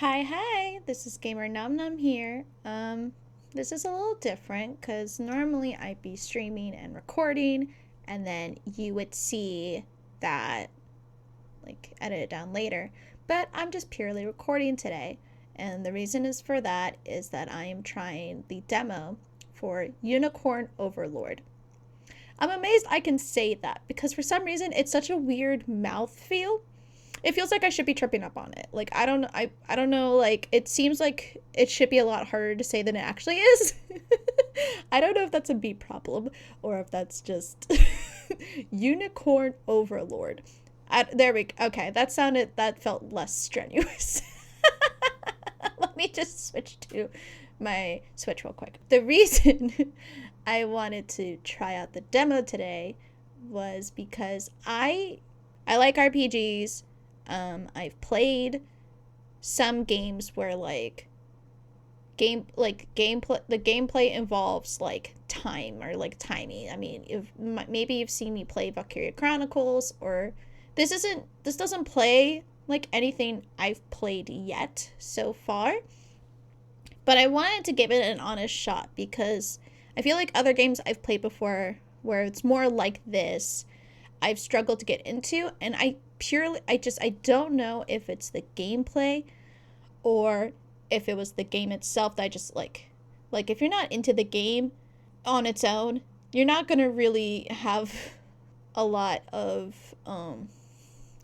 Hi, this is gamer Nom-Nom here. This is a little different because normally I'd be streaming and recording, and then you would see that, like, edited down later. But I'm just purely recording today, and the reason is for that is that I am trying the demo for Unicorn Overlord. I'm amazed I can say that because for some reason it's such a weird mouth feel. It feels like I should be tripping up on it. Like I don't know, like it seems like it should be a lot harder to say than it actually is. I don't know if that's a beat problem or if that's just Unicorn Overlord. There we go. Okay, that felt less strenuous. Let me just switch to my Switch real quick. The reason I wanted to try out the demo today was because I like RPGs. I've played some games where the gameplay involves like time or like timing. I mean, if maybe you've seen me play Valkyria Chronicles, or this doesn't play like anything I've played yet so far. But I wanted to give it an honest shot because I feel like other games I've played before where it's more like this, I've struggled to get into, and I don't know if it's the gameplay or if it was the game itself that I just like if you're not into the game on its own, you're not going to really have a lot of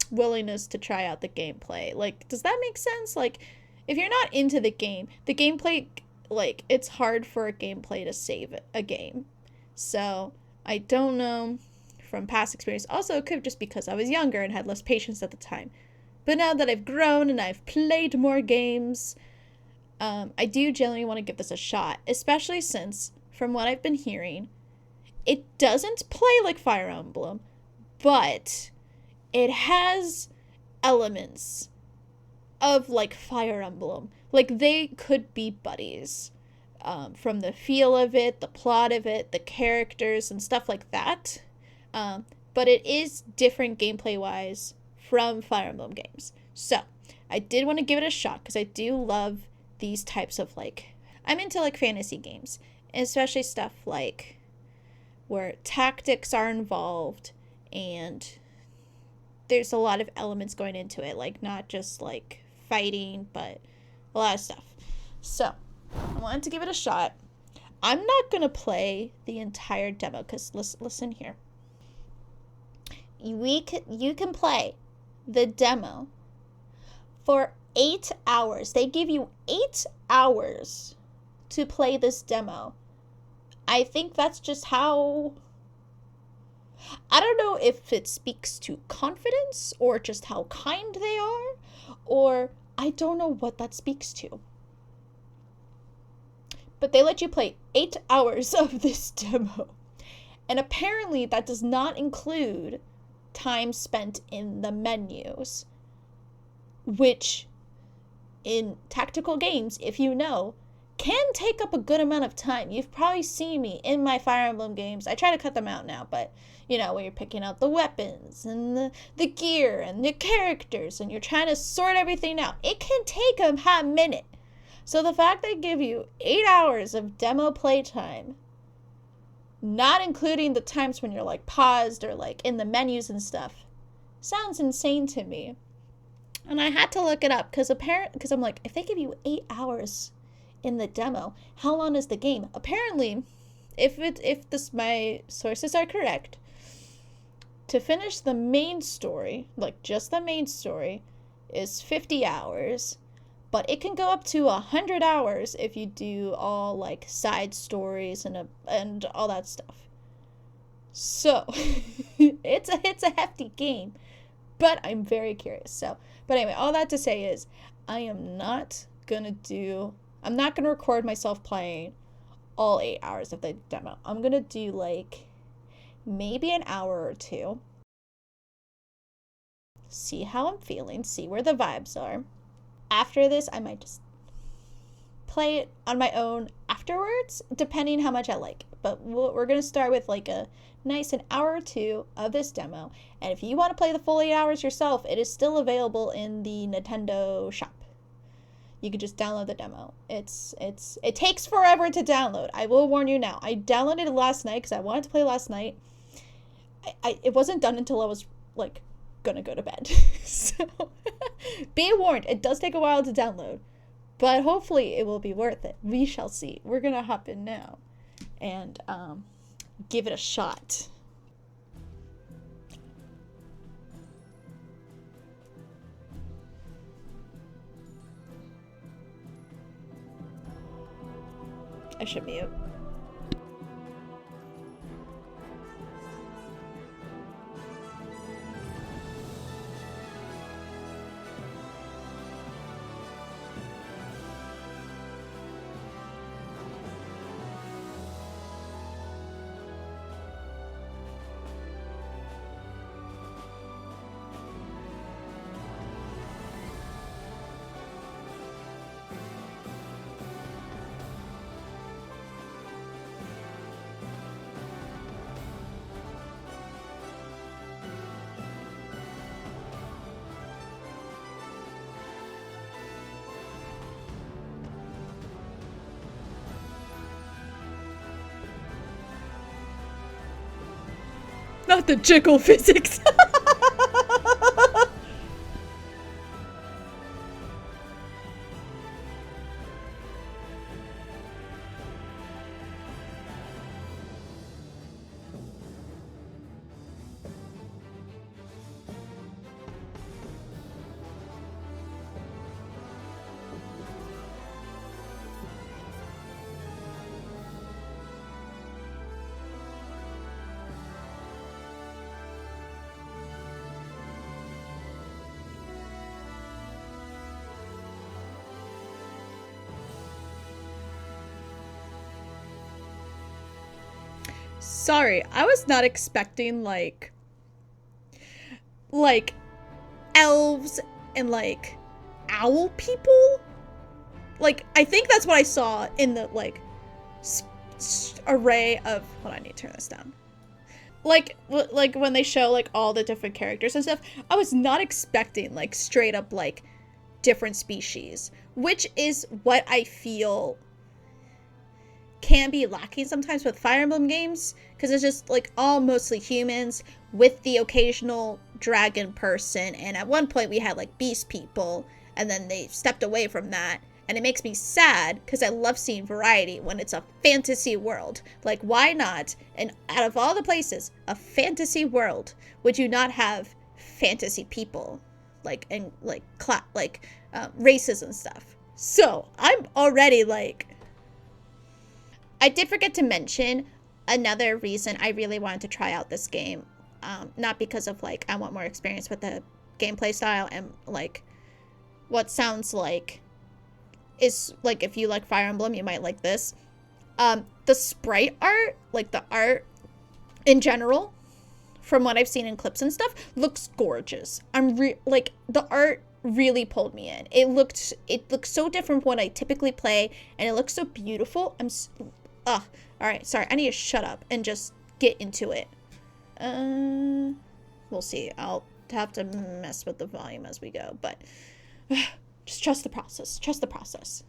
willingness to try out the gameplay. Like, does that make sense? Like, if you're not into the gameplay, like, it's hard for a gameplay to save a game. So, I don't know from past experience. Also, it could just because I was younger and had less patience at the time. But now that I've grown and I've played more games, I do generally want to give this a shot, especially since, from what I've been hearing, it doesn't play like Fire Emblem, but it has elements of like Fire Emblem. Like, they could be buddies. From the feel of it, the plot of it, the characters, and stuff like that. But it is different gameplay wise from Fire Emblem games. So I did want to give it a shot because I do love these types of I'm into like fantasy games, especially stuff like where tactics are involved and there's a lot of elements going into it, like not just like fighting, but a lot of stuff. So I wanted to give it a shot. I'm not gonna play the entire demo because listen here. You can play the demo for 8 hours. They give you 8 hours to play this demo. I think that's just how... I don't know if it speaks to confidence or just how kind they are, or I don't know what that speaks to. But they let you play 8 hours of this demo. And apparently that does not include time spent in the menus, which in tactical games, if you know, can take up a good amount of time. You've probably seen me in my Fire Emblem games. I try to cut them out now, but you know, when you're picking out the weapons and the gear and the characters and you're trying to sort everything out, it can take a hot minute. So the fact they give you 8 hours of demo playtime, not including the times when you're like paused or like in the menus and stuff, sounds insane to me. And I had to look it up because I'm like, if they give you 8 hours in the demo, how long is the game? Apparently, if my sources are correct, to finish the main story, like just the main story, is 50 hours. But it can go up to 100 hours if you do all like side stories and all that stuff. So it's a hefty game, but I'm very curious. But anyway, all that to say is I'm not gonna record myself playing all 8 hours of the demo. I'm gonna do like maybe an hour or two. See how I'm feeling, see where the vibes are. After this, I might just play it on my own afterwards, depending how much I like it. But we're going to start with like a nice an hour or two of this demo. And if you want to play the full 8 hours yourself, it is still available in the Nintendo shop. You can just download the demo. It takes forever to download. I will warn you now. I downloaded it last night because I wanted to play last night. It wasn't done until I was like gonna go to bed. So be warned, it does take a while to download, but hopefully it will be worth it. We shall see. We're gonna hop in now and give it a shot. I should mute. Not the jiggle physics. Sorry, I was not expecting like elves and like owl people. Like I think that's what I saw in the like array of. Hold on, I need to turn this down. Like when they show like all the different characters and stuff, I was not expecting like straight up like different species, which is what I feel can be lacking sometimes with Fire Emblem games, because it's just like all mostly humans with the occasional dragon person, and at one point we had like beast people, and then they stepped away from that, and it makes me sad because I love seeing variety when it's a fantasy world. Like, why not? And out of all the places, a fantasy world, would you not have fantasy people, like, and like races and stuff? So I'm already like, I did forget to mention another reason I really wanted to try out this game. Not because of like I want more experience with the gameplay style and like what sounds like is like, if you like Fire Emblem, you might like this. The sprite art, like the art in general, from what I've seen in clips and stuff, looks gorgeous. Like the art really pulled me in. It looked so different from what I typically play, and it looks so beautiful. All right, sorry, I need to shut up and just get into it. We'll see. I'll have to mess with the volume as we go, but just trust the process. Trust the process.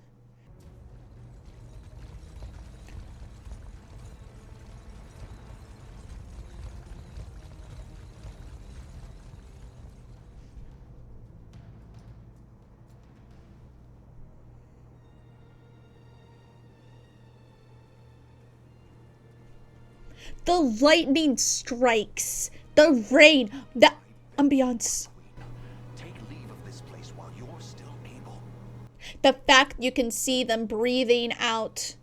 The lightning strikes, the rain, the ambiance. Take leave of this place while you're still able. The fact you can see them breathing out,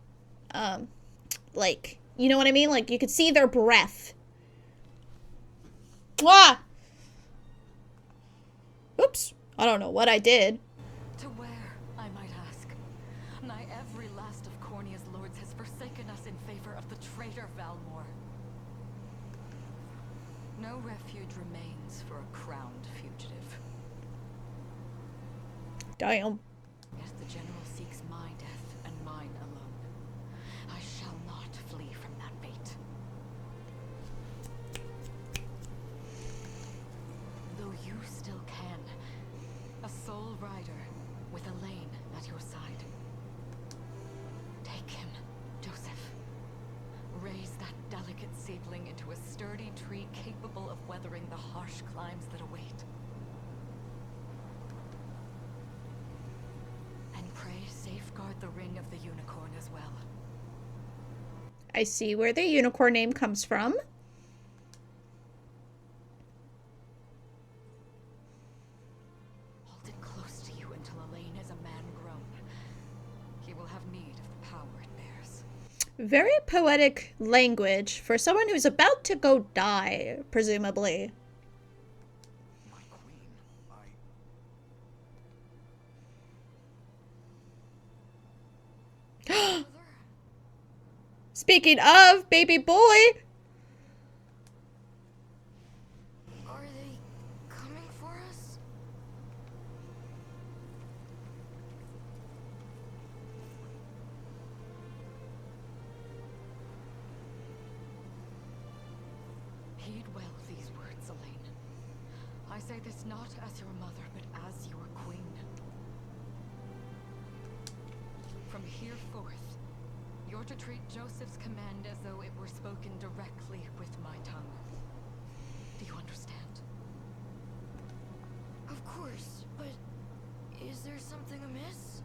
like, you know what I mean? Like, you could see their breath. Ah! Oops. I don't know what I did. To where, I might ask? Nigh every last of Cornia's lords has forsaken us in favor of the traitor Valmor. No refuge remains for a crowned fugitive. Damn. Yet the general seeks my death and mine alone. I shall not flee from that fate. Though you still can, a sole rider with a lane at your weathering the harsh climes that await. And pray safeguard the ring of the unicorn as well. I see where the unicorn name comes from. Hold it close to you until Elaine is a man grown. He will have need of the power it bears. Very poetic language for someone who's about to go die, presumably. My queen, Mother? Speaking of, baby boy! Are they coming for us? Heed well these words, Elaine. I say this not as your mother, but as your queen. From here forth, you're to treat Joseph's command as though it were spoken directly with my tongue. Do you understand? Of course, but is there something amiss?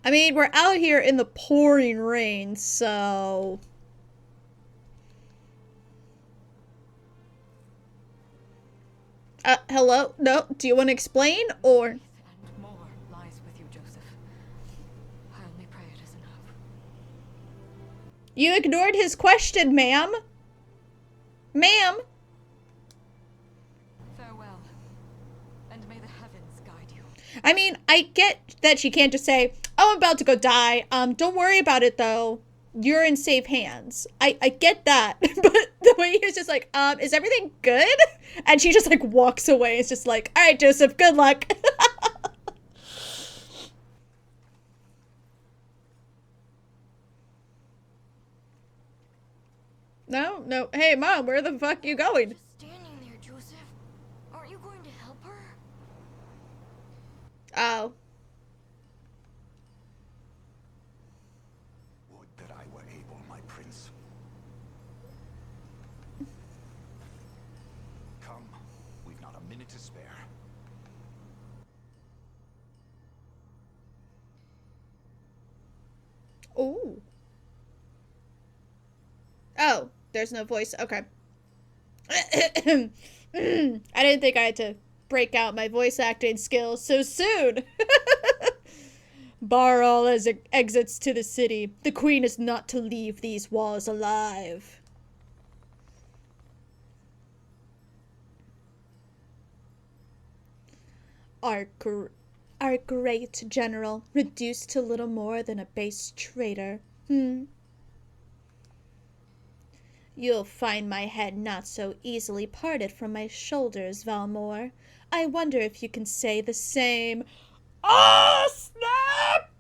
I mean, we're out here in the pouring rain, so... hello? No? Do you want to explain, or...? And more lies with you, Joseph. I only pray it is enough. You ignored his question, ma'am. Ma'am. Farewell, and may the heavens guide you. I mean, I get that she can't just say, oh, I'm about to go die. Don't worry about it, though. You're in safe hands. I get that. But the way he was just like, is everything good? And she just, like, walks away. It's just like, all right, Joseph, good luck. No, no. Hey, Mom, where the fuck you going? Just standing there, Joseph. Aren't you going to help her? Oh. would that I were able, my prince. Come, we've not a minute to spare. Ooh. Oh, there's no voice. Okay. I didn't think I had to break out my voice acting skills so soon. Bar all as it exits to the city. The queen is not to leave these walls alive. Our great general, reduced to little more than a base traitor. You'll find my head not so easily parted from my shoulders, Valmore. I wonder if you can say the same. Oh, snap!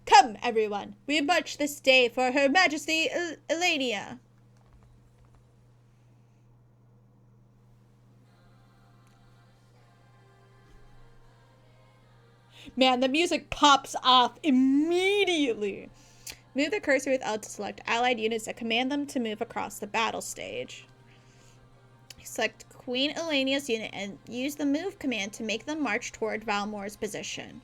Come, everyone. We march this day for Her Majesty Elenia. Man, the music pops off immediately. Move the cursor with L to select allied units that command them to move across the battle stage. Select Queen Elenia's unit and use the move command to make them march toward Valmore's position.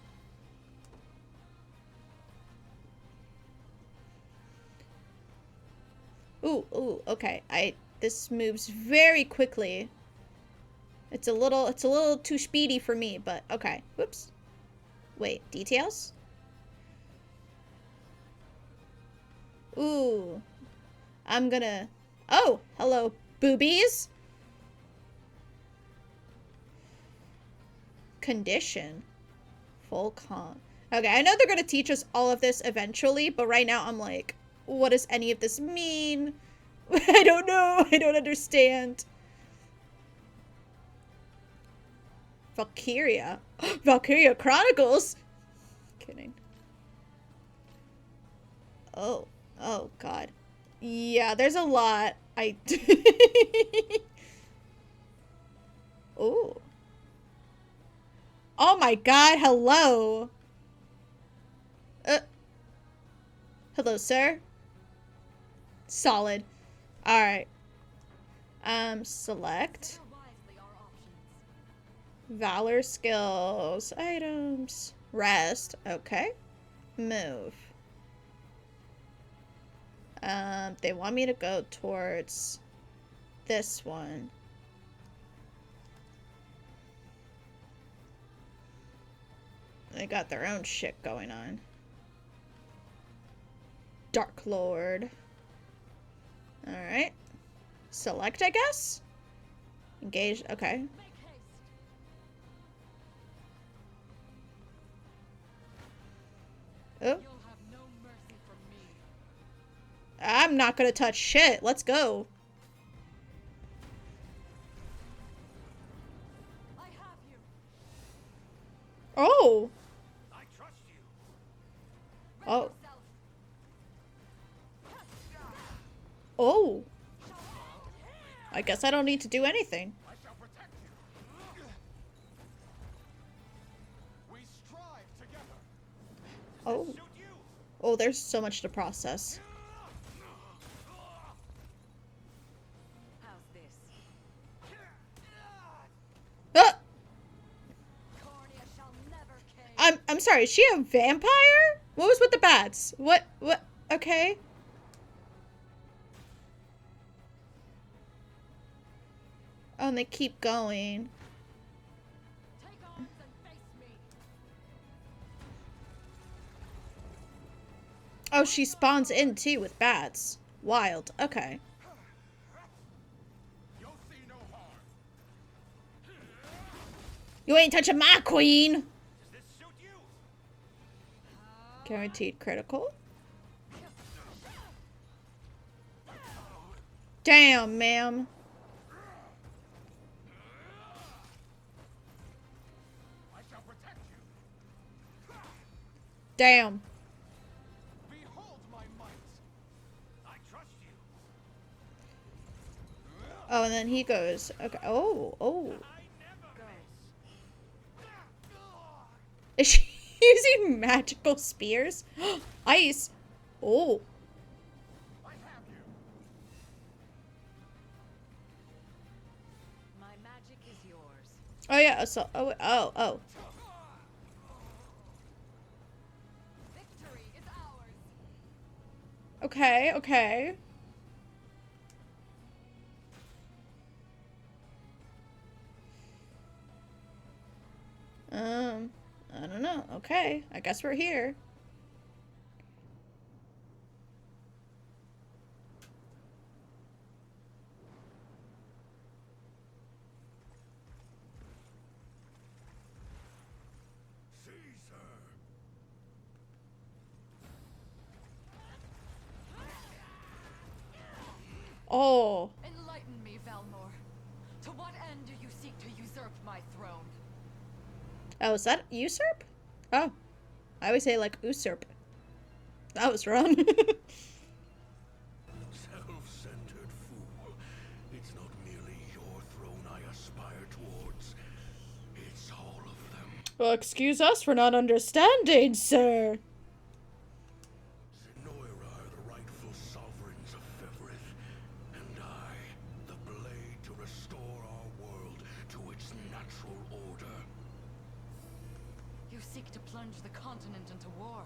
Ooh, okay. This moves very quickly. It's a little too speedy for me, but okay. Whoops. Wait, details? Ooh. I'm gonna... Oh, hello, boobies. Condition. Full con. Okay, I know they're gonna teach us all of this eventually, but right now I'm like, what does any of this mean? I don't know. I don't understand. Valkyria. Valkyria Chronicles? Kidding. Oh god. Yeah, there's a lot. Ooh. Oh my god, hello. Hello, sir. Solid. Alright. Select. Consider wisely our options. Valor skills. Items. Rest. Okay. Move. They want me to go towards this one. They got their own shit going on. Dark Lord. Alright. Select, I guess? Engage. Okay. Make haste. Oh. You'll have no mercy from me. I'm not gonna touch shit. Let's go. I have you. Oh. I trust you. Ready Oh. yourself. Oh. I guess I don't need to do anything. I shall protect you. We strive together. Oh. Suit you. Oh, there's so much to process. How's this? Ah! Cornea shall never cave. I'm sorry, is she a vampire? What was with the bats? What okay. Oh, and they keep going. Take arms and face me. Oh, she spawns in too with bats. Wild. Okay. You'll see no harm. You ain't touching my queen. Does this suit you? Guaranteed critical. Damn, ma'am. I shall protect you. Damn. Behold my might. I trust you. Oh, and then he goes. Okay. Oh. I never miss. Is she using magical spears? Ice. Oh. I have you. My magic is yours. Oh yeah. So. Oh. Victory is ours. Okay. Okay. I don't know. Okay. I guess we're here. Caesar. Oh. Enlighten me, Valmor. To what end do you seek to usurp my throne? Oh, is that usurp? Oh. I always say like usurp. That was wrong. Self-centered fool. It's not merely your throne I aspire towards. It's all of them. Well, excuse us for not understanding, sir. Zenoira are the rightful sovereigns of Fevrith, and I, the blade to restore our world to its natural order. You seek to plunge the continent into war.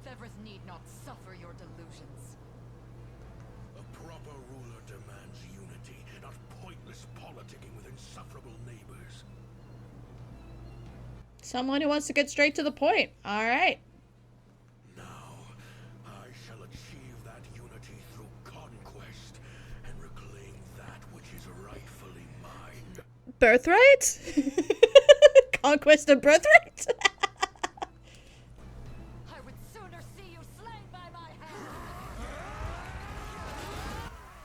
Fevrith need not suffer your delusions. A proper ruler demands unity, not pointless politicking with insufferable neighbors. Someone who wants to get straight to the point. All right. Now, I shall achieve that unity through conquest and reclaim that which is rightfully mine. Birthright? Conquest of birthright? I would sooner see you slain by my hand.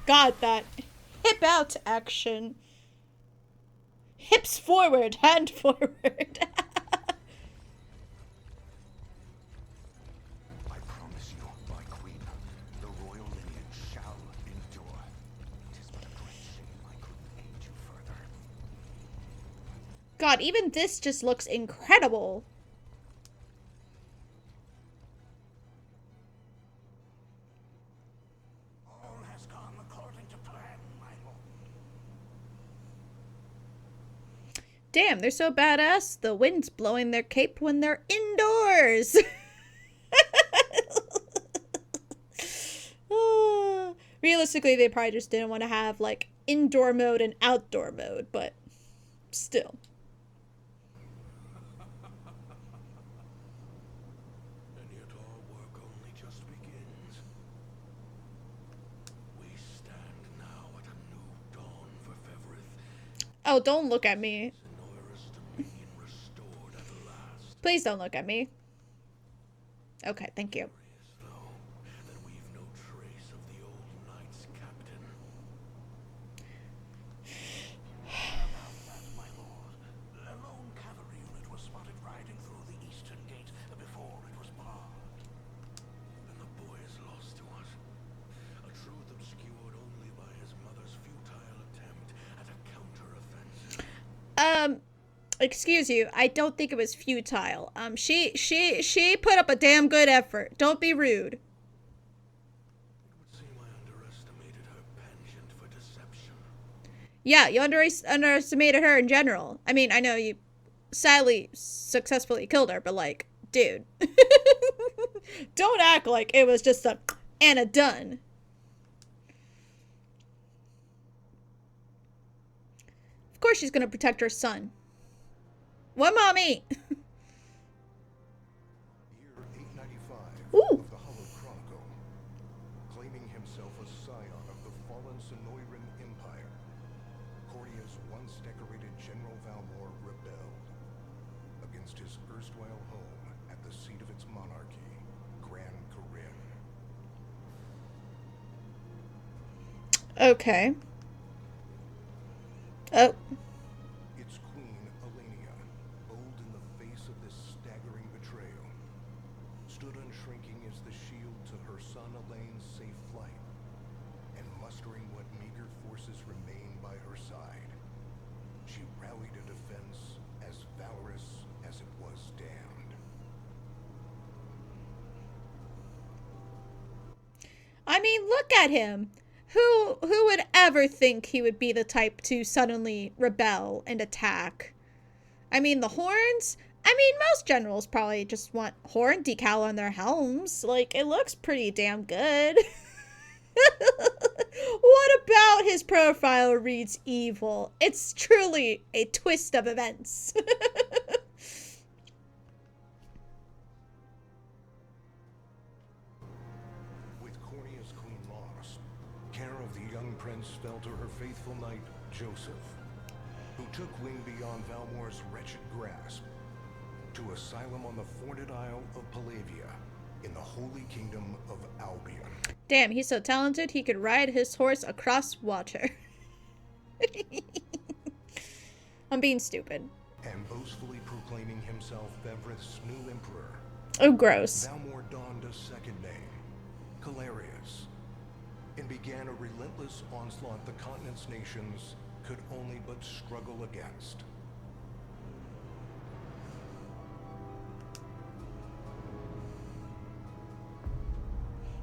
Got that. Hip out action. Hips forward, hand forward. I promise you, my queen, the royal lineage shall endure. Tis but a great shame I couldn't aid you further. God, even this just looks incredible. All has gone according to plan. Damn, they're so badass. The wind's blowing their cape when they're indoors. Realistically, they probably just didn't want to have like indoor mode and outdoor mode, but still. And yet our work only just begins. We stand now at a new dawn for Fevrith. Oh, don't look at me. Sonora's dominion restored at last. Please don't look at me. Okay, thank you. Though that we've no trace of the old knight's captain. My lord, a lone cavalry unit was spotted riding through the eastern gate before it was barred. And the boy is lost to us. A truth obscured only by his mother's futile attempt at a counter-offensive. Excuse you, I don't think it was futile. She put up a damn good effort. Don't be rude. It would seem I underestimated her penchant for deception. Yeah, you underestimated her in general. I mean, I know you sadly successfully killed her, but like, dude. Don't act like it was just a and a done. Of course she's gonna protect her son. What, mommy? Year 895 Ooh. of the Hallowed Chronicle. Claiming himself a scion of the fallen Sonoran Empire, Cordia's once decorated General Valmor rebelled against his erstwhile home at the seat of its monarchy, Gran Corinne. Okay. Oh. Its queen, Elenia, bold in the face of this staggering betrayal, stood unshrinking as the shield to her son Elaine's safe flight, and mustering what meager forces remained by her side, she rallied a defense as valorous as it was damned. I mean, look at him. Who would ever think he would be the type to suddenly rebel and attack? I mean, the horns? I mean, most generals probably just want horn decal on their helms. Like, it looks pretty damn good. What about his profile reads evil? It's truly a twist of events. With Cornea's queen lost, care of the young prince fell to her faithful knight, Joseph, who took wing beyond Valmor's wretched grasp to asylum on the thorned Isle of Palavia in the Holy Kingdom of Albion. Damn, he's so talented he could ride his horse across water. I'm being stupid. And boastfully proclaiming himself Fevrith's new emperor, Oh, gross. Valmor donned a second name, Calarius, and began a relentless onslaught the continent's nations could only but struggle against.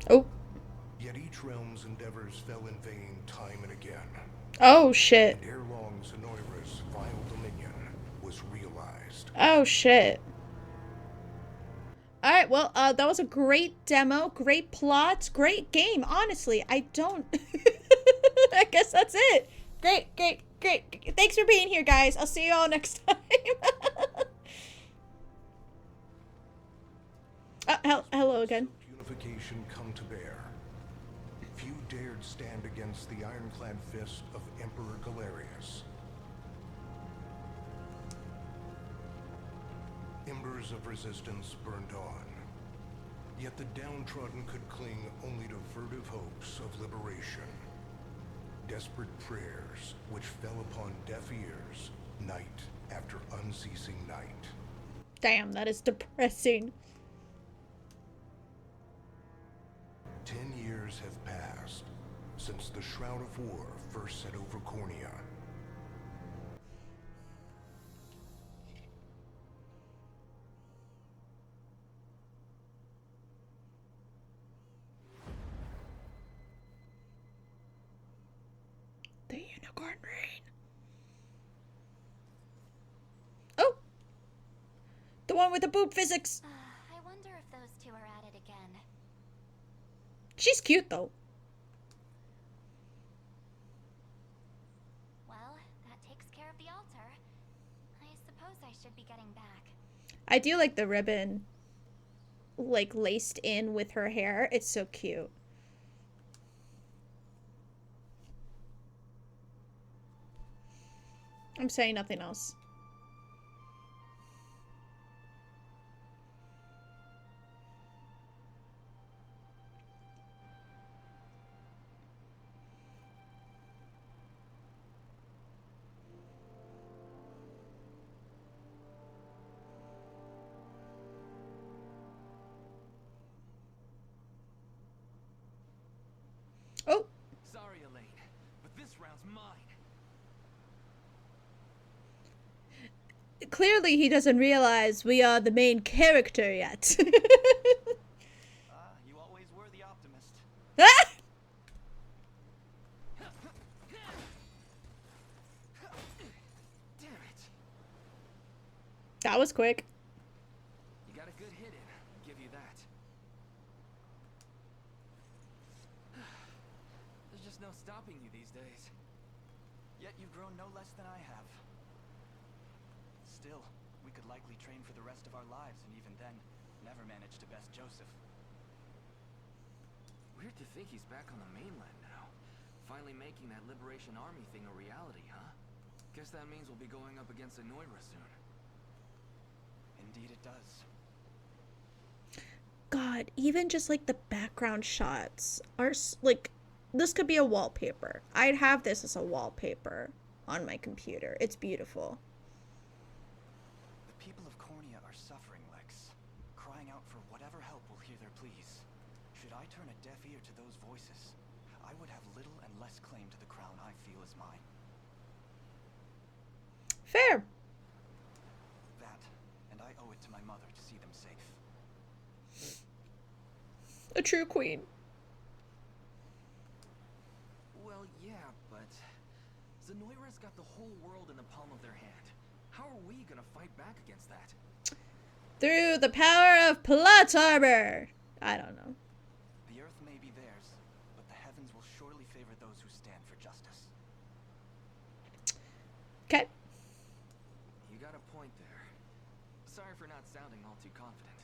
Oh. Yet each realm's endeavors fell in vain time and again, Oh, shit. and ere long Sonora's vile dominion was realized. Oh, shit. Alright, well, that was a great demo, great plot, great game, honestly. I don't... I guess that's it. Great. Thanks for being here, guys. I'll see you all next time. Hello again. Unification come to bear. Few dared stand against the ironclad fist of Emperor Galerius. Embers of resistance burned on. Yet the downtrodden could cling only to furtive hopes of liberation. Desperate prayers which fell upon deaf ears night after unceasing night. Damn, that is depressing. 10 years have passed since the Shroud of War first set over Cornea. The unicorn rain. one with the boob physics. I wonder if those two are at it again. She's cute though. Well, that takes care of the altar. I suppose I should be getting back. I do like the ribbon, like, laced in with her hair. It's so cute. I'm saying nothing else. Oh, Sorry, Elaine, but this round's mine. clearly he doesn't realize we are the main character yet. You always were the optimist. Ah! Damn it. That was quick. You got a good hit in. I'll give you that. There's just no stopping you these days. Yet you've grown no less than I have. Still, we could likely train for the rest of our lives, and even then, never manage to best Joseph. Weird to think he's back on the mainland now. Finally making that Liberation Army thing a reality, huh? Guess that means we'll be going up against Anoira soon. Indeed it does. God, even just like the background shots are like, this could be a wallpaper. I'd have this as a wallpaper on my computer. It's beautiful. The people of Cornea are suffering, Lex. Crying out for whatever help will hear their pleas. Should I turn a deaf ear to those voices, I would have little and less claim to the crown I feel is mine. Fair. That, and I owe it to my mother to see them safe. A true queen. Well, yeah, but Zenoira's got the whole world in the palm of their hand. How are we gonna fight back against that? Through the power of plot armor. I don't know. The earth may be theirs, but the heavens will surely favor those who stand for justice. Okay. You got a point there. Sorry for not sounding all too confident.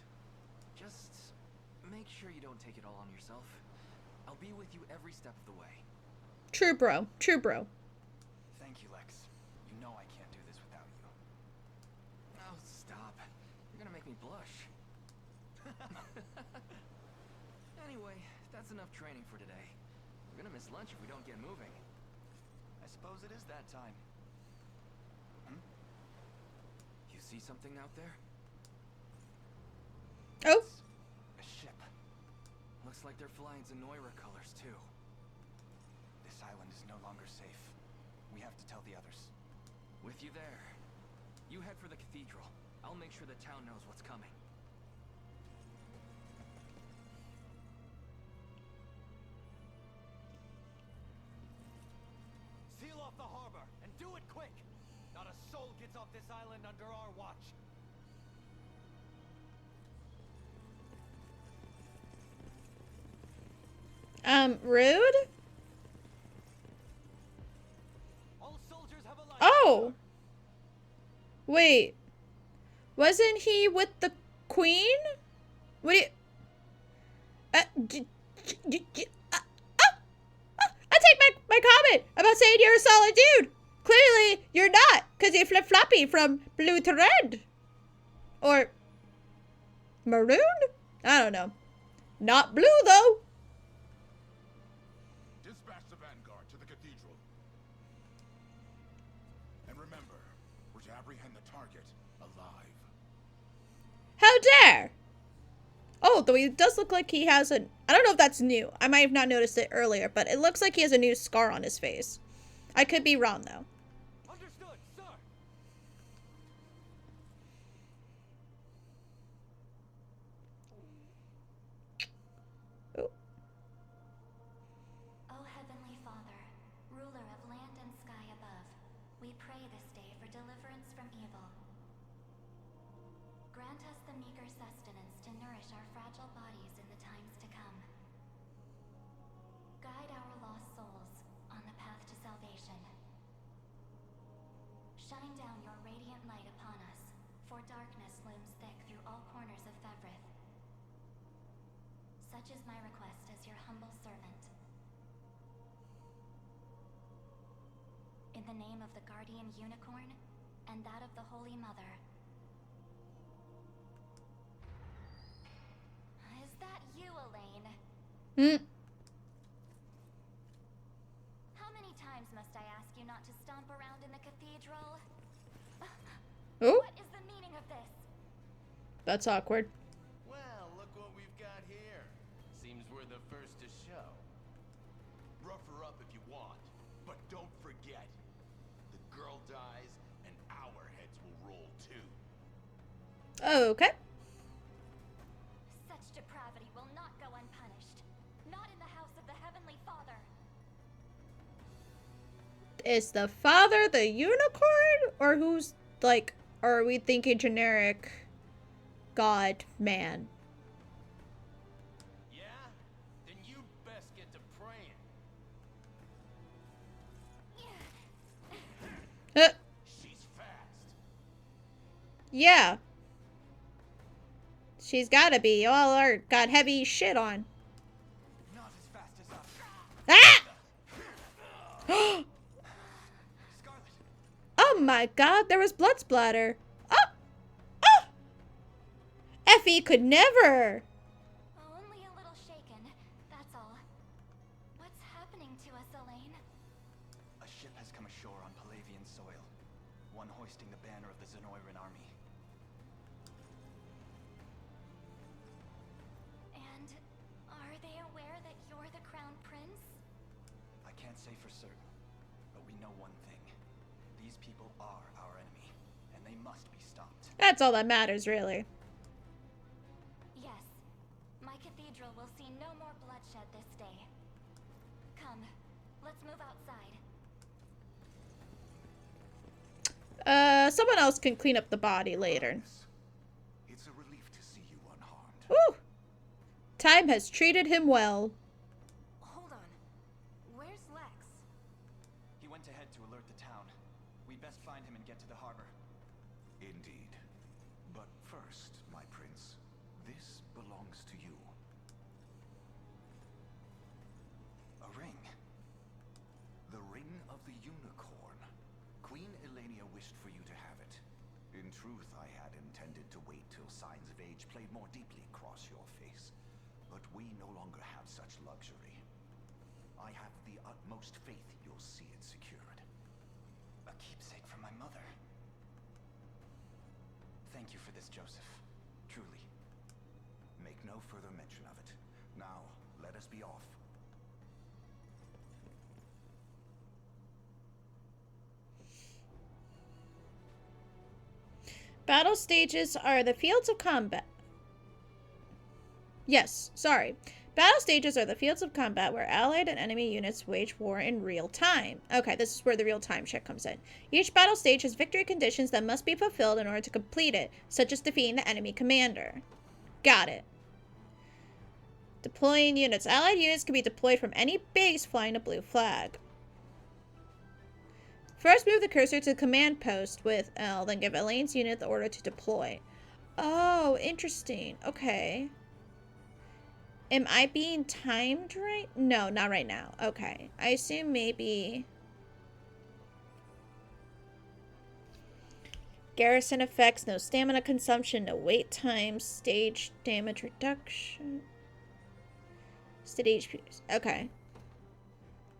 Just make sure you don't take it all on yourself. I'll be with you every step of the way. True bro. True bro. Thank you, Lex. You know I can't do this without you. Oh, stop. You're gonna make me blush. Anyway, that's enough training for today. We're gonna miss lunch if we don't get moving. I suppose it is that time. You see something out there? Oh. A ship. Looks like they're flying Zenoira colors too. This island is no longer safe. We have to tell the others. With you there. You head for the cathedral. I'll make sure the town knows what's coming. Seal off the harbor, and do it quick! Not a soul gets off this island under our watch. Rude? All soldiers have a life. Oh! Wait. Wasn't he with the queen? What do you... I take my comment about saying you're a solid dude. Clearly, you're not, because you're flip-floppy from blue to red. Or maroon? I don't know. Not blue, though. Dispatch the vanguard to the cathedral. And remember, we're to apprehend the target alive. How dare! Oh, though he does look like he has a... I don't know if that's new. I might have not noticed it earlier, but it looks like he has a new scar on his face. I could be wrong, though. Understood, sir. Oh. O Heavenly Father, ruler of land and sky above, we pray this day for deliverance from evil. Grant us sustenance to nourish our fragile bodies in the times to come. Guide our lost souls on the path to salvation. Shine down your radiant light upon us, for darkness looms thick through all corners of Fevrith. Such is my request as your humble servant. In the name of the Guardian Unicorn, and that of the Holy Mother. Is that you, Elaine? Hmm. How many times must I ask you not to stomp around in the cathedral? Oh, What is the meaning of this? that's awkward. Well, look what we've got here. Seems we're the first to show. Rough her up if you want, but don't forget. The girl dies, and our heads will roll too. Okay. Such depravity will not go unpunished. Not in the house of the Heavenly Father. Is the father the unicorn? Or who's, like, or are we thinking generic god man? Yeah? Then you'd best get to praying. She's fast. Yeah. She's gotta be. All our got heavy shit on. Not as fast as us. Ah! Scarlet, Oh my god, there was blood splatter. Oh! Oh! Effie could never. Only a little shaken, that's all. What's happening to us, Elaine? A ship has come ashore on Palavian soil, one hoisting the banner of the Zenoiran army. And are they aware that you're the Crown Prince? I can't say for certain, but we know one thing. These people are our enemy, and they must be stopped. That's all that matters, really. Yes. My cathedral will see no more bloodshed this day. Come, let's move outside. Someone else can clean up the body later. It's a relief to see you unharmed. Woo! Time has treated him well. Hold on. Where's Lex? He went ahead to alert the town. We best find him and get to the harbor. Indeed. But first, my prince, this belongs to you. A ring. The Ring of the Unicorn. Queen Elenia wished for you to have it. In truth, I had intended to wait till signs of age played more deeply across your face. But we no longer have such luxury. I have the utmost faith you'll see it secured. A keepsake from my mother. Thank you for this, Joseph. Truly. Make no further mention of it. Now, let us be off. Battle stages are the fields of combat. Yes, sorry. Battle stages are the fields of combat where allied and enemy units wage war in real time. Okay, this is where the real time shit comes in. Each battle stage has victory conditions that must be fulfilled in order to complete it, such as defeating the enemy commander. Got it. Deploying units. Allied units can be deployed from any base flying a blue flag. First, move the cursor to the command post with L, then give Elaine's unit the order to deploy. Oh, interesting. Okay. Am I being timed right? No, not right now. Okay. I assume maybe... Garrison effects, no stamina consumption, no wait time, stage damage reduction. Stage... Okay.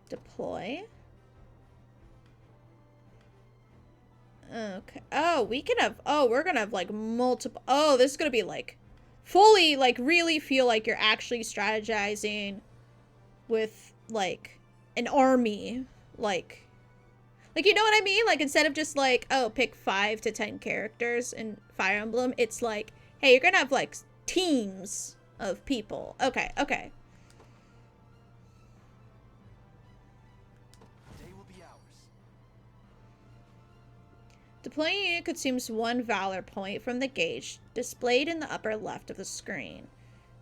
Deploy. Okay. Oh, we can have... Oh, we're gonna have, like, multiple... Oh, this is gonna be, like... Fully, like, really feel like you're actually strategizing with, like, an army. Like, you know what I mean? Like, instead of just, like, oh, pick 5 to 10 characters in Fire Emblem, it's like, hey, you're gonna have, like, teams of people. Okay, okay. The day will be ours. Deploying a unit consumes 1 Valor point from the gauge displayed in the upper left of the screen.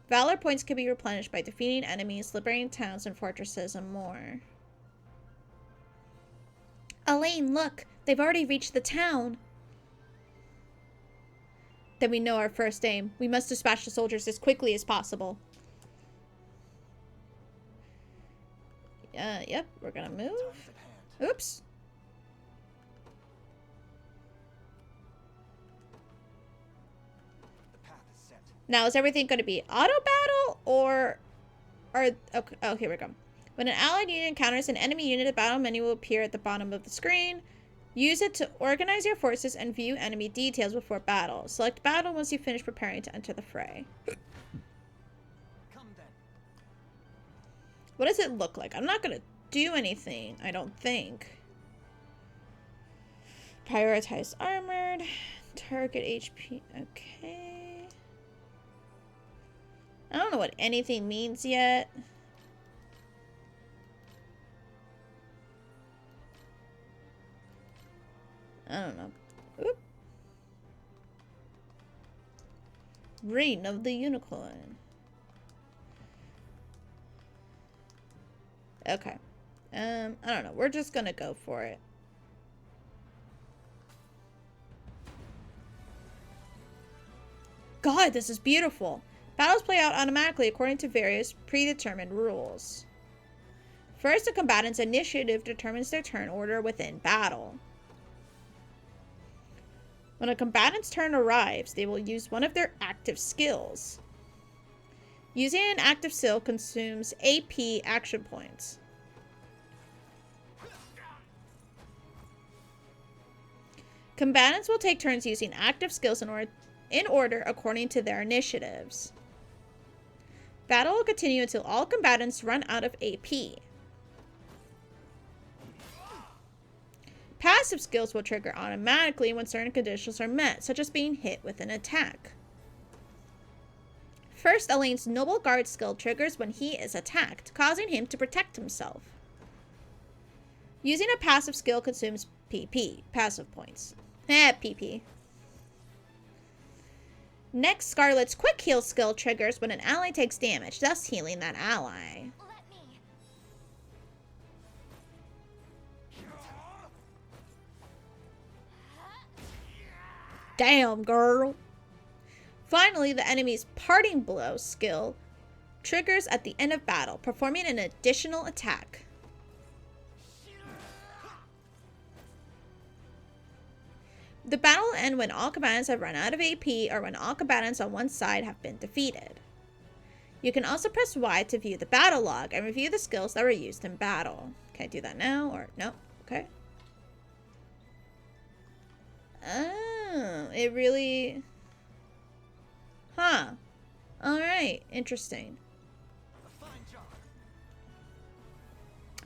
Valor points can be replenished by defeating enemies, liberating towns and fortresses, and more. Elaine, look! They've already reached the town! Then we know our first aim. We must dispatch the soldiers as quickly as possible. Yep, we're gonna move. Time's at hand. Oops. The path is set. Now, is everything going to be auto battle or okay, oh, here we go. When an allied unit encounters an enemy unit, a battle menu will appear at the bottom of the screen. Use it to organize your forces and view enemy details before battle. Select battle once you finish preparing to enter the fray. Come then. What does it look like? I'm not going to do anything, I don't think. Prioritize armored. Target HP. Okay. I don't know what anything means yet. I don't know. Oop. Reign of the Unicorn. Okay. I don't know. We're just gonna go for it. God, this is beautiful. Battles play out automatically according to various predetermined rules. First, a combatant's initiative determines their turn order within battle. When a combatant's turn arrives, they will use one of their active skills. Using an active skill consumes AP action points. Combatants will take turns using active skills in order according to their initiatives. Battle will continue until all combatants run out of AP. Passive skills will trigger automatically when certain conditions are met, such as being hit with an attack. First, Elaine's Noble Guard skill triggers when he is attacked, causing him to protect himself. Using a passive skill consumes PP, passive points. PP. Next, Scarlet's Quick Heal skill triggers when an ally takes damage, thus healing that ally. Let me. Damn, girl. Finally, the enemy's Parting Blow skill triggers at the end of battle, performing an additional attack. The battle will end when all combatants have run out of AP or when all combatants on one side have been defeated. You can also press Y to view the battle log and review the skills that were used in battle. Can I do that now or no? Okay. Oh, it really... Huh. Alright, interesting. A fine job.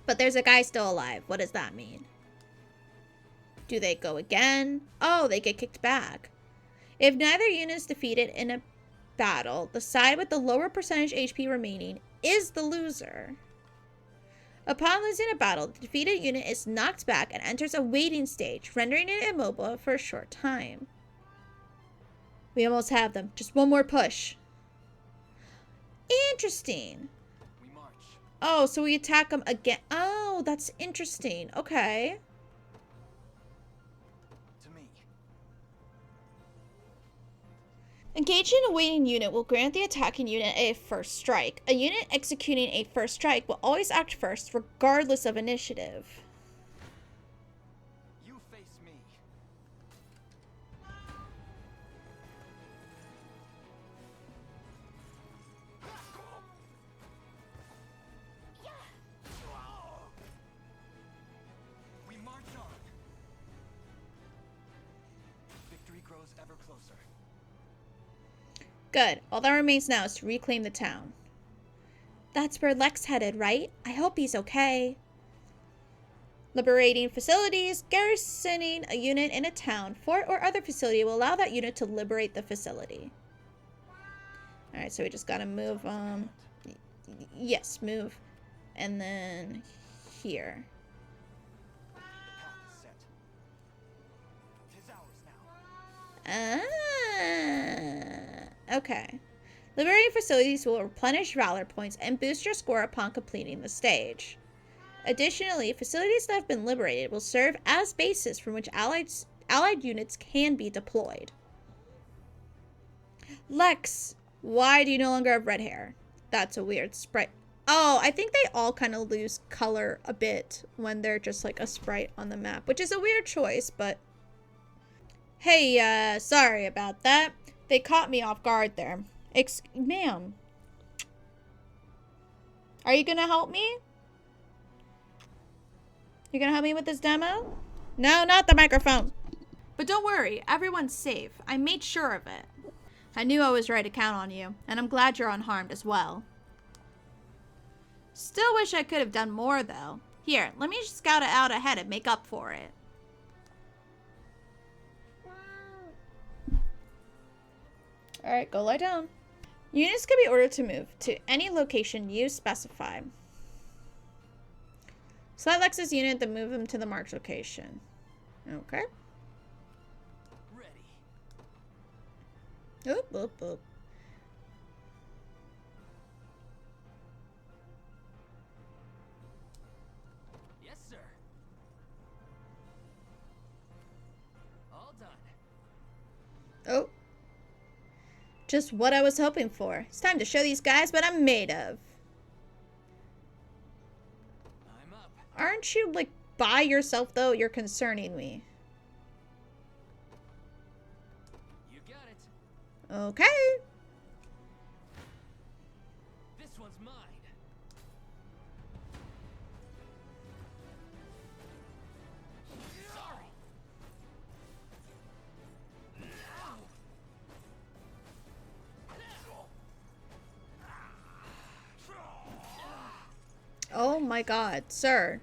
But there's a guy still alive. What does that mean? Do they go again? Oh, they get kicked back. If neither unit is defeated in a battle, the side with the lower percentage HP remaining is the loser. Upon losing a battle, the defeated unit is knocked back and enters a waiting stage, rendering it immobile for a short time. We almost have them. Just one more push. Interesting. We march. Oh, so we attack them again. Oh, that's interesting. Okay. To me. Engaging a waiting unit will grant the attacking unit a first strike. A unit executing a first strike will always act first, regardless of initiative. You face me. We march on. Victory grows ever closer. Good. All that remains now is to reclaim the town. That's where Lex headed, right? I hope he's okay. Liberating facilities. Garrisoning a unit in a town, fort, or other facility will allow that unit to liberate the facility. Alright, so we just gotta move, yes, move. And then here. The path is set. 'Tis Ah, okay. Liberating facilities will replenish Valor points and boost your score upon completing the stage. Additionally, facilities that have been liberated will serve as bases from which allied units can be deployed. Lex, why do you no longer have red hair? That's a weird sprite. Oh, I think they all kind of lose color a bit when they're just like a sprite on the map, which is a weird choice, but... Hey, sorry about that. They caught me off guard there. Ma'am. Are you gonna help me? You gonna help me with this demo? No, not the microphone. But don't worry, everyone's safe. I made sure of it. I knew I was right to count on you, and I'm glad you're unharmed as well. Still wish I could have done more, though. Here, let me scout it out ahead and make up for it. Alright, go lie down. Units can be ordered to move to any location you specify. Select Lex's unit, then move him to the marked location. Okay. Ready. Oop, oop, oop. Yes, sir. All done. Oh. Just what I was hoping for. It's time to show these guys what I'm made of. I'm up. Aren't you, like, by yourself, though? You're concerning me. You got it. Okay. This one's mine. Sorry. Oh my god, sir.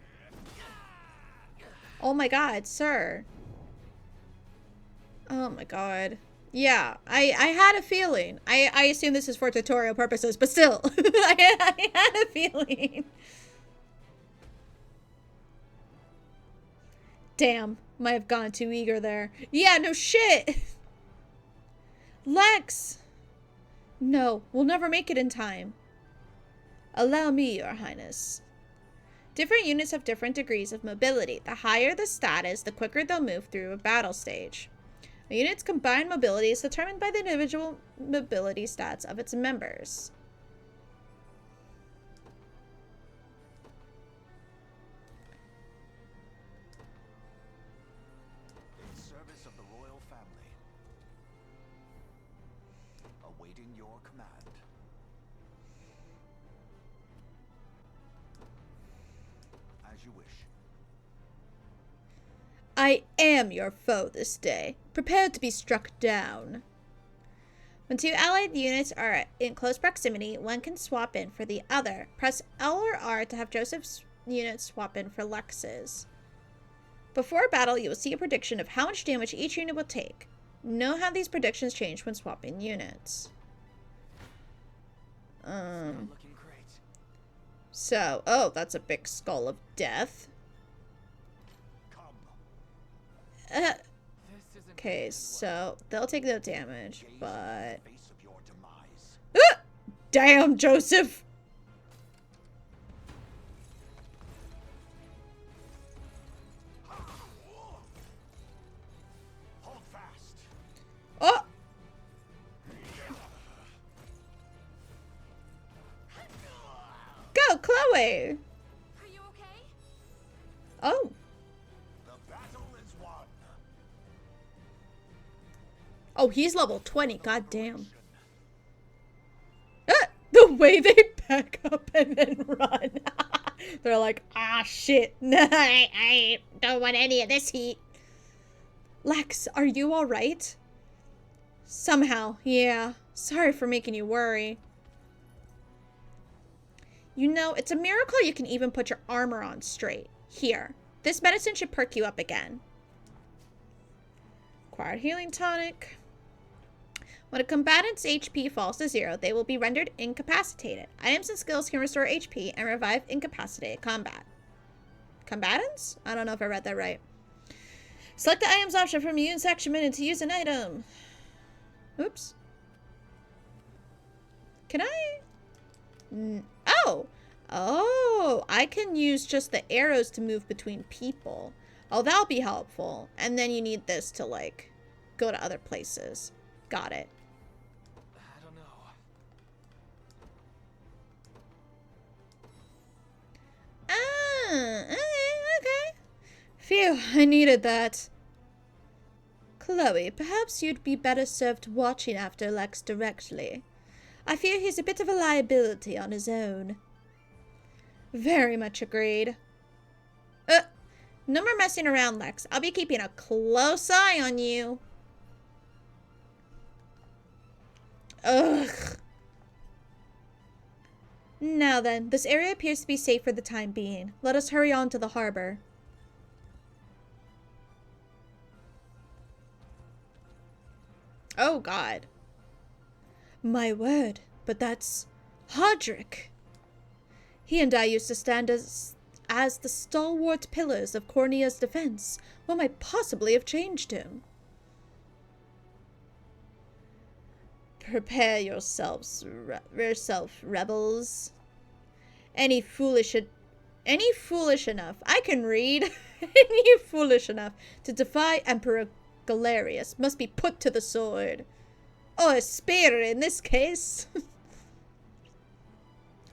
Oh my god, sir. Oh my god. Yeah, I had a feeling. I assume this is for tutorial purposes, but still. I had a feeling. Damn, might have gone too eager there. Yeah, no shit. Lex! No, we'll never make it in time. Allow me, Your Highness. Different units have different degrees of mobility. The higher the status, the quicker they'll move through a battle stage. A unit's combined mobility is determined by the individual mobility stats of its members. In service of the royal family. Awaiting your command. As you wish. I am your foe this day. Prepare to be struck down. When two allied units are in close proximity, one can swap in for the other. Press L or R to have Joseph's unit swap in for Lex's. Before battle, you will see a prediction of how much damage each unit will take. Know how these predictions change when swapping units. Looking great. So, oh, that's a big skull of death. Come. This isn't Okay, going so they'll take no damage, Gaze but... into the face of your demise. Ah! Damn, Joseph! Hold fast. Oh! Go, Chloe! Are you okay? Oh. The battle is won. Oh, he's level 20. God damn. Ah, the way they back up and then run. They're like, ah, shit. I don't want any of this heat. Lex, are you alright? Somehow, yeah. Sorry for making you worry. You know, it's a miracle you can even put your armor on straight. Here. This medicine should perk you up again. Acquired healing tonic. When a combatant's HP falls to 0, they will be rendered incapacitated. Items and skills can restore HP and revive incapacitated combatants? I don't know if I read that right. Select the items option from use action menu to use an item. Oops. Can I? Oh! Oh! I can use just the arrows to move between people. Oh, that'll be helpful. And then you need this to, like, go to other places. Got it. I don't know. Ah, okay. Phew, I needed that. Chloe, perhaps you'd be better served watching after Lex directly. I fear he's a bit of a liability on his own. Very much agreed. No more messing around, Lex. I'll be keeping a close eye on you. Ugh. Now then, this area appears to be safe for the time being. Let us hurry on to the harbor. Oh, God. My word, but that's Hodrick. He and I used to stand as the stalwart pillars of Cornea's defense. What might possibly have changed him? Prepare yourselves, rebels. Any foolish enough, I can read, any foolish enough to defy Emperor Galerius must be put to the sword. Or a spear in this case.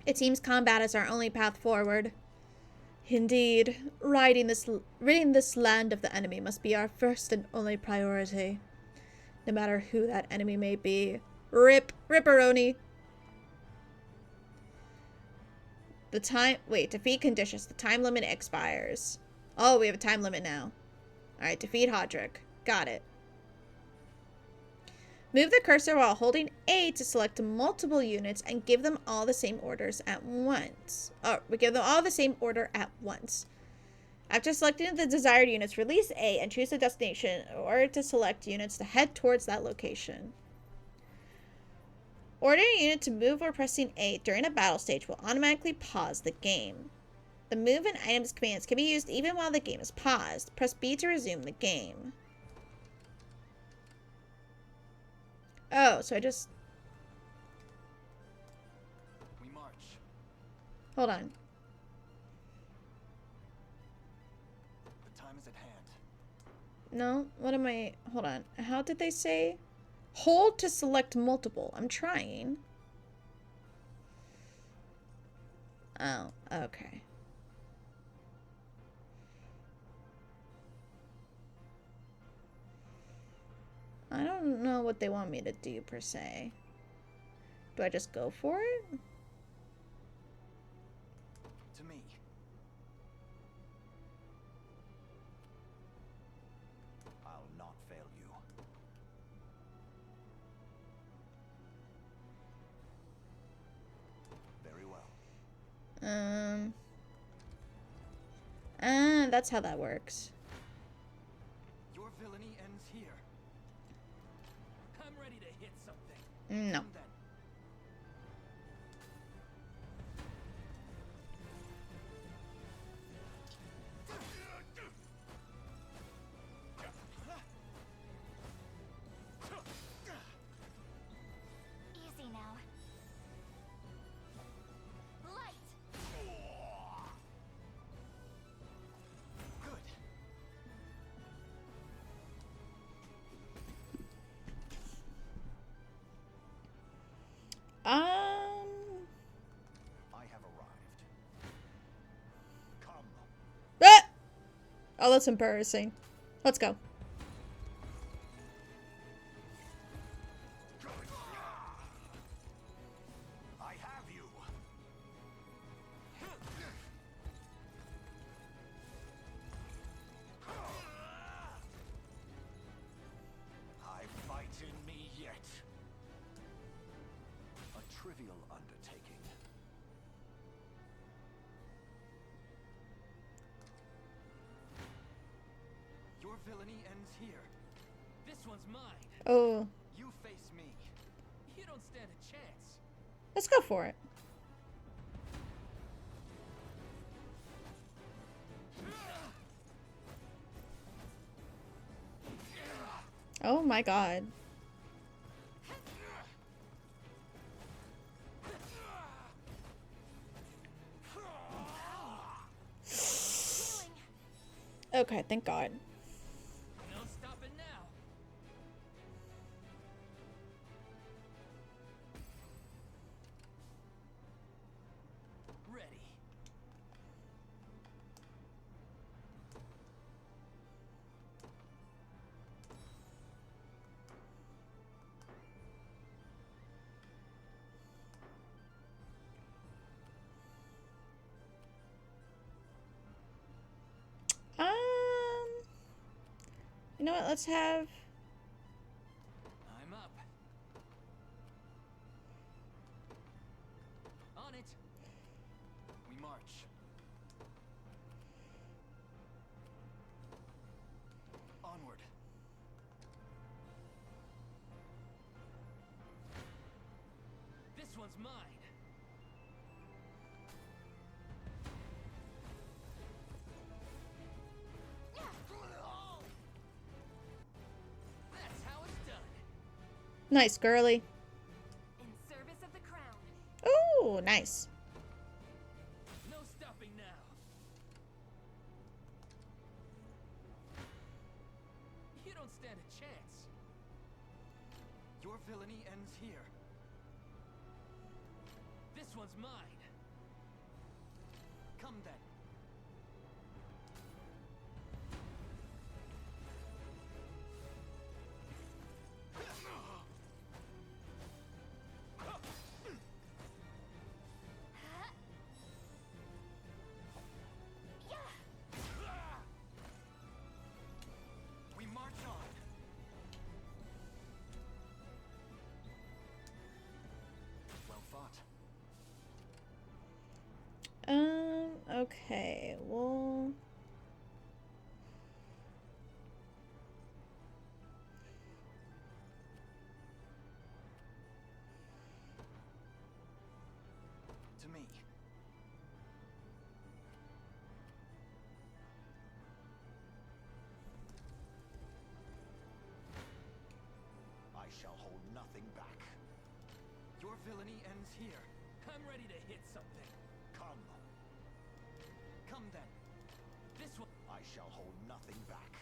It seems combat is our only path forward. Indeed, ridding this land of the enemy must be our first and only priority. No matter who that enemy may be. Ripperoni. Defeat conditions. The time limit expires. Oh, we have a time limit now. Alright, defeat Hodrick. Got it. Move the cursor while holding A to select multiple units and give them all the same orders at once. Oh, we give them all the same order at once. After selecting the desired units, release A and choose a destination in order to select units to head towards that location. Ordering a unit to move or pressing A during a battle stage will automatically pause the game. The move and items commands can be used even while the game is paused. Press B to resume the game. Oh, so I just... We march. Hold on. The time is at hand. No, what am I... Hold on. How did they say? Hold to select multiple. I'm trying. Oh, okay. I don't know what they want me to do, per se. Do I just go for it? To me. I'll not fail you. Very well. That's how that works. Your villainy ends here. I'm ready to hit something. No. And then Easy now. Light! good. I have arrived. Come. Ah! Oh, that's embarrassing. Let's go. I have you. I fight in me yet. A trivial undertaking. Your villainy ends here. This one's mine. Oh, You face me. You don't stand a chance. let's go for it. my god. Okay, thank god. No stopping now. Ready. You know what? Let's have. I'm up. On it. We march. Onward. This one's mine. That's how it's done. Nice, girly. In service of the crown. Ooh, nice. No stopping now. You don't stand a chance. Your villainy ends here. This one's mine. Come then. We march on. Well fought. Okay, well. To me. I shall hold nothing back. Your villainy ends here. I'm ready to hit something. Come. Come then. This one. I shall hold nothing back.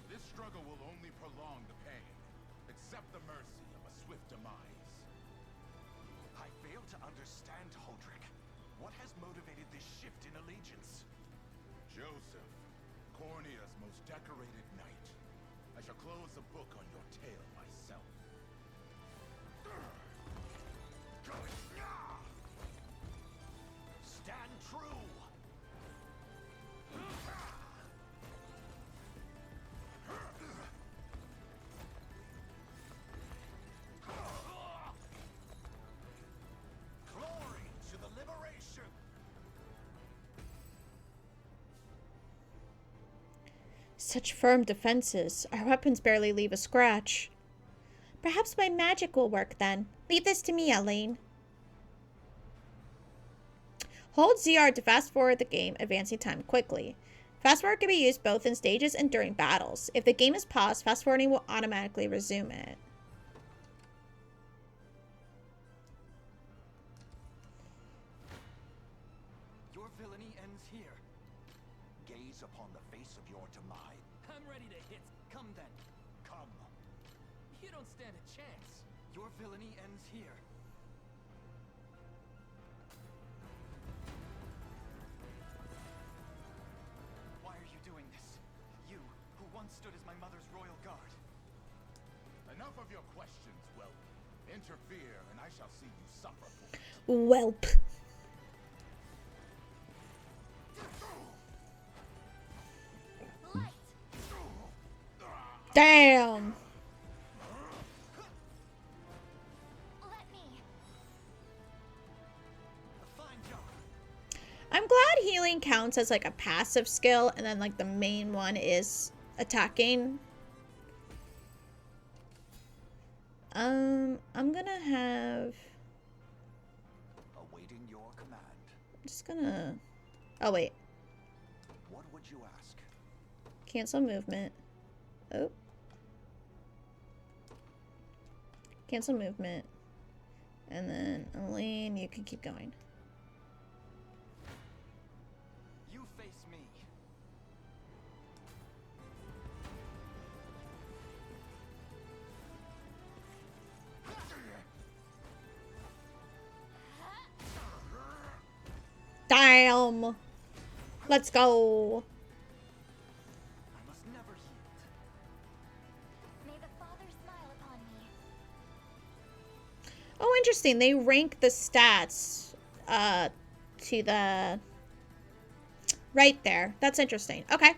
This struggle will only prolong the pain. Accept the mercy of a swift demise. I fail to understand, Holdrick. What has motivated this shift in allegiance? Joseph, Cornea's most decorated knight. I shall close the book on your tale myself. Stand true! Glory to the liberation! Such firm defenses. Our weapons barely leave a scratch. Perhaps my magic will work then. Leave this to me, Elaine. Hold ZR to fast forward the game, advancing time quickly. Fast forward can be used both in stages and during battles. If the game is paused, fast forwarding will automatically resume it. Your villainy ends here. Gaze upon the face of your demise. I'm ready to hit. Come then. Come. You don't stand a chance. Your villainy ends here. Why are you doing this? You, who once stood as my mother's royal guard. Enough of your questions, Whelp. Interfere, and I shall see you suffer for it. Whelp. Light! Damn. Let me! A fine job. I'm glad healing counts as like a passive skill, and then like the main one is attacking. I'm gonna have. Awaiting your command. I'm just gonna. Oh wait. What would you ask? Cancel movement. Oh. Cancel movement. And then, Elaine, you can keep going. You face me. Damn! Let's go! I must never yield. May the Father smile upon me. Oh, interesting. They rank the stats to the right there. That's interesting. Okay.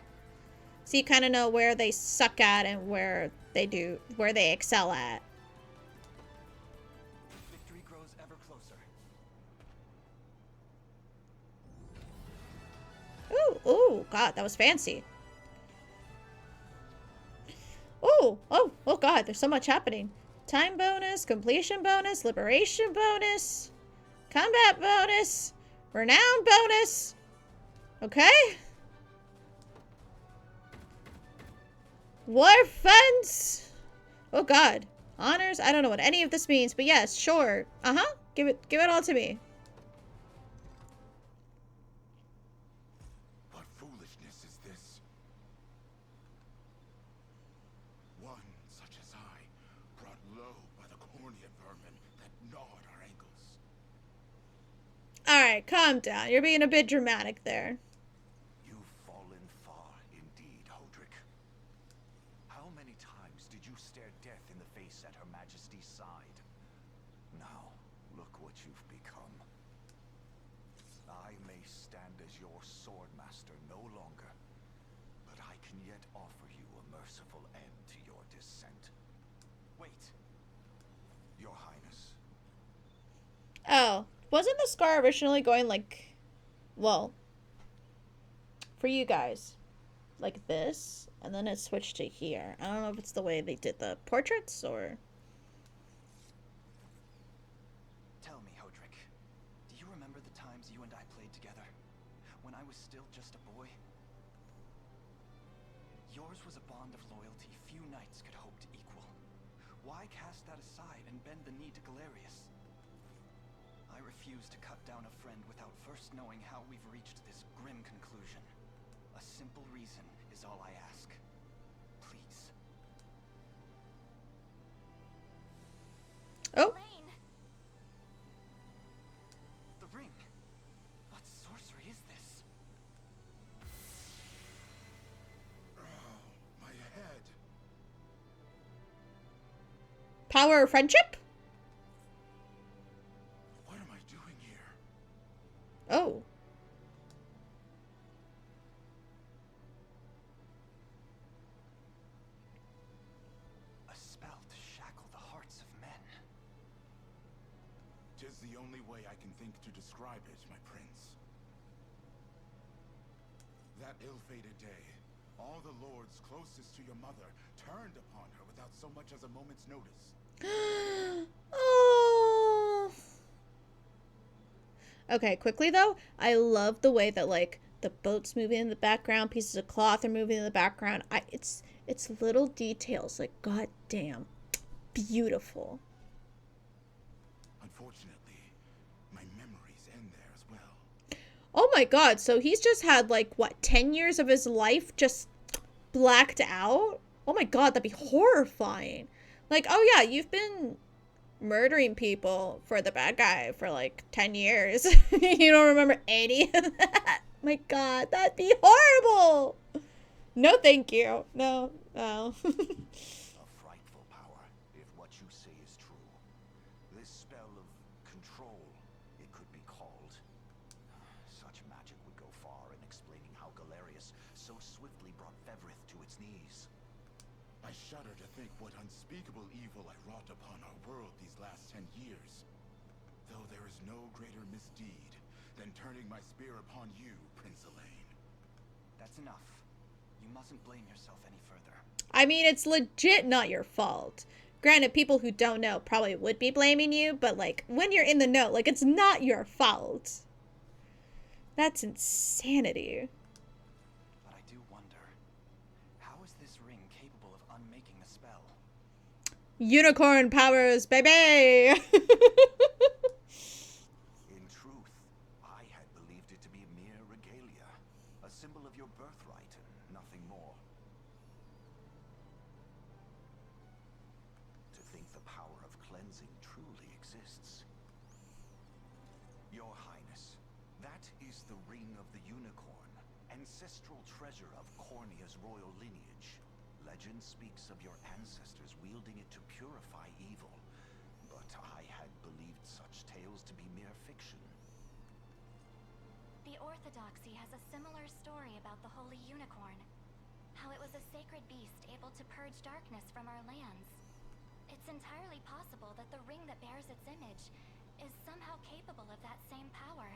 So you kind of know where they suck at and where they excel at. Victory grows ever closer. Ooh, God, that was fancy. Oh, God, there's so much happening. Time bonus, completion bonus, liberation bonus, combat bonus, renown bonus. Okay. War funds. Oh, God. Honors. I don't know what any of this means, but yes, sure. Give it all to me. What foolishness is this? One such as I, brought low by the cornea vermin that gnawed our ankles. Alright, calm down. You're being a bit dramatic there. You've fallen far indeed, Hodrick. How many times did you stare death in the face at Her Majesty's side? Now, look what you've become. I may stand as your swordmaster no longer, but I can yet offer you a merciful end to your descent. Wait, Your Highness. Oh, wasn't the scar originally going like, well, for you guys, like this, and then it switched to here. I don't know if it's the way they did the portraits or... Tell me, Hodrick, do you remember the times you and I played together? When I was still just a boy? Yours was a bond of loyalty few knights could hope to equal. Why cast that aside and bend the knee to Galerius? I refuse to cut down a friend without first knowing how we've reached this grim conclusion. A simple reason is all I ask. Please. Oh. Lane, The ring. What sorcery is this? Oh, my head. Power of friendship? What am I doing here? Oh. A spell to shackle the hearts of men. 'Tis the only way I can think to describe it, my prince. That ill-fated day, all the lords closest to your mother turned upon her without so much as a moment's notice. Oh. Okay, quickly though, I love the way that like the boat's moving in the background, pieces of cloth are moving in the background. It's little details, like goddamn beautiful. Unfortunately, my memories end there as well. Oh my God, so he's just had like what, 10 years of his life just blacked out? Oh my God, that'd be horrifying. Like, oh yeah, you've been murdering people for the bad guy for like 10 years. You don't remember any of that? My God, that'd be horrible. No, thank you. No. A frightful power, if what you say is true. This spell of control, it could be called. Such magic would go far in explaining how Galerius so swiftly brought Fevrith to its knees. I shudder to think what unspeakable evil I wrought upon our world these last 10 years. Though there is no greater misdeed than turning my spear upon you, Prince Elaine. That's enough. You mustn't blame yourself any further. I mean, it's legit not your fault. Granted, people who don't know probably would be blaming you, but like when you're in the know, like it's not your fault. That's insanity. But I do wonder, Unicorn powers, baby! In truth, I had believed it to be mere regalia, a symbol of your birthright and nothing more. To think the power of cleansing truly exists. Your Highness, that is the ring of the unicorn, ancestral treasure of Cornia's royal lineage. Legend speaks of your ancestors wielding it to purify evil, but I had believed such tales to be mere fiction. The Orthodoxy has a similar story about the Holy Unicorn. How it was a sacred beast able to purge darkness from our lands. It's entirely possible that the ring that bears its image is somehow capable of that same power.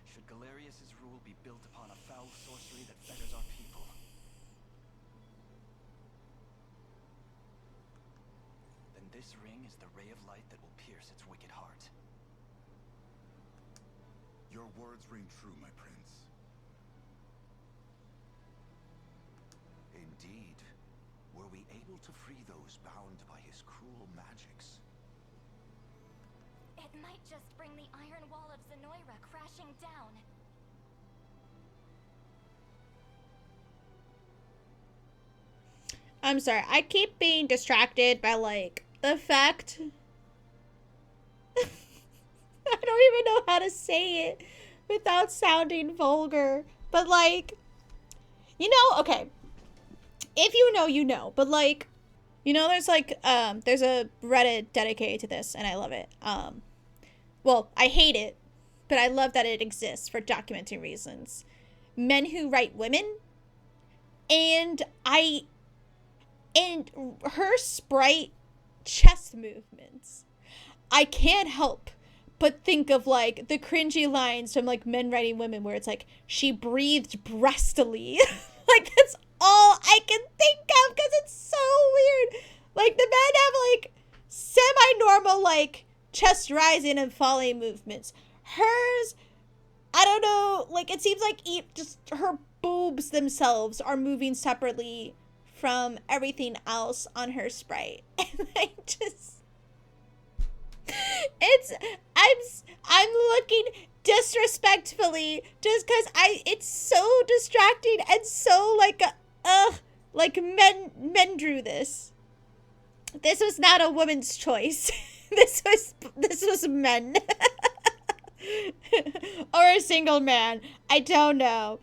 Should Galerius's rule be built upon a foul sorcery that fetters our people? Then this ring is the ray of light that will pierce its wicked heart. Your words ring true, my prince. Indeed. Were we able to free those bound by his cruel magics? It might just bring the iron wall of Zenoira crashing down. I'm sorry, I keep being distracted by, like, the fact... I don't even know how to say it without sounding vulgar. But, like, you know, okay. If you know, you know. But, like, you know, there's, like, there's a Reddit dedicated to this, and I love it. Well, I hate it, but I love that it exists for documenting reasons. Men who write women. And her sprite chest movements. I can't help but think of, like, the cringy lines from, like, men writing women where it's like, she breathed breastily. Like, that's all I can think of because it's so weird. Like, the men have, like, semi-normal, like, chest rising and falling movements. Hers, I don't know, like, it seems like just her boobs themselves are moving separately from everything else on her sprite. And I just... I'm looking disrespectfully just because it's so distracting and so like men drew this. This was not a woman's choice. This was men. Or a single man. I don't know.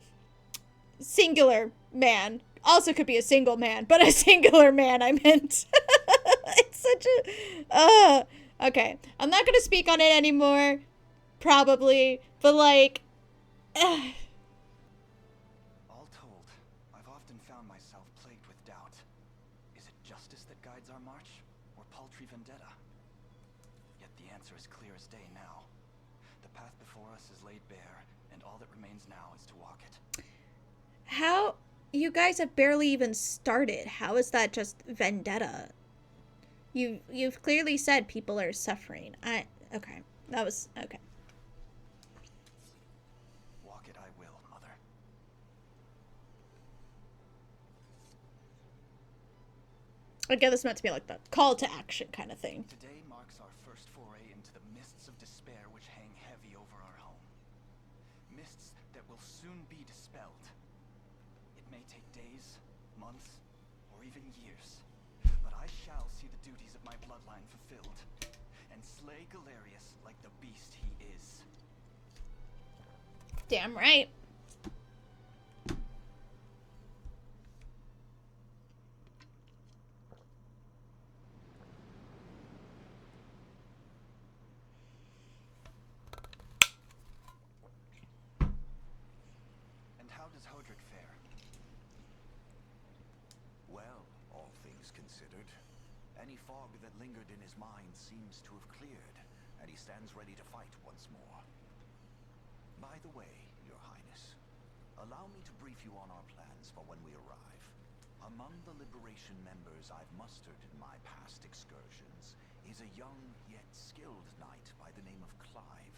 Singular man. Also could be a single man, but a singular man I meant. It's such a okay, I'm not gonna speak on it anymore, probably, but like, All told, I've often found myself plagued with doubt. Is it justice that guides our march, or paltry vendetta? Yet the answer is clear as day now. The path before us is laid bare, and all that remains now is to walk it. how, you guys have barely even started. How is that just vendetta? You've clearly said people are suffering. Okay. That was, okay. Walk it I will, Mother. Again, this meant to be like the call to action kind of thing. Today marks our first foray into the mists of despair which hang heavy over our home. Mists that will soon be dispelled. It may take days, months, or even years, but I shall see the duties of my bloodline fulfilled, and slay Galerius like the beast he is. Damn right. And how does Hodrick fare? Well, all things considered, any fog that lingered in his mind seems to have cleared, and he stands ready to fight once more. By the way, Your Highness, allow me to brief you on our plans for when we arrive. Among the Liberation members I've mustered in my past excursions is a young yet skilled knight by the name of Clive.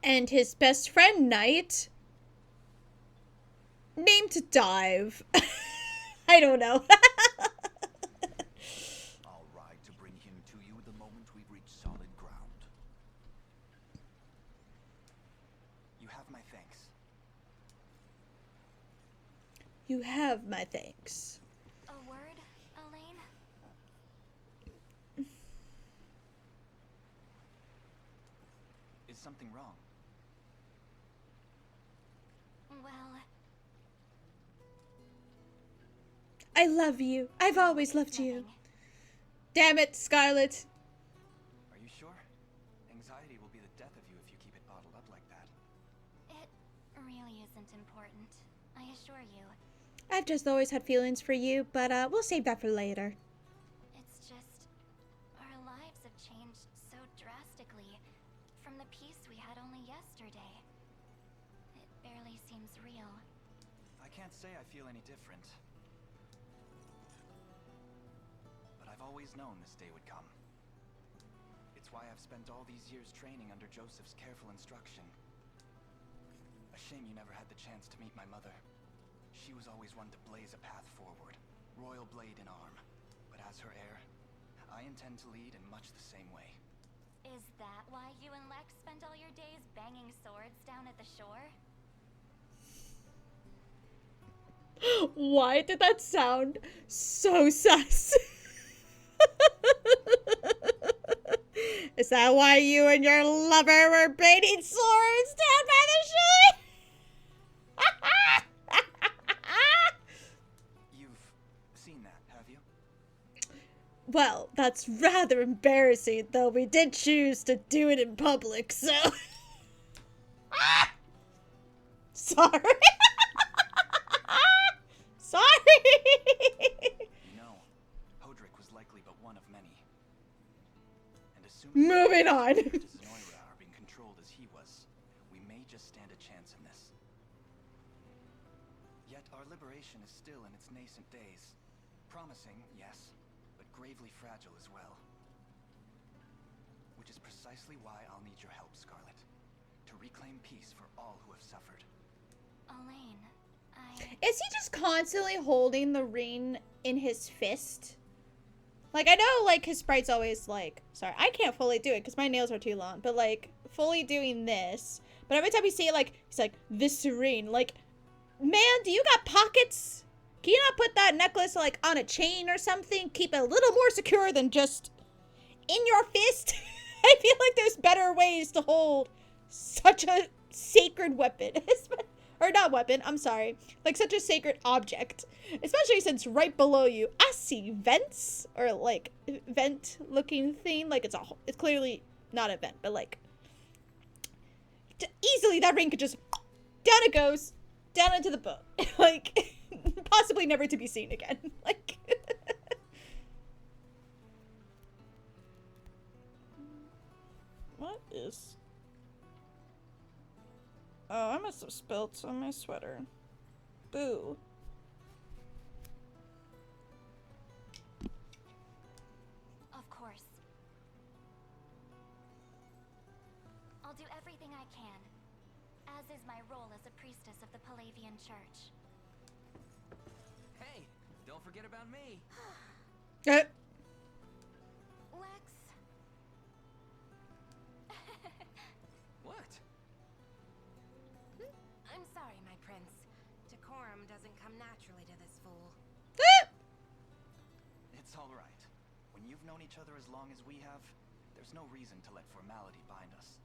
And his best friend, Knight. to dive. I don't know. I'll ride to bring him to you the moment we reach solid ground. You have my thanks. You have my thanks. A word, Elaine? Is something wrong? Well, I love you. I've always loved you. nothing. Damn it, Scarlet. Are you sure? Anxiety will be the death of you if you keep it bottled up like that. It really isn't important. I assure you. I've just always had feelings for you, but we'll save that for later. It's just, our lives have changed so drastically from the peace we had only yesterday. It barely seems real. I can't say I feel any different. But I've always known this day would come. It's why I've spent all these years training under Joseph's careful instruction. A shame you never had the chance to meet my mother. She was always one to blaze a path forward, royal blade in arm. But as her heir, I intend to lead in much the same way. Is that why you and Lex spent all your days banging swords down at the shore? Why did that sound so sus? Is that why you and your lover were baiting swords down by the shore? You've seen that, have you? Well, that's rather embarrassing, though we did choose to do it in public, so... Sorry. Sorry. You know, Hodrick was likely but one of many. And assuming Moving on. Zenoira are being controlled as he was, we may just stand a chance in this. Yet our liberation is still in its nascent days. Promising, yes, but gravely fragile as well. Which is precisely why I'll need your help, Scarlet. To reclaim peace for all who have suffered. Elaine, Is he just constantly holding the ring in his fist? Like, I know, like, his sprite's always, like... Sorry, I can't fully do it because my nails are too long. But, like, fully doing this. But every time you see it, like, he's like, this serene. Like, man, do you got pockets? Can you not put that necklace, like, on a chain or something? Keep it a little more secure than just in your fist? I feel like there's better ways to hold such a sacred weapon. Or not weapon, I'm sorry. Like such a sacred object. Especially since right below you, I see vents. Or like, vent looking thing. Like it's clearly not a vent, but like. Easily that ring could just, down it goes. Down into the boat. Like, possibly never to be seen again. Like. What is... Oh, I must have spilt on my sweater. Boo. of course. I'll do everything I can, as is my role as a priestess of the Palavian Church. Hey, don't forget about me. Lex. What? I'm sorry, my prince. Decorum doesn't come naturally to this fool. It's all right. When you've known each other as long as we have, there's no reason to let formality bind us.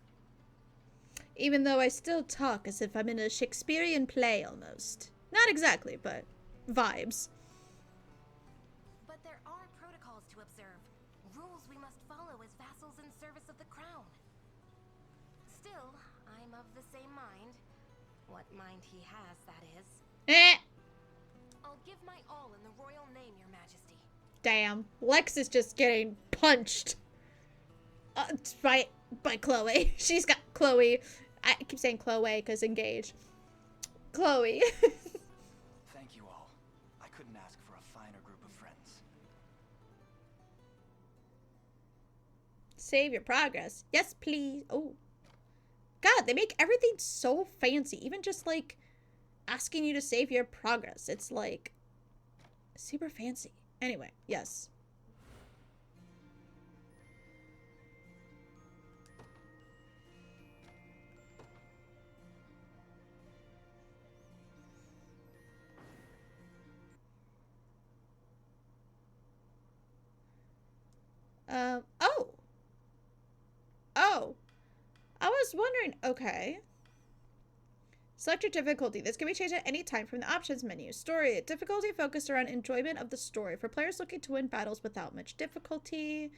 Even though I still talk as if I'm in a Shakespearean play almost. Not exactly, but vibes. But there are protocols to observe. Rules we must follow as vassals in service of the crown. Still, I'm of the same mind. What mind he has, that is. I'll give my all in the royal name, your majesty. Damn. Lex is just getting punched. By Chloe. She's got Chloe. I keep saying Chloe because engaged. Chloe. Thank you all. I couldn't ask for a finer group of friends. Save your progress. Yes, please. Oh. God, they make everything so fancy. Even just like, asking you to save your progress. It's like super fancy. Anyway, yes. Oh. Oh. I was wondering, okay. Select your difficulty. This can be changed at any time from the options menu. Story. Difficulty focused around enjoyment of the story. For players looking to win battles without much difficulty.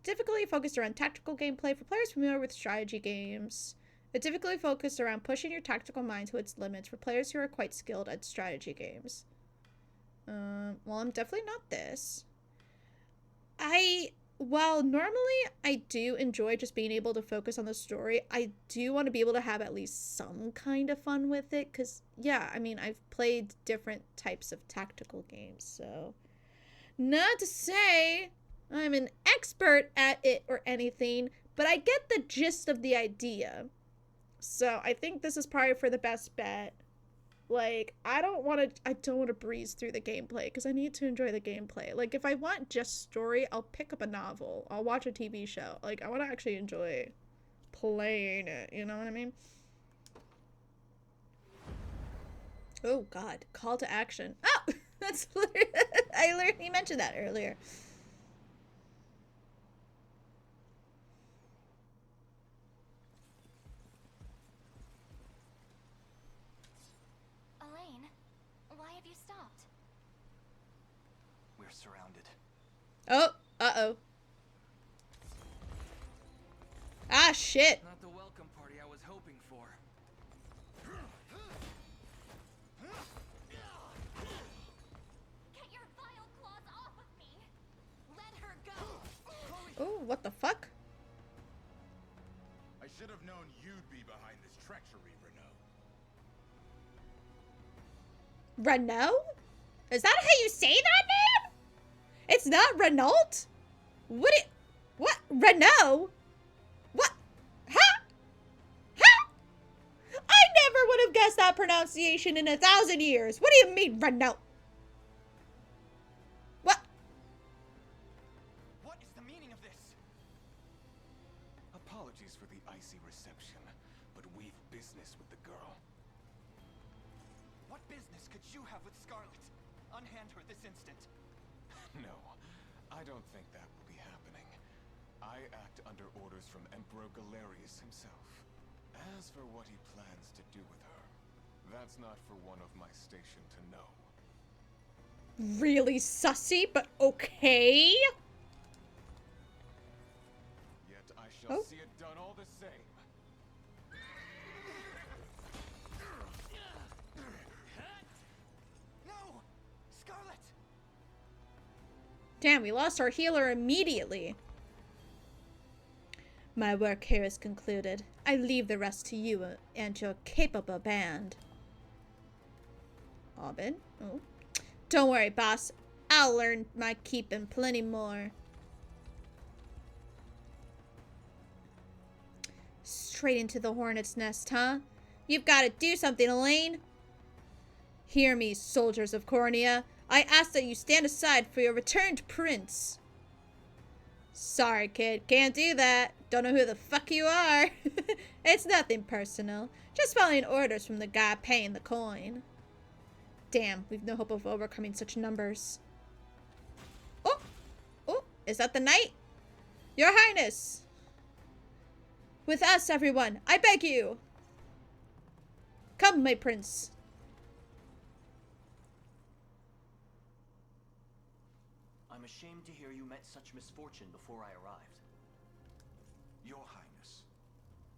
Difficulty focused around tactical gameplay. For players familiar with strategy games. A difficulty focused around pushing your tactical mind to its limits. For players who are quite skilled at strategy games. Well, I'm definitely not this. While normally I do enjoy just being able to focus on the story, I do want to be able to have at least some kind of fun with it. Because, yeah, I mean, I've played different types of tactical games. So, not to say I'm an expert at it or anything, but I get the gist of the idea. So, I think this is probably for the best bet. Like, I don't want to breeze through the gameplay because I need to enjoy the gameplay. Like, if I want just story, I'll pick up a novel. I'll watch a TV show. Like, I want to actually enjoy playing it. You know what I mean? Oh, God. Call to action. Oh! That's literally... I literally mentioned that earlier. Surrounded. Oh, uh-oh. Ah, shit. Not the welcome party I was hoping for. Get your vile claws off of me! Let her go! Oh, what the fuck? I should have known you'd be behind this treachery, Renault. Renault? Is that how you say that name? It's not Renault? What? Renault? What? Huh? Huh? I never would have guessed that pronunciation in 1,000 years. What do you mean, Renault? What? What is the meaning of this? Apologies for the icy reception, but we've business with the girl. What business could you have with Scarlet? Unhand her this instant. No, I don't think that will be happening. I act under orders from Emperor Galerius himself. As for what he plans to do with her, that's not for one of my station to know. Really sussy, but okay. Yet I shall see it done all the same. No! Scarlet! Damn, we lost our healer immediately. My work here is concluded. I leave the rest to you and your capable band. Aubin? Oh. Don't worry, boss. I'll earn my keep and plenty more. Straight into the hornet's nest, huh? You've got to do something, Elaine. Hear me, soldiers of Cornea. I ask that you stand aside for your returned prince. Sorry, kid. Can't do that. Don't know who the fuck you are. It's nothing personal. Just following orders from the guy paying the coin. Damn, we've no hope of overcoming such numbers. Oh! Oh, is that the knight? Your Highness! With us, everyone. I beg you. Come, my prince. I'm ashamed to hear you met such misfortune before I arrived. Your Highness,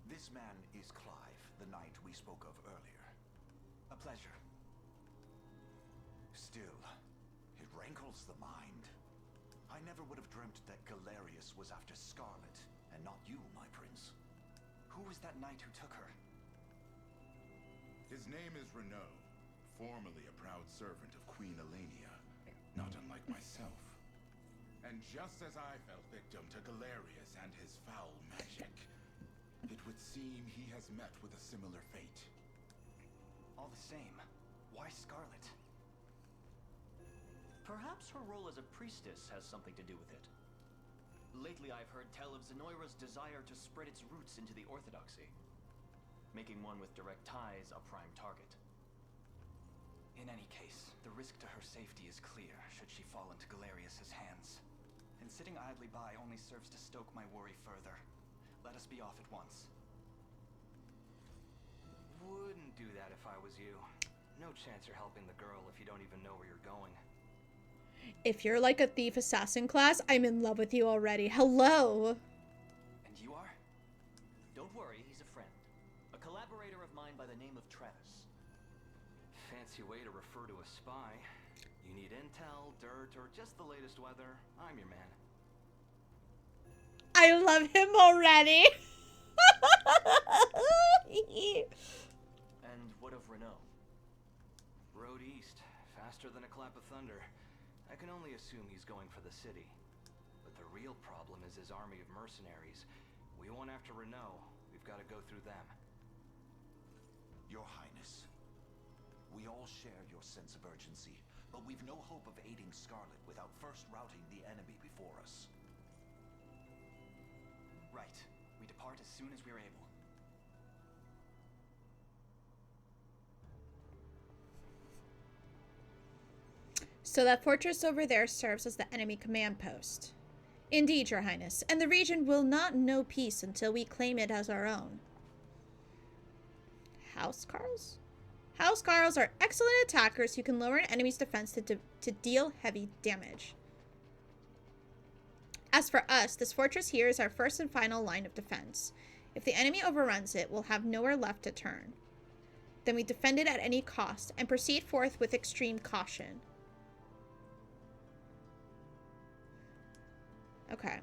this man is Clive, the knight we spoke of earlier. A pleasure. Still, it rankles the mind. I never would have dreamt that Galerius was after Scarlet, and not you, my prince. Who was that knight who took her? His name is Renault, formerly a proud servant of Queen Elenia, not unlike myself. And just as I fell victim to Galerius and his foul magic, it would seem he has met with a similar fate. All the same, Why Scarlet? Perhaps her role as a priestess has something to do with it. Lately I've heard tell of Zenoira's desire to spread its roots into the Orthodoxy, making one with direct ties a prime target. In any case, the risk to her safety is clear should she fall into Galerius's hands. And sitting idly by only serves to stoke my worry further. Let us be off at once. Wouldn't do that if I was you. No chance you're helping the girl if you don't even know where you're going. If you're like a thief assassin class, I'm in love with you already. Hello. And you are? Don't worry, he's a friend. A collaborator of mine by the name of Travis. Fancy way to refer to a spy. You need intel, dirt, or just the latest weather. I'm your man. I love him already. And what of Renault? Road east, faster than a clap of thunder. I can only assume he's going for the city. But the real problem is his army of mercenaries. We went after Renault. We've got to go through them. Your Highness, we all share your sense of urgency, but we've no hope of aiding Scarlet without first routing the enemy before us. Right. We depart as soon as we're able. So that fortress over there serves as the enemy command post. Indeed, Your Highness, and the region will not know peace until we claim it as our own. Housecarls? Housecarls are excellent attackers who can lower an enemy's defense to deal heavy damage. As for us, this fortress here is our first and final line of defense. If the enemy overruns it, we'll have nowhere left to turn. Then we defend it at any cost and proceed forth with extreme caution. Okay.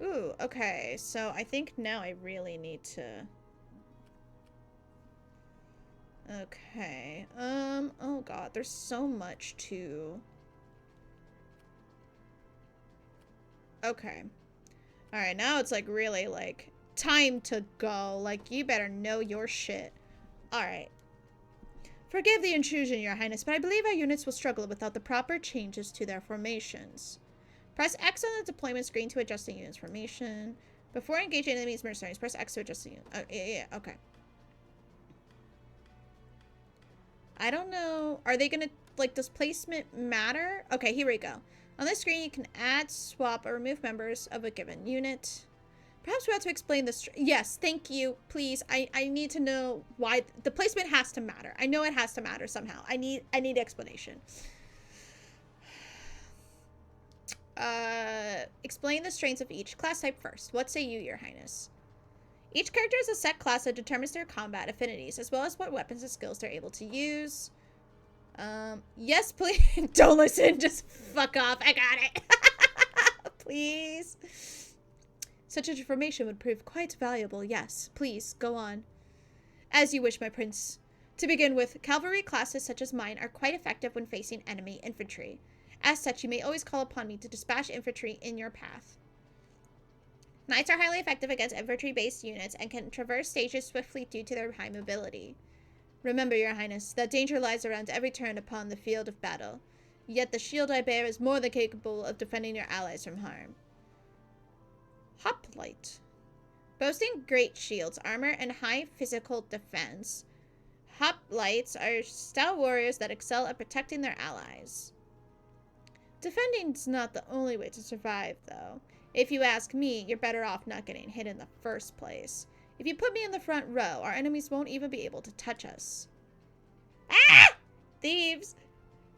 Ooh, okay. So I think now I really need to... Okay. Oh god, there's so much to... Okay. Alright, now it's like really like time to go. Like, you better know your shit. Alright. Forgive the intrusion, Your Highness, but I believe our units will struggle without the proper changes to their formations. Press X on the deployment screen to adjust the unit's formation. Before engaging enemies mercenaries, press X to adjust the unit. Oh, yeah, okay. I don't know. Are they gonna, like, does placement matter? Okay, here we go. On this screen, you can add, swap, or remove members of a given unit. Perhaps we have to explain this. Yes, thank you. Please, I need to know why the placement has to matter. I know it has to matter somehow. I need explanation. Explain the strengths of each class type first. What say you, Your Highness? Each character has a set class that determines their combat affinities, as well as what weapons and skills they're able to use. Yes, please. Don't listen. Just fuck off. I got it. Please. Such information would prove quite valuable. Yes, please, go on. As you wish, my prince. To begin with, cavalry classes such as mine are quite effective when facing enemy infantry. As such, you may always call upon me to dispatch infantry in your path. Knights are highly effective against infantry-based units and can traverse stages swiftly due to their high mobility. Remember, Your Highness, that danger lies around every turn upon the field of battle. Yet the shield I bear is more than capable of defending your allies from harm. Hoplite. Boasting great shields, armor, and high physical defense, hoplites are stout warriors that excel at protecting their allies. Defending's not the only way to survive, though. If you ask me, you're better off not getting hit in the first place. If you put me in the front row, our enemies won't even be able to touch us. Ah! Thieves!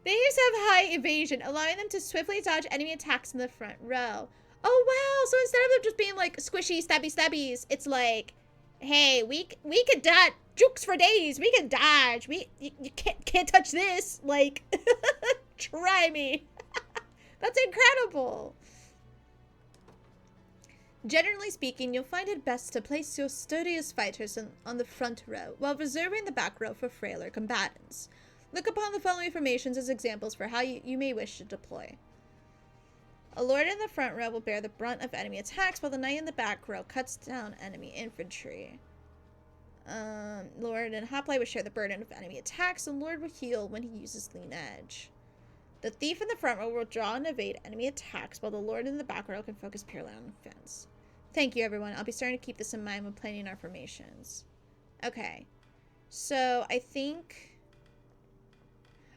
Thieves have high evasion, allowing them to swiftly dodge enemy attacks in the front row. Oh wow, so instead of them just being like squishy stabby stabbies, it's like, hey, we can dodge jukes for days. We can dodge. You can't touch this. Like, try me. That's incredible. Generally speaking, you'll find it best to place your sturdiest fighters on the front row, while reserving the back row for frailer combatants. Look upon the following formations as examples for how you may wish to deploy. A lord in the front row will bear the brunt of enemy attacks, while the knight in the back row cuts down enemy infantry. Lord and Hoplite would share the burden of enemy attacks, and Lord will heal when he uses Lean Edge. The thief in the front row will draw and evade enemy attacks, while the Lord in the back row can focus purely on defense. Thank you, everyone. I'll be starting to keep this in mind when planning our formations. Okay. So, I think...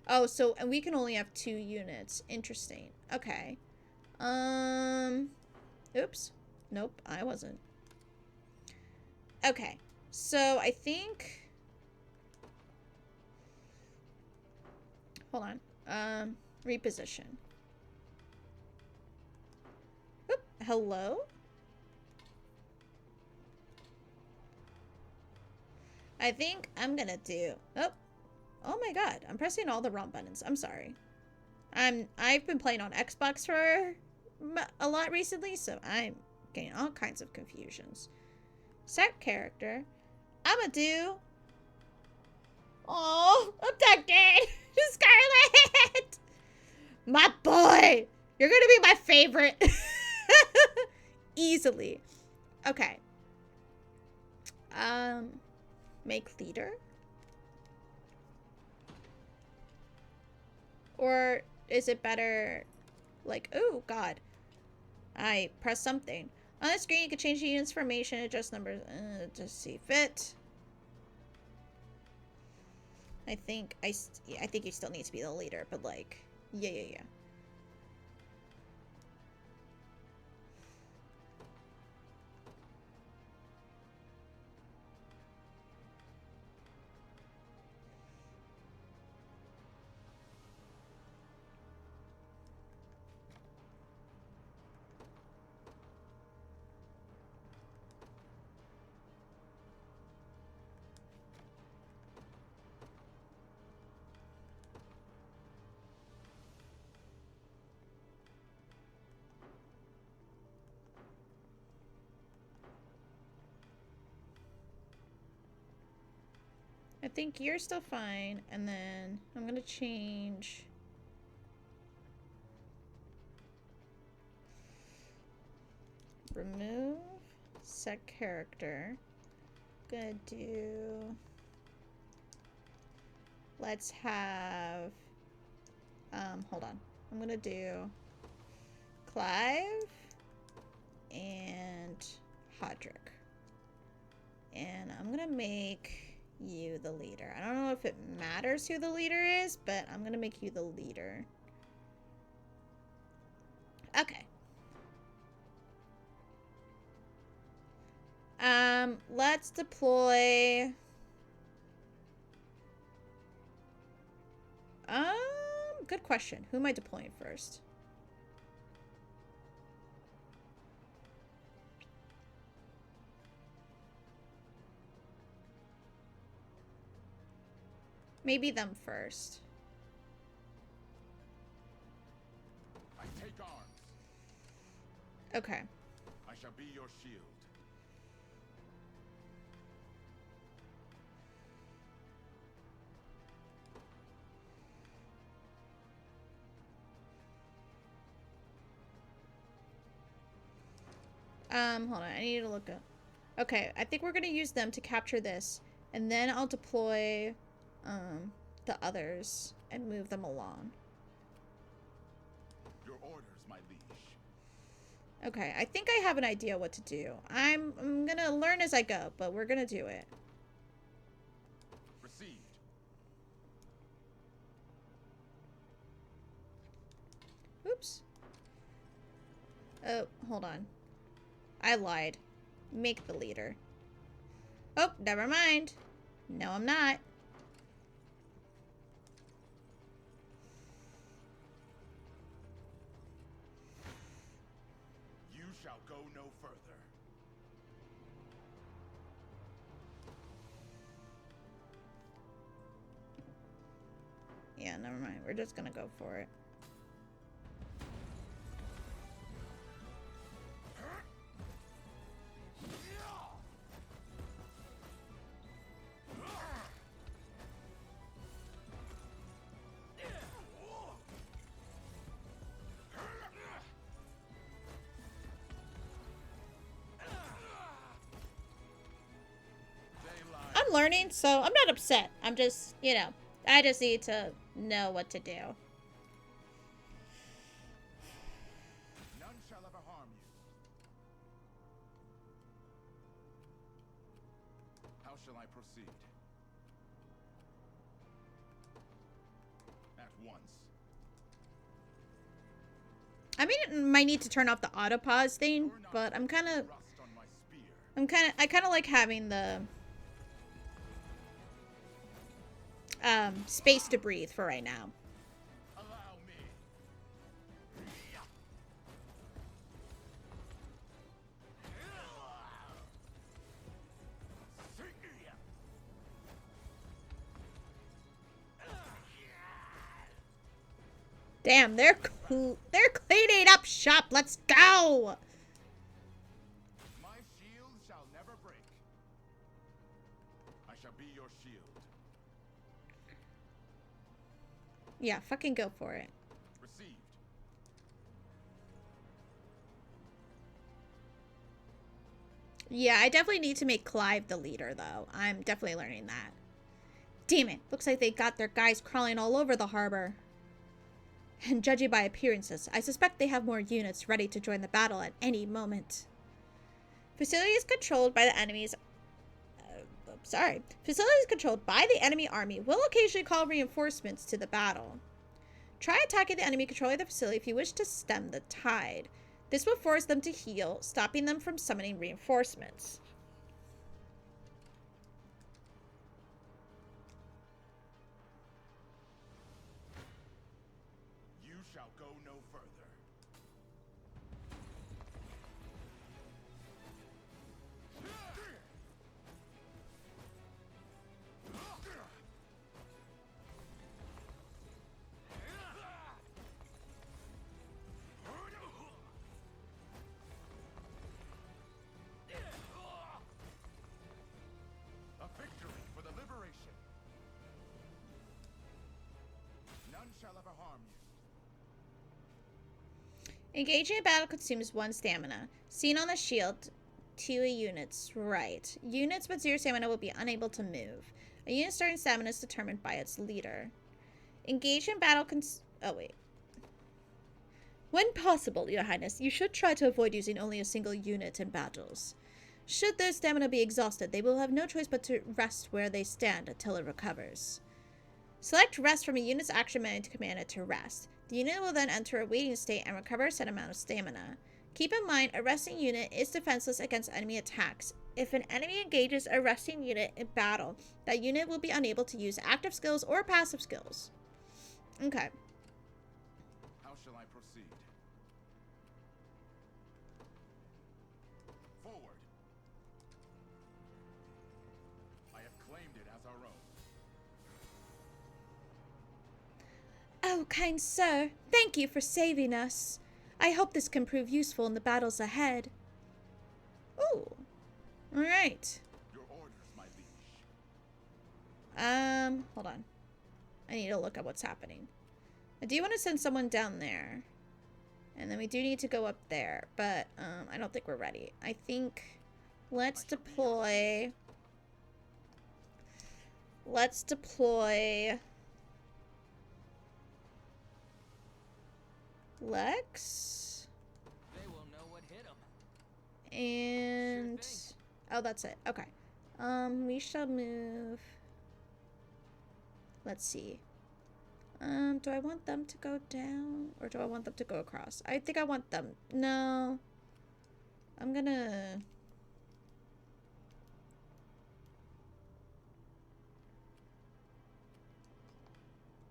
Oh, so, and we can only have 2 units. Interesting. Okay. Oops. Nope, I wasn't. Okay. So, I think... Hold on. Reposition. Oop, hello? I think I'm gonna do... Oh my god. I'm pressing all the wrong buttons. I'm sorry. I've been playing on Xbox for a lot recently, so I'm getting all kinds of confusions. Set character. I'm gonna do... Oh, abducted! Scarlet! My boy! You're gonna be my favorite. Easily. Okay. Make leader? Or is it better, like, oh god. I pressed something. On the screen, you can change the unit's formation, adjust numbers, just see fit. I think you still need to be the leader, but like, yeah. I think you're still fine, and then I'm gonna change... Remove set character. Gonna do... Let's have... hold on. I'm gonna do Clive and Hodrick. And I'm gonna make you the leader. I don't know if it matters who the leader is, but I'm gonna make you the leader. Okay. Let's deploy... Good question. Who am I deploying first? Maybe them first. I take arms. Okay. I shall be your shield. Hold on. I need to look up. Okay, I think we're gonna use them to capture this, and then I'll deploy, the others and move them along. Your orders, my liege. Okay, I think I have an idea what to do. I'm gonna learn as I go, but we're gonna do it. Received. Oops. Oh, hold on. I lied. Make the leader. Oh, never mind. No, I'm not. You shall go no further. Yeah, never mind. We're just gonna go for it. I'm learning, so I'm not upset. I'm just, you know, I just need to know what to do. None shall ever harm you. How shall I proceed? At once. I mean, I might need to turn off the autopause thing, but I kind of like having the space to breathe for right now. Allow me. Damn, they're cleaning up shop. Let's go. My shield shall never break. I shall be your shield. Yeah, fucking go for it. Received. Yeah, I definitely need to make Clive the leader, though. I'm definitely learning that. Damn it. Looks like they got their guys crawling all over the harbor. And judging by appearances, I suspect they have more units ready to join the battle at any moment. Facilities controlled by the enemy's... Facilities controlled by the enemy army will occasionally call reinforcements to the battle. Try attacking the enemy controlling the facility if you wish to stem the tide. This will force them to heal, stopping them from summoning reinforcements. You shall go no further. A victory for the liberation. None shall ever harm you. Engaging in battle consumes 1 stamina. Seen on the shield, 2 units. Right. Units with 0 stamina will be unable to move. A unit's starting stamina is determined by its leader. Engage in battle oh, wait. When possible, Your Highness, you should try to avoid using only a single unit in battles. Should their stamina be exhausted, they will have no choice but to rest where they stand until it recovers. Select rest from a unit's action menu to command it to rest. The unit will then enter a waiting state and recover a set amount of stamina. Keep in mind, a resting unit is defenseless against enemy attacks. If an enemy engages a resting unit in battle, that unit will be unable to use active skills or passive skills. Okay. How shall I proceed? Forward. I have claimed it as our own. Oh, kind sir, thank you for saving us. I hope this can prove useful in the battles ahead. Ooh. Alright. Your orders, my liege. Hold on. I need to look at what's happening. I do want to send someone down there. And then we do need to go up there. But, I don't think we're ready. I think... Let's deploy... Lex? They will know what hit 'em. And... Oh, that's it. Okay. We shall move... Let's see. Do I want them to go down? Or do I want them to go across? I think I want them... No. I'm gonna...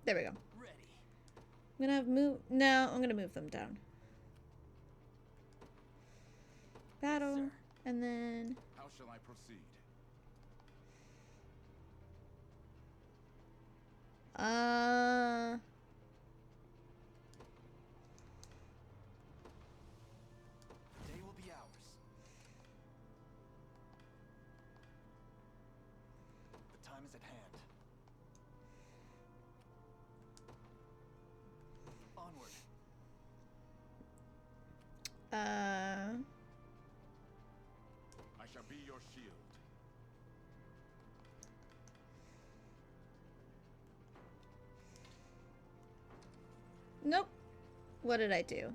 There we go. Ready. I'm gonna move... No, I'm gonna move them down. Battle. And then... How shall I proceed? The day will be ours. The time is at hand. Onward. I shall be your shield. What did I do?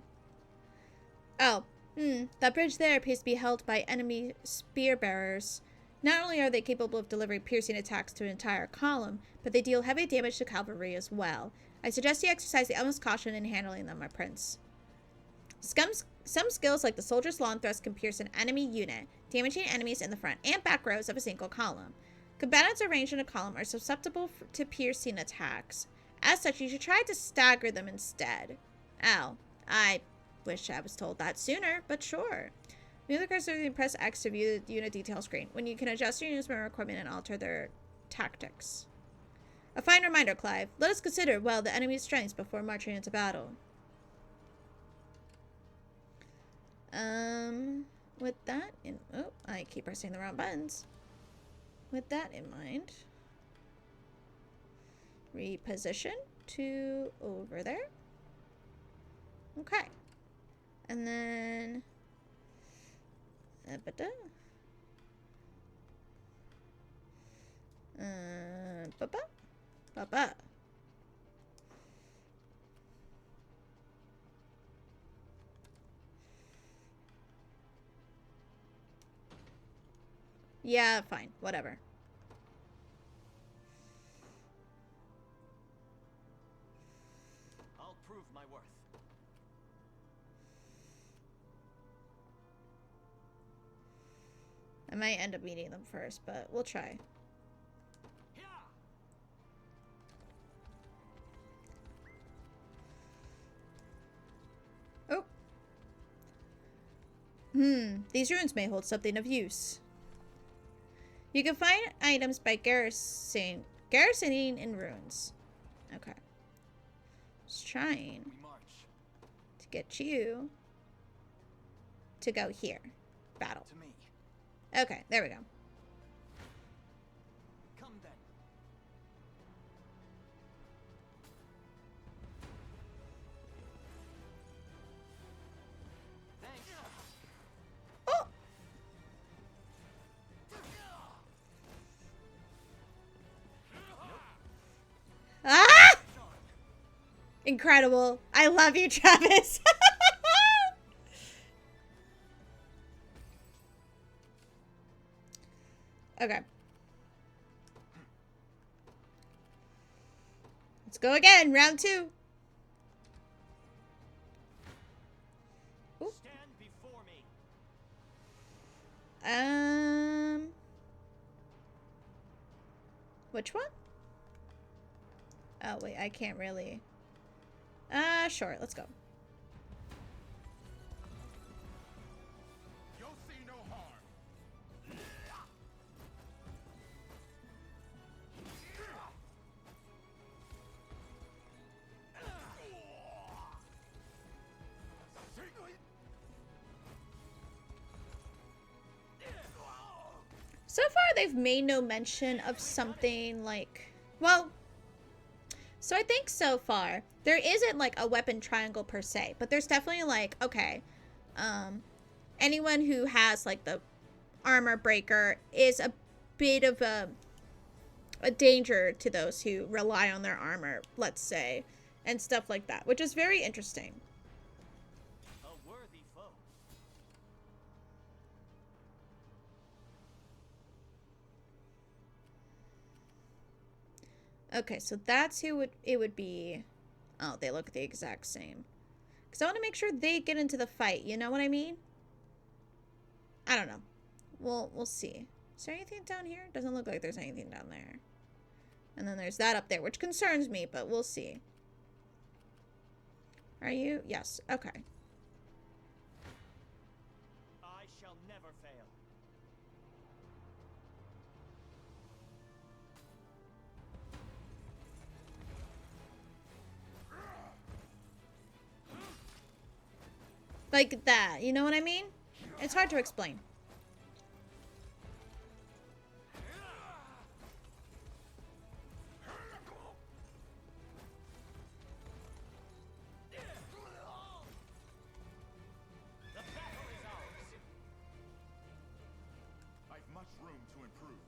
Oh, that bridge there appears to be held by enemy spear bearers. Not only are they capable of delivering piercing attacks to an entire column, but they deal heavy damage to cavalry as well. I suggest you exercise the utmost caution in handling them, my prince. Some skills like the soldier's lawn thrust can pierce an enemy unit, damaging enemies in the front and back rows of a single column. Combatants arranged in a column are susceptible to piercing attacks. As such, you should try to stagger them instead. Oh, I wish I was told that sooner, but sure. Move the cursor and press X to view the unit detail screen, when you can adjust your unit's member equipment and alter their tactics. A fine reminder, Clive. Let us consider well the enemy's strengths before marching into battle. With that in... Oh, I keep pressing the wrong buttons. With that in mind, reposition to over there. Okay. And then... Yeah, fine. Whatever. I'll prove my worth. I might end up meeting them first, but we'll try. Oh. These ruins may hold something of use. You can find items by garrisoning in ruins. Okay. Just trying to get you to go here. Battle. To me. Okay, there we go. Come then. Thanks. Oh! Ah! Incredible. I love you, Travis. Okay. Let's go again. Round 2. Ooh. Stand before me. Which one? Oh, wait, I can't really. Sure, let's go. You'll see no harm. So far, they've made no mention of something like, well, so I think so far, there isn't like a weapon triangle per se, but there's definitely like, okay, anyone who has like the armor breaker is a bit of a danger to those who rely on their armor, let's say, and stuff like that, which is very interesting. A worthy foe. Okay, so that's who it would be. Oh, they look the exact same. Because I want to make sure they get into the fight, you know what I mean? I don't know. We'll see. Is there anything down here? Doesn't look like there's anything down there. And then there's that up there, which concerns me, but we'll see. Are you? Yes. Okay. I shall never fail. Like that, you know what I mean? It's hard to explain. I've much room to improve.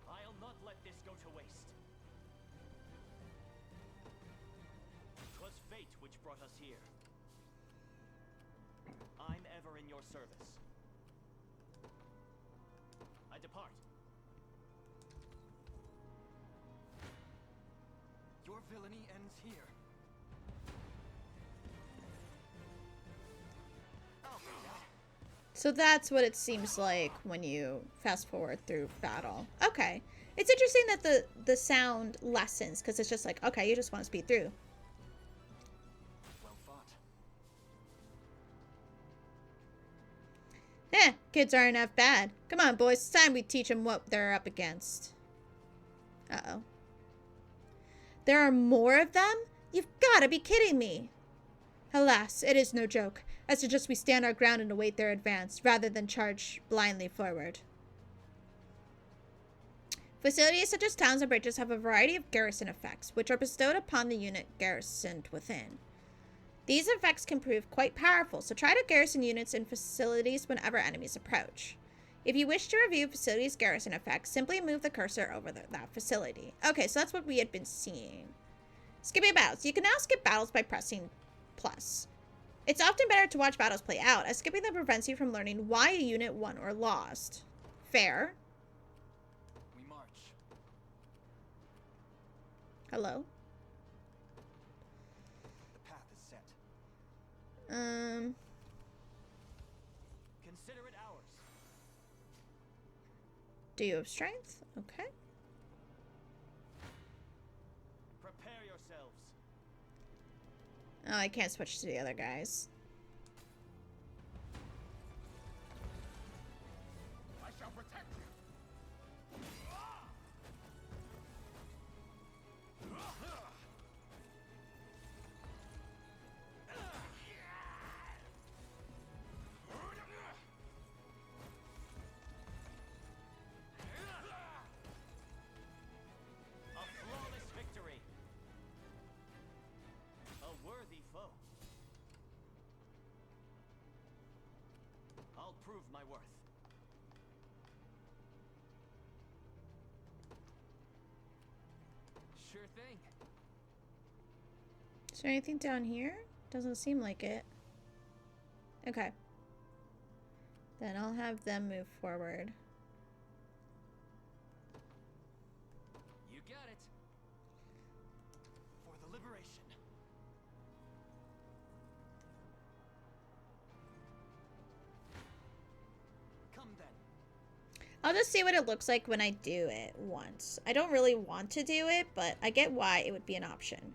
I'll not let this go to waste. fate which brought us here. I'm ever in your service. I depart. Your villainy ends here. So that's what it seems like when you fast forward through battle. Okay. It's interesting that the sound lessens, because it's just like, okay, you just want to speed through. Well fought. Kids aren't half bad. Come on, boys. It's time we teach them what they're up against. Uh-oh. There are more of them? You've got to be kidding me. Alas, it is no joke. I suggest we stand our ground and await their advance, rather than charge blindly forward. Facilities such as towns and bridges have a variety of garrison effects, which are bestowed upon the unit garrisoned within. These effects can prove quite powerful, so try to garrison units in facilities whenever enemies approach. If you wish to review facilities' garrison effects, simply move the cursor over that facility. Okay, so that's what we had been seeing. Skipping battles. You can now skip battles by pressing plus. It's often better to watch battles play out, as skipping them prevents you from learning why a unit won or lost. Fair. We march. Hello? The path is set. Consider it ours. Do you have strength? Okay. Prepare yourselves. Oh, I can't switch to the other guys. I shall protect you. A flawless victory. A worthy foe. I'll prove my worth. Sure thing. Is there anything down here? Doesn't seem like it. Okay. Then I'll have them move forward. You got it. For the liberation. Come then. I'll just see what it looks like when I do it once. I don't really want to do it, but I get why it would be an option.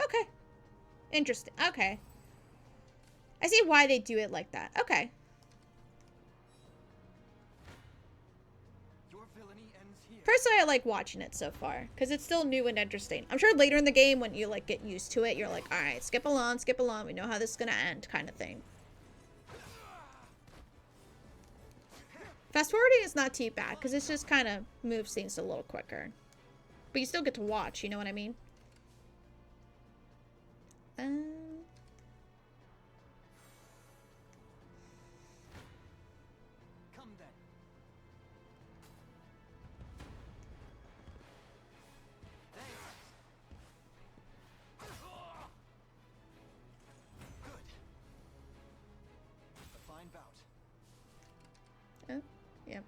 Okay. Interesting. Okay. I see why they do it like that. Okay. Your villainy ends here. Personally, I like watching it so far, because it's still new and interesting. I'm sure later in the game, when you, like, get used to it, you're like, alright, skip along, we know how this is gonna end, kind of thing. Fast forwarding is not too bad, because it just kind of moves things a little quicker. But you still get to watch, you know what I mean? Come then. Good. A fine bout. Oh, yep.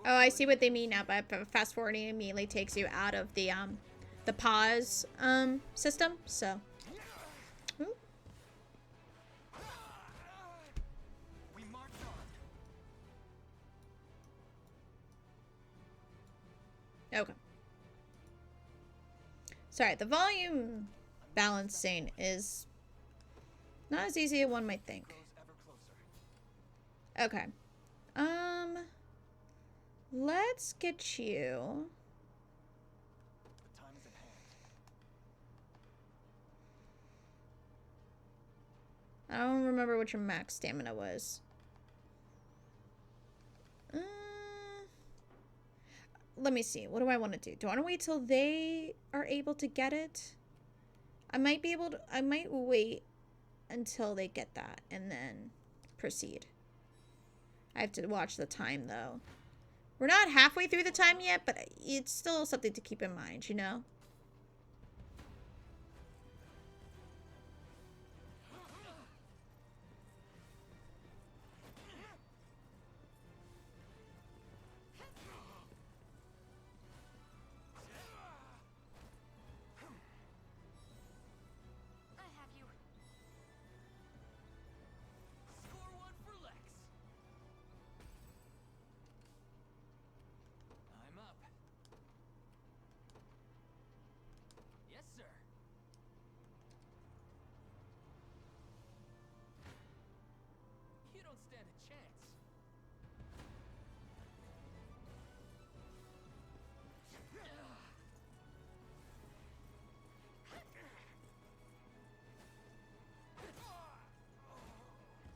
Oh, I see what they mean now, but fast forwarding immediately takes you out of the pause system, so. Ooh. We march on. Okay. Sorry, the volume balancing is not as easy as one might think. Grows ever closer. Okay. Let's get you. The time is at hand. I don't remember what your max stamina was. Let me see. What do I want to do? Do I want to wait till they are able to get it? I might be able to. I might wait until they get that and then proceed. I have to watch the time though. We're not halfway through the time yet, but it's still something to keep in mind, you know? I have you. Score one for Lex. I'm up. Yes, sir. You don't stand a chance.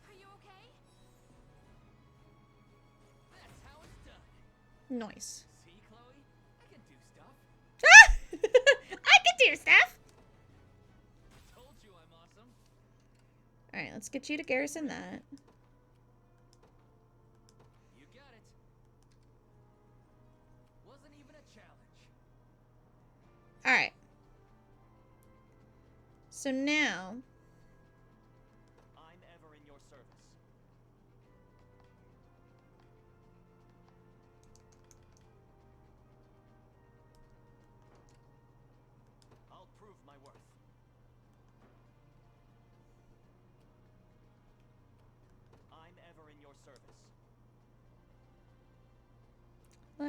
Are you okay? That's how it's done. Nice. See, Chloe? I can do stuff. I can do stuff! Told you I'm awesome. Alright, let's get you to garrison that. You got it. Wasn't even a challenge. Alright. So now... I'm ever in your service. I'll prove my worth. I'm ever in your service.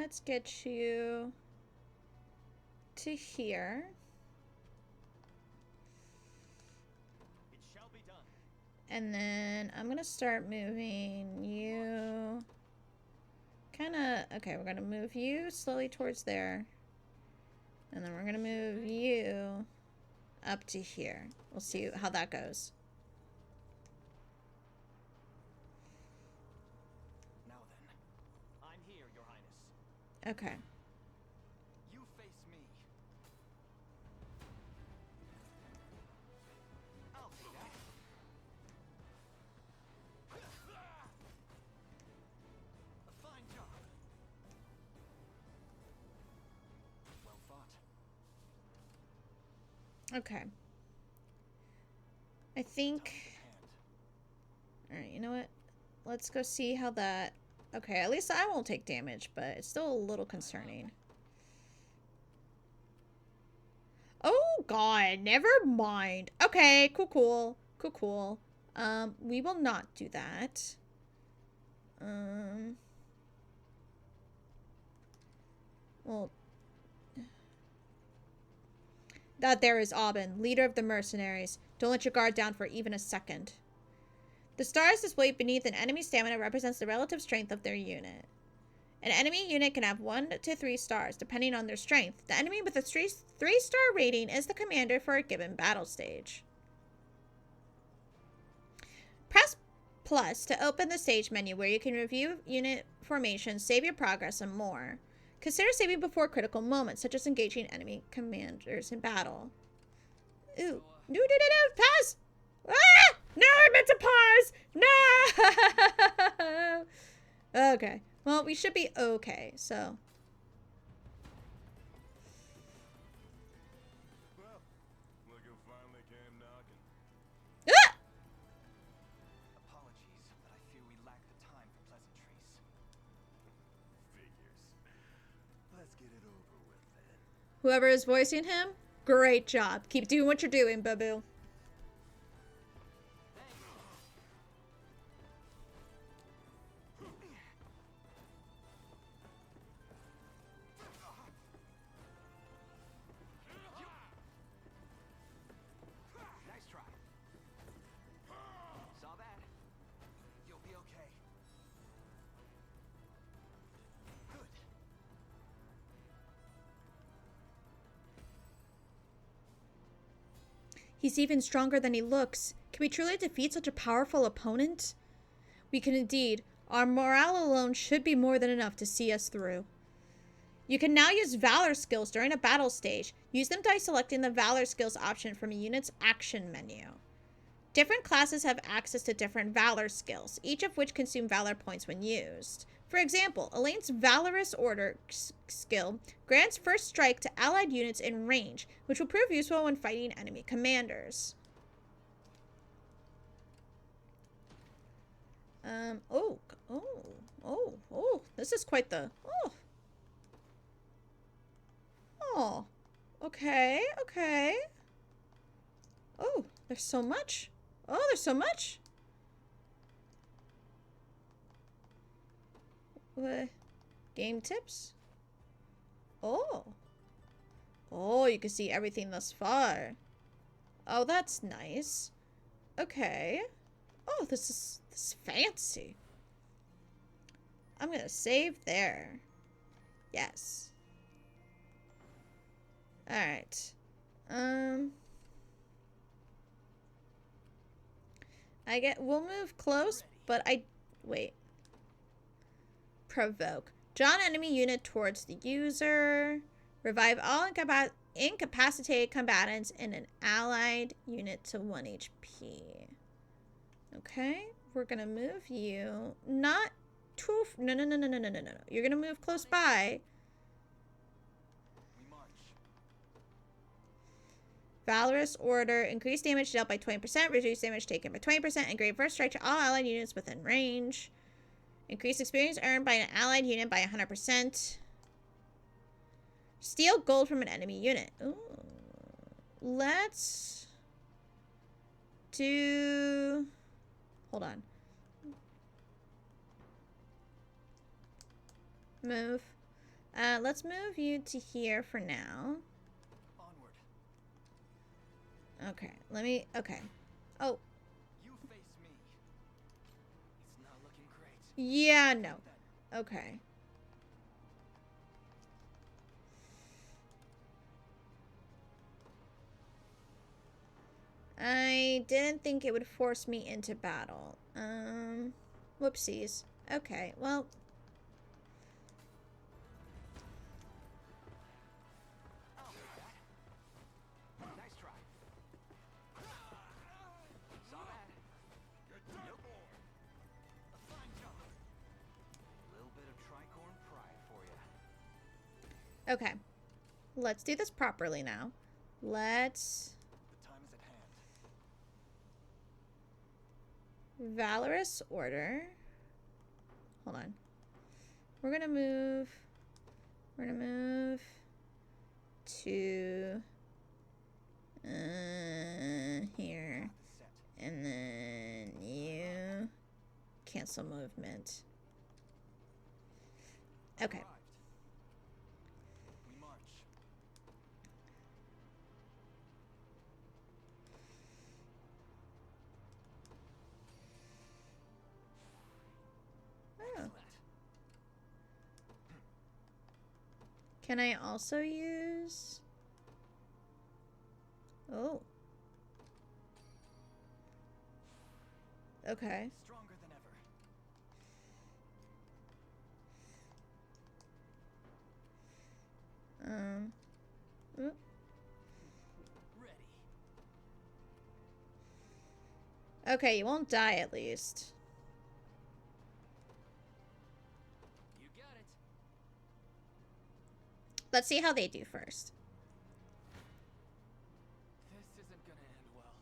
let's get you to here. It shall be done. And then I'm going to start moving you kind of... Okay, we're going to move you slowly towards there. And then we're going to move you up to here. We'll see how that goes. Now then, I'm here, Your Highness. Okay. you face me. I'll take that. A fine job. Well fought. Okay. I think... Alright, you know what? Let's go see how that... Okay, at least I won't take damage, but it's still a little concerning. Oh, God. Never mind. Okay, cool, cool. Cool, cool. We will not do that. Well... That there is Aubin, leader of the mercenaries. Don't let your guard down for even a second. The stars displayed beneath an enemy's stamina represents the relative strength of their unit. An enemy unit can have 1 to 3 stars, depending on their strength. The enemy with a 3-star rating is the commander for a given battle stage. Press plus to open the stage menu where you can review unit formation, save your progress, and more. Consider saving before critical moments, such as engaging enemy commanders in battle. Ooh. No, pause! Ah! No, I meant to pause! No! Okay. Well, we should be okay, so. Well, look who finally came knocking. Ah! Apologies, but I fear we lack the time for pleasantries. Figures. Let's get it over with then. Whoever is voicing him, great job. Keep doing what you're doing, boo-boo. Nice try. Saw that. You'll be okay. Good. He's even stronger than he looks. Can we truly defeat such a powerful opponent? We can indeed. Our morale alone should be more than enough to see us through. You can now use Valor skills during a battle stage. Use them by selecting the Valor skills option from a unit's action menu. Different classes have access to different Valor skills, each of which consume Valor points when used. For example, Elaine's Valorous Order skill grants first strike to allied units in range, which will prove useful when fighting enemy commanders. This is quite the, okay. Oh, there's so much. Oh, there's so much. What? Game tips? Oh, you can see everything thus far. Oh, that's nice. Okay. Oh, this is fancy. I'm gonna save there. Yes. Alright. We'll move close, but wait. Provoke. Draw an enemy unit towards the user. Revive all incapacitated combatants in an allied unit to 1 HP. Okay, we're gonna move you. Not too. No. You're gonna move close by. Valorous Order. Increase damage dealt by 20%. Reduce damage taken by 20%. And grant first strike to all allied units within range. Increase experience earned by an allied unit by 100%. Steal gold from an enemy unit. Ooh. Let's do... Hold on. Move. Let's move you to here for now. Onward. Okay, okay. Oh. You face me. It's not looking great. Yeah, no. Okay. I didn't think it would force me into battle. Whoopsies. Okay, well. Nice try. Saw that. Good job, boy. A fine job. A little bit of tricorn pride for you. Okay. Let's do this properly now. Let's... The time is at hand. Valorous Order. Hold on. We're gonna move to here, and then you cancel movement. Okay. We march. Oh. Can I also use... Oh. Okay. Stronger than ever. Oop. Ready. Okay, you won't die at least. You got it. Let's see how they do first. This isn't gonna end well.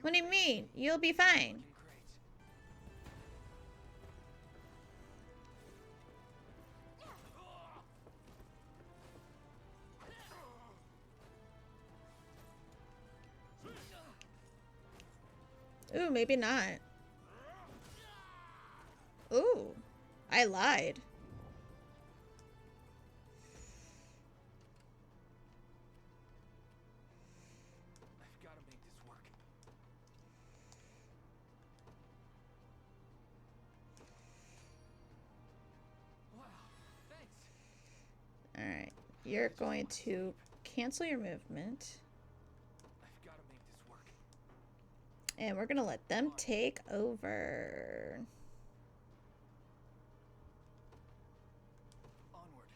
What do you mean? You'll be fine. Looking great. Ooh, maybe not. Ooh, I lied. I've got to make this work. Wow, thanks. Alright, you're going to cancel your movement. I've got to make this work. And we're gonna let them take over. Onward.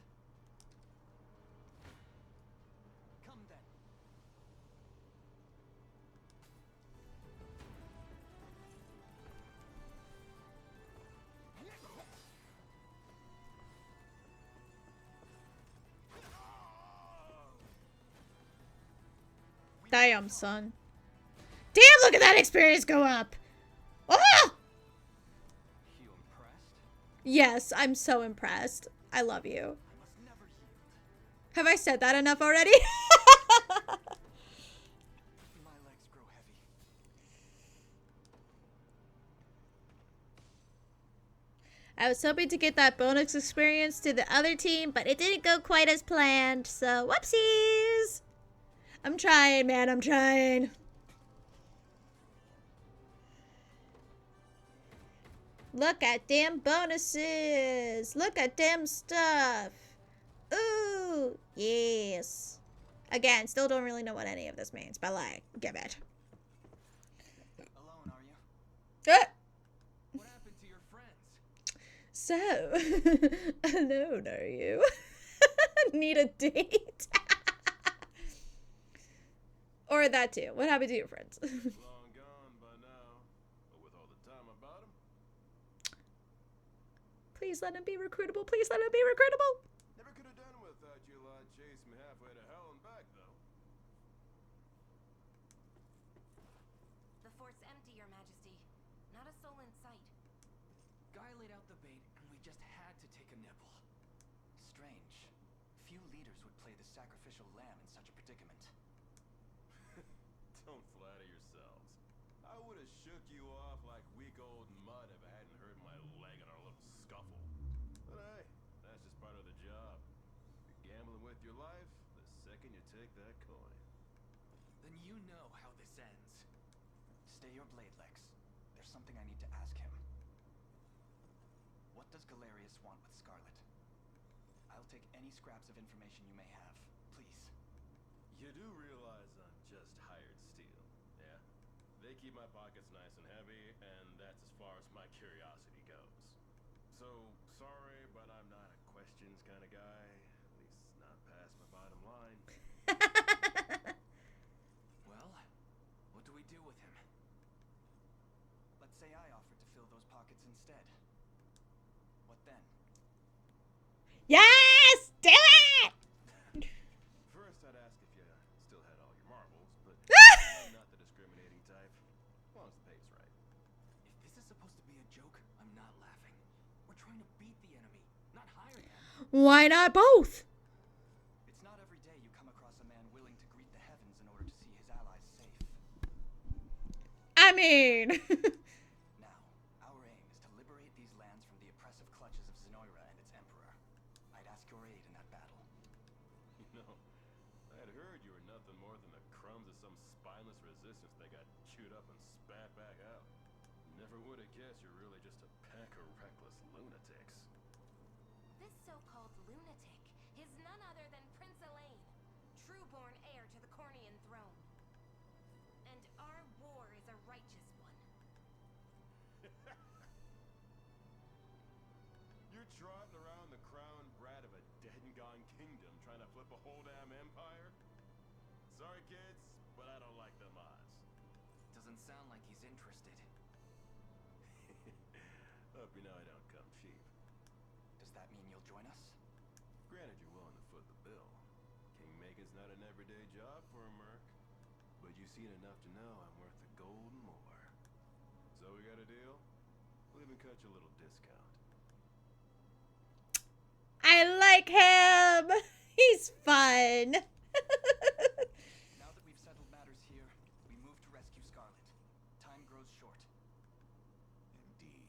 Come then. Damn, son. Damn, look at that experience go up. Oh! You impressed? Yes, I'm so impressed. I love you. I must never yield. Have I said that enough already? My legs grow heavy. I was hoping to get that bonus experience to the other team, but it didn't go quite as planned, so whoopsies! I'm trying, man, I'm trying. Look at them bonuses! Look at them stuff! Ooh, yes. Again, still don't really know what any of this means, but like, give it. Alone, are you? What happened to your friends? So, alone are you? Need a date? Or that too. What happened to your friends? Long gone by now, but with all the time about him. Please let him be recruitable. Please let him be recruitable. Never could have done without you lot chasing me halfway to hell and back, though. The fort's empty, Your Majesty. Not a soul in sight. Guy laid out the bait, and we just had to take a nibble. Strange. Few leaders would play the sacrificial lamb in such a predicament. Don't flatter yourselves. I would have shook you off like weak old mud if I hadn't hurt my leg in our little scuffle. But hey, that's just part of the job. You're gambling with your life the second you take that coin. Then you know how this ends. Stay your blade, Lex. There's something I need to ask him. What does Galerius want with Scarlet? I'll take any scraps of information you may have, please. You do realize I'm just hired steel, yeah? They keep my pockets nice and heavy, and that's as far as my curiosity goes. So, sorry, but I'm not a questions kind of guy. At least not past my bottom line. Well, what do we do with him? Let's say I offered to fill those pockets instead. What then? Yes! Do it! First, I'd ask if you still had all your marbles, but I'm not the discriminating type. As long as the pay's right. If this is supposed to be a joke, I'm not laughing. We're trying to beat the enemy, not hire them. Why not both? It's not every day you come across a man willing to greet the heavens in order to see his allies safe. I mean... Now, our aim is to liberate these lands from the oppressive clutches of Zenoira and its emperor. I'd ask your aid in that battle. You know, I had heard you were nothing more than the crumbs of some spineless resistance that got chewed up and spat back out. Never would have guessed you're really just a pack of reckless lunatics. This so-called lunatic is none other than Prince Elaine, true-born heir to the Cornian throne. And our war is a righteous one. You're trotting around the crown brat of a dead and gone kingdom trying to flip a whole damn empire? Sorry, kids, but I don't like them odds. Doesn't sound like he's interested. Hope you know I don't come cheap. Does that mean you'll join us? Granted, you're willing to foot the bill. Kingmaking's not an everyday job for a merc, but you've seen enough to know I'm worth a gold and more. So we got a deal? We'll even cut you a little discount. I like him! He's fun! Now that we've settled matters here, we move to rescue Scarlet. Time grows short. Indeed.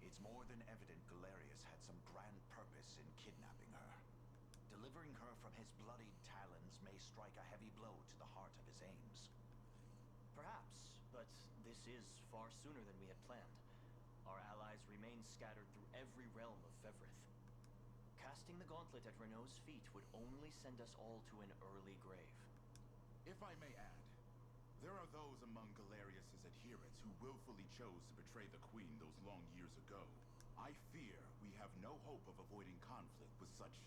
It's more than evident Galerius had some grand purpose in kidnapping her. Delivering her from his bloodied talons may strike a heavy blow to the heart of his aims. Perhaps, but this is far sooner than we had planned. Our allies remain scattered through every realm of Fevrith. Casting the gauntlet at Renault's feet would only send us all to an early grave. If I may add, there are those among Galerius's adherents who willfully chose to betray the Queen those long years ago. I fear we have no hope of avoiding conflict with such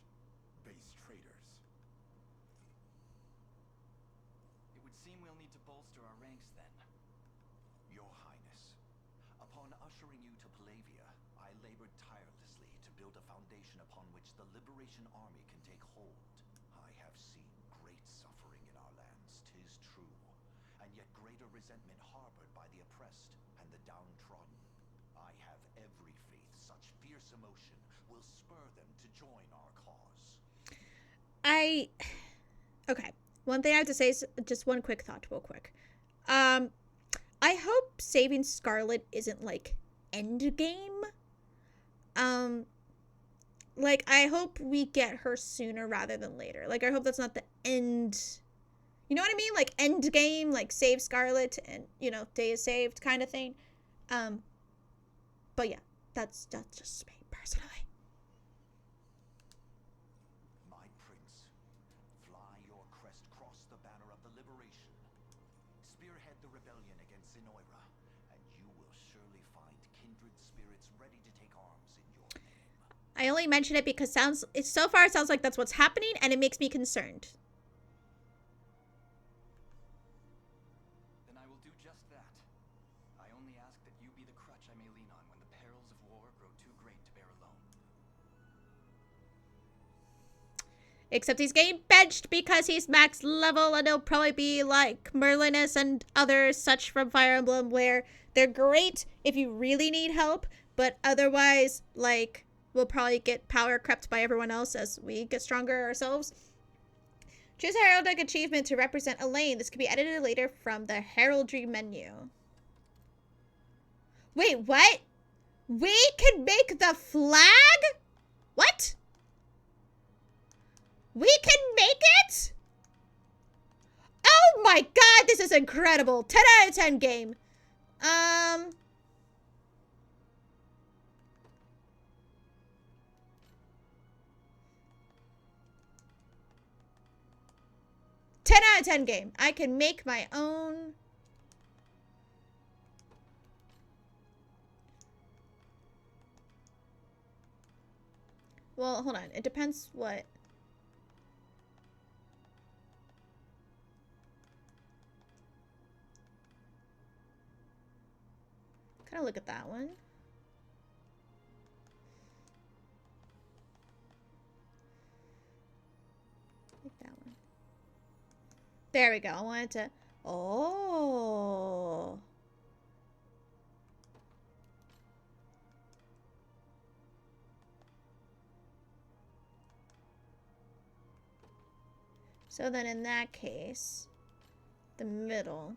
base traitors. It would seem we'll need to bolster our ranks then. Your Highness, upon ushering you to Palavia, I labored tirelessly to build a foundation upon which the Liberation Army can take hold. I have seen great suffering in our lands, 'tis true, yet greater resentment harbored by the oppressed and the downtrodden. I have every faith such fierce emotion will spur them to join our cause. Okay. One thing I have to say is just one quick thought, real quick. I hope saving Scarlet isn't like endgame. Like, I hope we get her sooner rather than later. Like, I hope that's not the end. You know what I mean? Like, end game, like, save Scarlet and, you know, day is saved kind of thing. But yeah, that's just me, personally. My prince, fly your crest across the banner of the liberation. Spearhead the rebellion against Zenoira, and you will surely find kindred spirits ready to take arms in your name. I only mention it because so far it sounds like that's what's happening, and it makes me concerned. Then I will do just that. I only ask that you be the crutch I may lean on when the perils of war grow too great to bear alone. Except he's getting benched because he's max level, and he'll probably be like Merlinus and others such from Fire Emblem, where they're great if you really need help, but otherwise, like, we'll probably get power crept by everyone else as we get stronger ourselves. Choose a Heraldic Achievement to represent Elaine. This can be edited later from the Heraldry menu. Wait, what? We can make the flag? What? We can make it? Oh my god, this is incredible. 10 out of 10 game. 10 out of 10 game. I can make my own. Well, hold on. It depends what. Kind of look at that one. Like that one. There we go. I wanted to. Oh. So then in that case, the middle.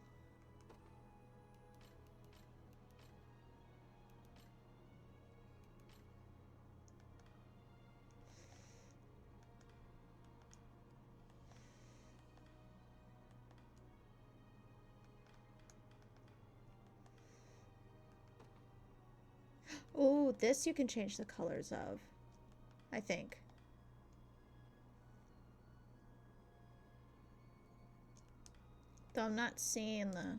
Oh, this you can change the colors of, I think. Though I'm not seeing the...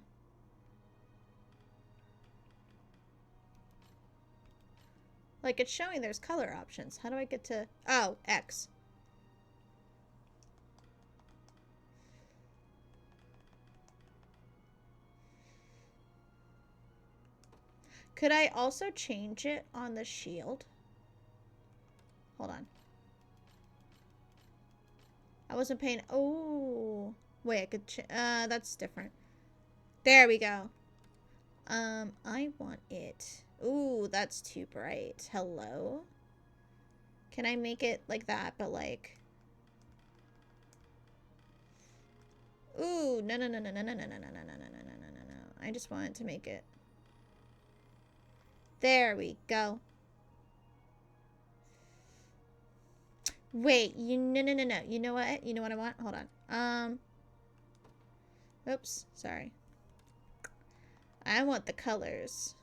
Like, it's showing there's color options. How do I get to... Oh, X. Could I also change it on the shield? Hold on. I wasn't paying... Oh. Wait, I could... that's different. There we go. I want it... Ooh, that's too bright. Hello? Can I make it like that, but like... Ooh, no, no, no, no, no, no, no, no, no, no, no, no, no, no, no, no. I just wanted to make it... There we go. Wait, no, no, no, no. You know what? You know what I want? Hold on. Oops, sorry. I want the colors.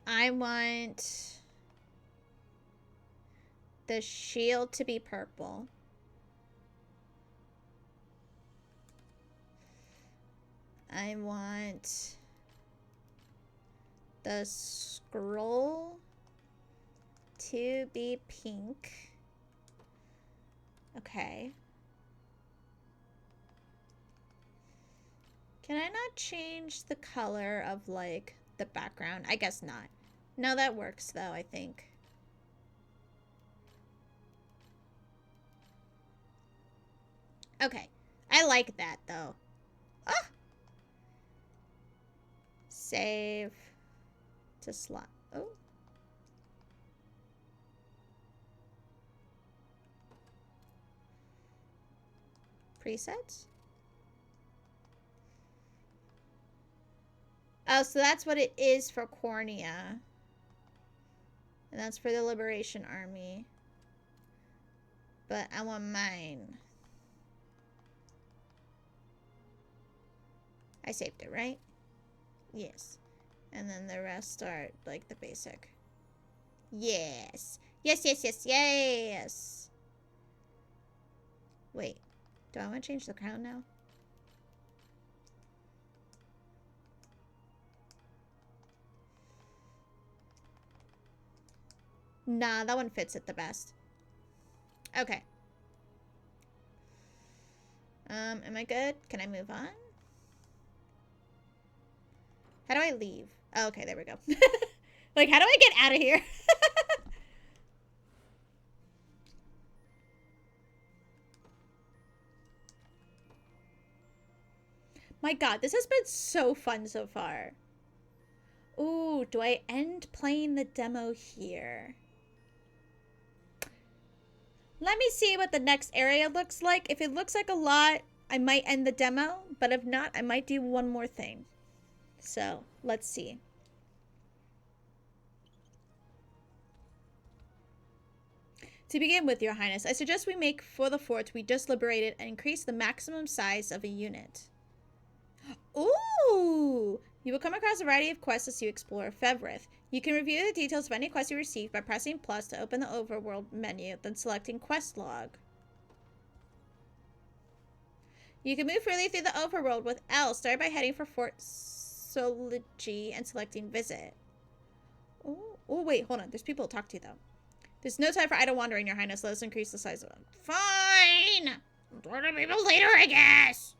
I want the shield to be purple. I want the scroll to be pink. Okay. Can I not change the color of, like, the background? I guess not. No, that works, though, I think. Okay. I like that, though. Ah! Save to slot. Oh. Presets? Oh, so that's what it is for Cornea. And that's for the Liberation Army. But I want mine. I saved it, right? Yes. And then the rest are like the basic. Yes. Yes, yes, yes, yes. Wait. Do I want to change the crown now? Nah, that one fits it the best. Okay. Am I good? Can I move on? How do I leave? Oh, okay, there we go. Like, how do I get out of here? My god, this has been so fun so far. Ooh, do I end playing the demo here? Let me see what the next area looks like. If it looks like a lot, I might end the demo. But if not, I might do one more thing. So, let's see. To begin with, Your Highness, I suggest we make for the fort we just liberated and increase the maximum size of a unit. Ooh! You will come across a variety of quests as you explore Fevrith. You can review the details of any quest you receive by pressing plus to open the overworld menu, then selecting quest log. You can move freely through the overworld with L. Start by heading for Fort Soligy and selecting visit. Oh, wait, hold on. There's people to talk to, though. There's no time for idle wandering, Your Highness. Let us increase the size of it. Fine! I'll talk to people later, I guess!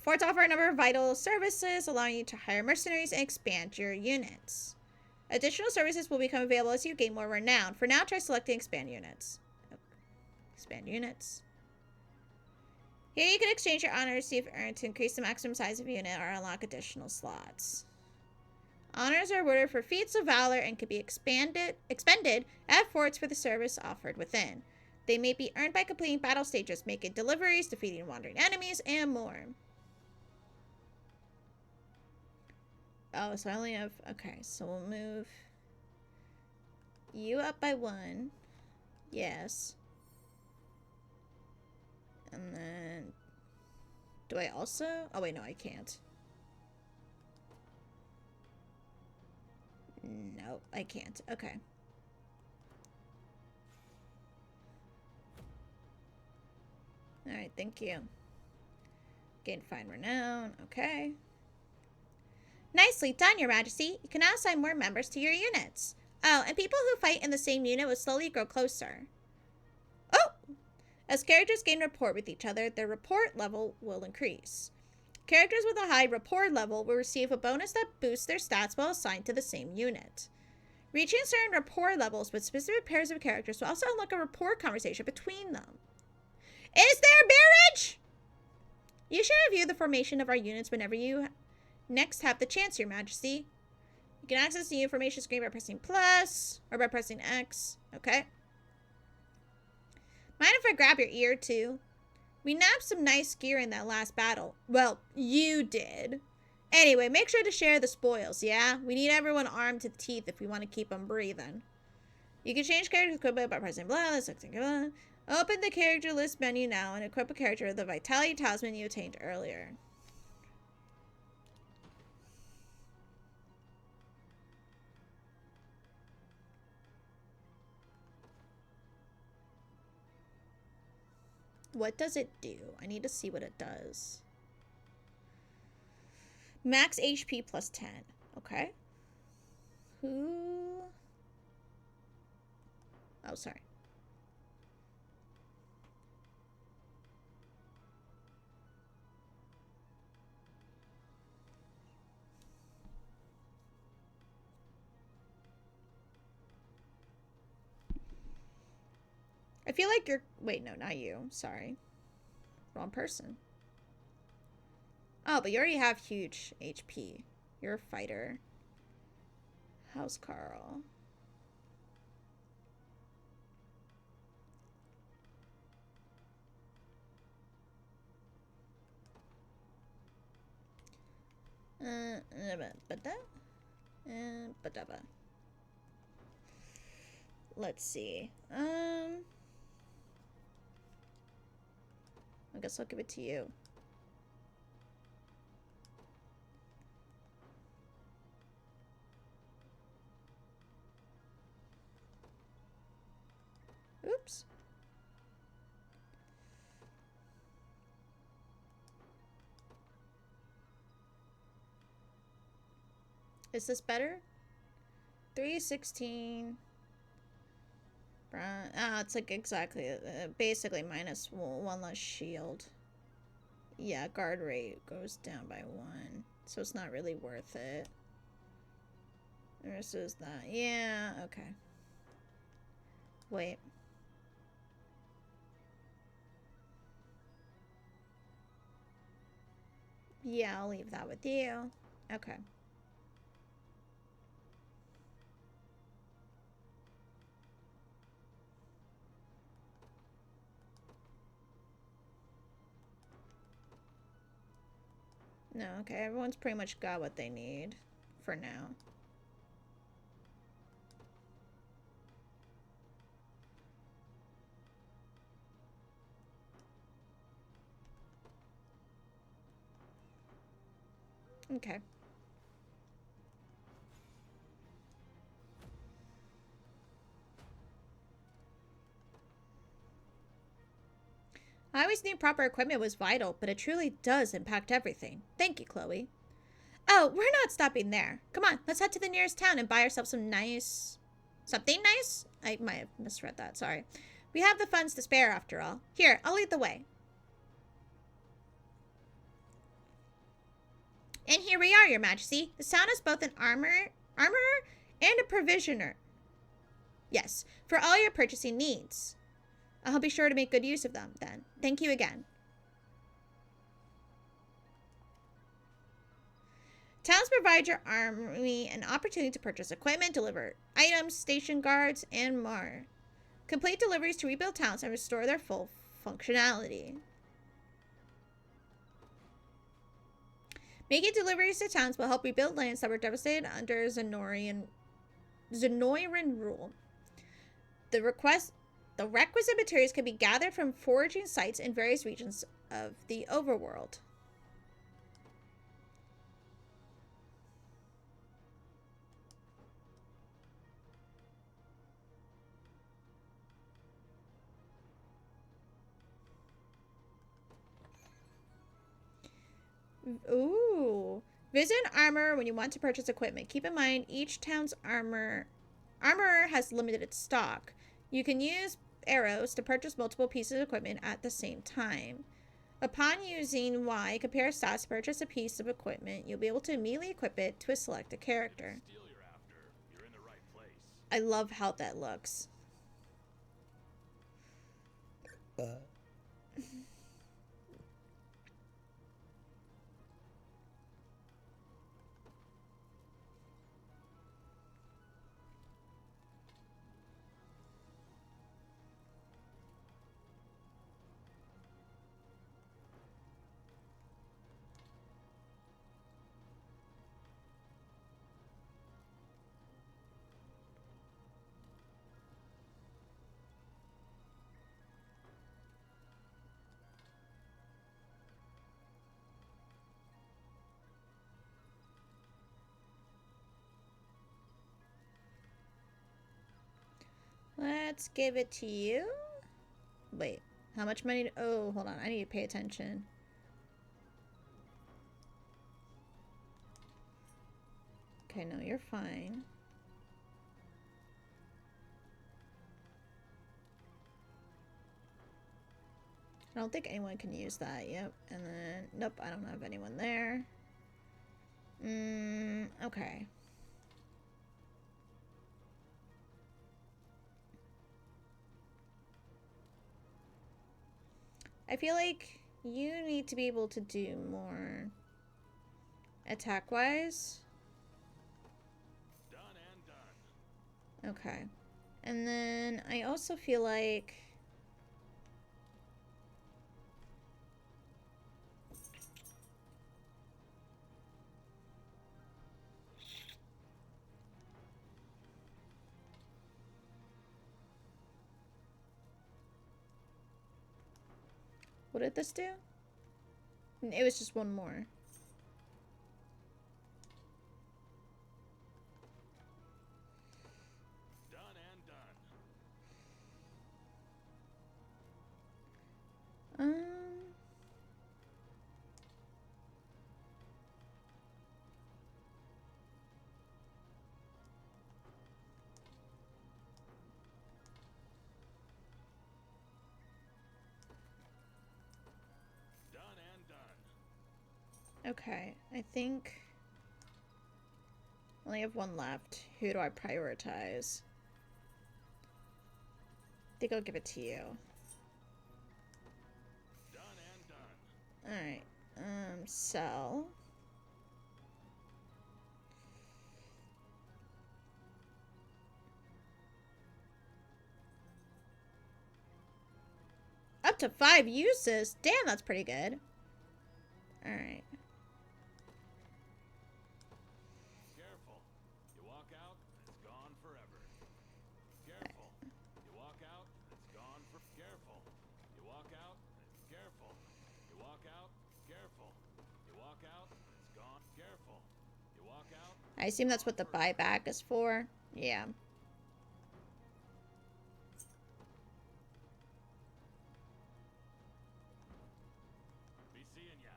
Forts offer a number of vital services, allowing you to hire mercenaries and expand your units. Additional services will become available as you gain more renown. For now, try selecting expand units. Expand units. Here you can exchange your honors you've earned to increase the maximum size of unit or unlock additional slots. Honors are awarded for feats of valor and can be expended at forts for the service offered within. They may be earned by completing battle stages, making deliveries, defeating wandering enemies, and more. Oh, so I only have... Okay, so we'll move you up by 1. Yes. And then... Do I also... Oh, wait, no, I can't. No, I can't. Okay. Alright, thank you. Gain fine renown. Okay. Nicely done, Your Majesty. You can now assign more members to your units. Oh, and people who fight in the same unit will slowly grow closer. Oh! As characters gain rapport with each other, their rapport level will increase. Characters with a high rapport level will receive a bonus that boosts their stats while assigned to the same unit. Reaching certain rapport levels with specific pairs of characters will also unlock a rapport conversation between them. Is there marriage? You should review the formation of our units whenever you next have the chance, Your Majesty. You can access the information screen by pressing plus or by pressing X. Okay. Mind if I grab your ear too? We nabbed some nice gear in that last battle. Well, you did. Anyway, make sure to share the spoils, yeah? We need everyone armed to the teeth if we want to keep them breathing. You can change characters equipment by pressing blah, blah. Open the character list menu now and equip a character with the Vitality Talisman you attained earlier. What does it do? I need to see what it does. Max HP plus 10. Okay. Who? Oh, sorry. I feel like you're... Wait, no, not you. Sorry. Wrong person. Oh, but you already have huge HP. You're a fighter. How's Carl? Let's see. I guess I'll give it to you. Oops. Is this better? 316. It's like exactly, basically minus one less shield. Yeah, guard rate goes down by 1. So it's not really worth it. Versus that. Yeah, okay. Wait. Yeah, I'll leave that with you. Okay. No, okay, everyone's pretty much got what they need for now. Okay. I always knew proper equipment was vital, but it truly does impact everything. Thank you, Chloe. Oh, we're not stopping there. Come on, let's head to the nearest town and buy ourselves some nice... Something nice? I might have misread that, sorry. We have the funds to spare, after all. Here, I'll lead the way. And here we are, Your Majesty. The town is both an armorer and a provisioner. Yes, for all your purchasing needs. I'll be sure to make good use of them, then. Thank you again. Towns provide your army an opportunity to purchase equipment, deliver items, station guards, and more. Complete deliveries to rebuild towns and restore their full functionality. Making deliveries to towns will help rebuild lands that were devastated under Zenoiran rule. The requisite materials can be gathered from foraging sites in various regions of the overworld. Ooh. Visit an armorer when you want to purchase equipment. Keep in mind, each town's armorer has limited stock. You can use arrows to purchase multiple pieces of equipment at the same time. Upon using Y, compare stats to purchase a piece of equipment. You'll be able to immediately equip it to a selected character. You're in the right place. I love how that looks. Let's give it to you. Wait, how much money? Oh, hold on. I need to pay attention. Okay, no, you're fine. I don't think anyone can use that. Yep. And then, nope, I don't have anyone there. Okay. I feel like you need to be able to do more attack-wise. Done and done. Okay. And then I also feel like... What did this do? It was just one more. Done and done. Done and done. Okay, I think I only have one left. Who do I prioritize? I think I'll give it to you. Done and done. Alright. Sell. Up to 5 uses? Damn, that's pretty good. Alright. Careful. You walk out, it's gone forever. Careful. You walk out, it's gone for careful. You walk out, it's careful. You walk out, careful. You walk out, it's gone. Careful. You walk out. I assume that's what the buyback is for. Yeah. Be seeing ya.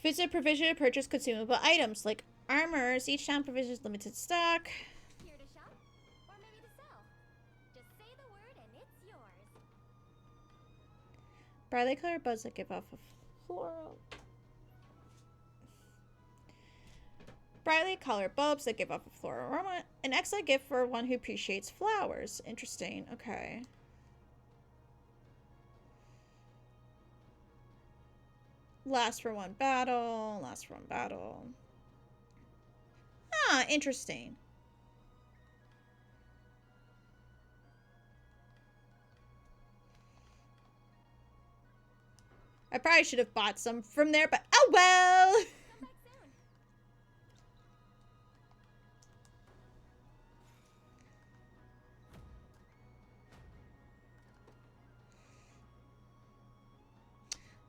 Visit provision to purchase consumable items like armors. Each town provisions limited stock. Here to shop, or maybe to sell. Just say the word and it's yours. Brightly colored buds that give off a floral. Brightly colored bulbs that give off a floral aroma. An excellent gift for one who appreciates flowers. Interesting. Okay. Last for one battle. Last for one battle. Ah, interesting. I probably should have bought some from there, but oh well! Come back soon.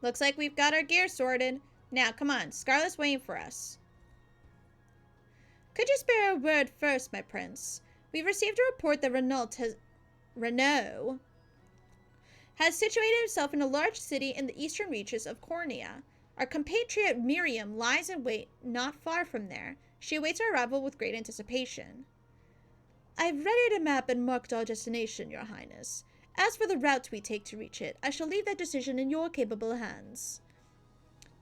Looks like we've got our gear sorted. Now, come on. Scarlet's waiting for us. Could you spare a word first, my prince? We've received a report that Renault has situated himself in a large city in the eastern reaches of Cornea. Our compatriot Miriam lies in wait not far from there. She awaits our arrival with great anticipation. I've readied a map and marked our destination, your highness. As for the route we take to reach it, I shall leave that decision in your capable hands.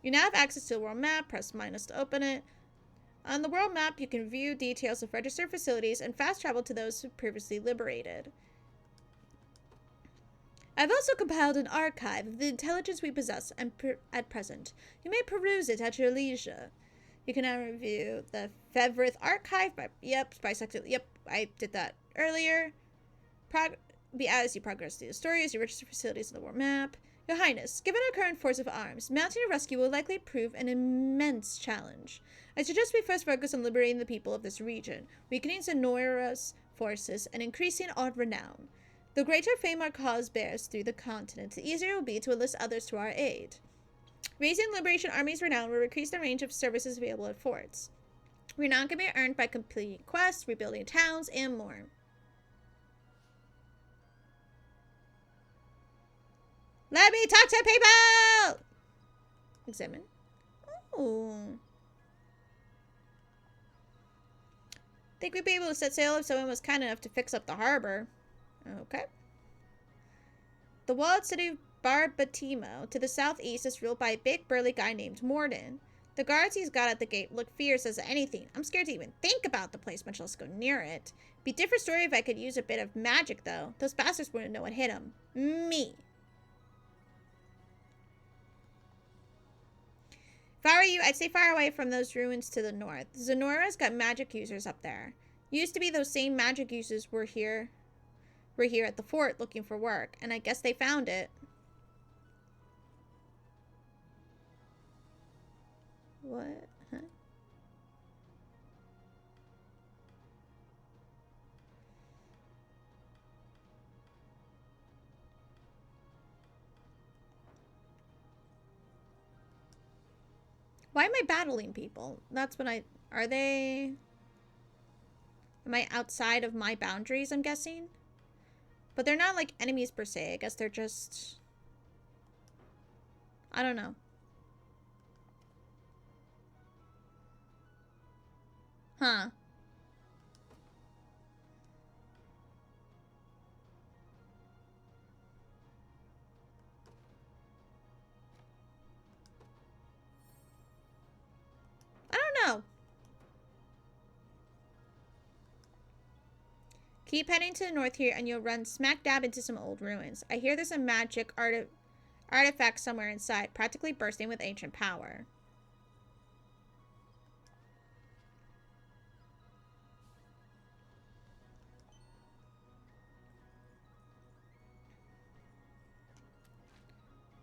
You now have access to the world map. Press minus to open it. On the world map, you can view details of registered facilities and fast travel to those previously liberated. I've also compiled an archive of the intelligence we possess at present. You may peruse it at your leisure. You can now review the Fevrith archive by sector. Yep, I did that earlier. As you progress through the story, as you register facilities on the world map. Your Highness, given our current force of arms, mounting a rescue will likely prove an immense challenge. I suggest we first focus on liberating the people of this region, weakening Zenoira's forces, and increasing our renown. The greater fame our cause bears through the continent, the easier it will be to enlist others to our aid. Raising Liberation Army's renown will increase the range of services available at forts. Renown can be earned by completing quests, rebuilding towns, and more. Let me talk to people! Examine. Ooh. Think we'd be able to set sail if someone was kind enough to fix up the harbor. Okay. The walled city of Barbatimo to the southeast is ruled by a big burly guy named Morden. The guards he's got at the gate look fierce as anything. I'm scared to even think about the place, much less go near it. Be a different story if I could use a bit of magic, though. Those bastards wouldn't know what hit them. Me. If I were you, I'd stay far away from those ruins to the north. Zenora's got magic users up there. Used to be those same magic users were here at the fort looking for work, and I guess they found it. What? Huh? Why am I battling people? That's when I... Are they... Am I outside of my boundaries, I'm guessing? But they're not, like, enemies per se. I guess they're just... I don't know. Huh. I don't know. Keep heading to the north here and you'll run smack dab into some old ruins. I hear there's a magic artifact somewhere inside, practically bursting with ancient power.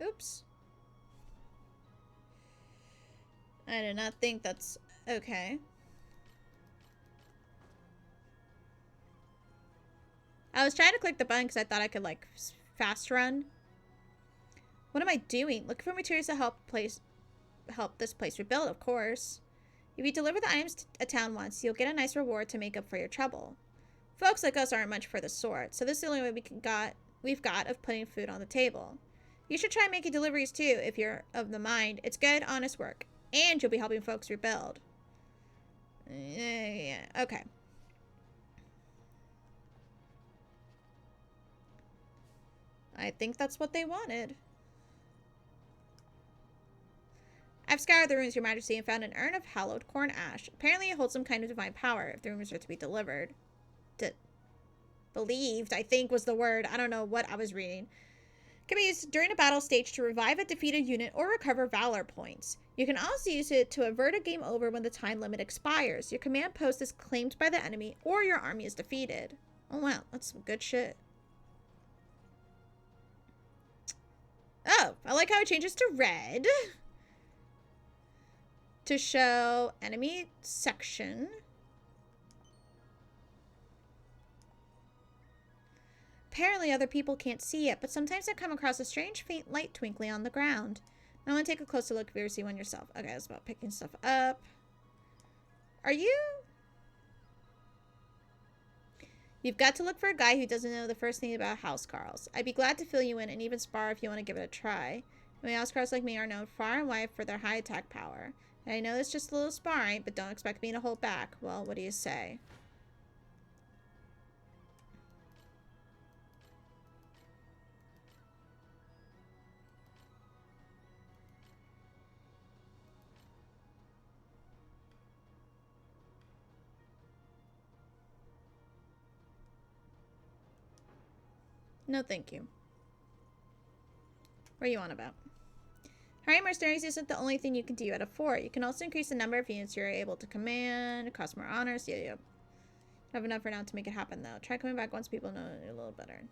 Oops. I did not think that's okay. I was trying to click the button because I thought I could, like, fast run. What am I doing? Looking for materials to help this place rebuild, of course. If you deliver the items a town wants, you'll get a nice reward to make up for your trouble. Folks like us aren't much for the sort, so this is the only way we've got of putting food on the table. You should try making deliveries too, if you're of the mind. It's good, honest work. And you'll be helping folks rebuild. Yeah, okay. I think that's what they wanted. I've scoured the ruins, Your Majesty, and found an urn of hallowed corn ash. Apparently it holds some kind of divine power if the rumors are to be delivered. Believed, I think was the word. I don't know what I was reading. Can be used during a battle stage to revive a defeated unit or recover valor points. You can also use it to avert a game over when the time limit expires. Your command post is claimed by the enemy or your army is defeated. Oh wow, that's some good shit. Oh, I like how it changes to red. To show enemy section. Apparently other people can't see it, but sometimes I come across a strange faint light twinkling on the ground. I want to take a closer look if you ever see one yourself. Okay, it's about picking stuff up. Are you? You've got to look for a guy who doesn't know the first thing about housecarls. I'd be glad to fill you in and even spar if you want to give it a try. Housecarls like me are known far and wide for their high attack power. And I know it's just a little sparring, but don't expect me to hold back. Well, what do you say? No, thank you. What are you on about? Hiring mercenaries isn't the only thing you can do at a fort. You can also increase the number of units you're able to command, cost more honors. Yeah. Have enough for now to make it happen, though. Try coming back once people know you a little better.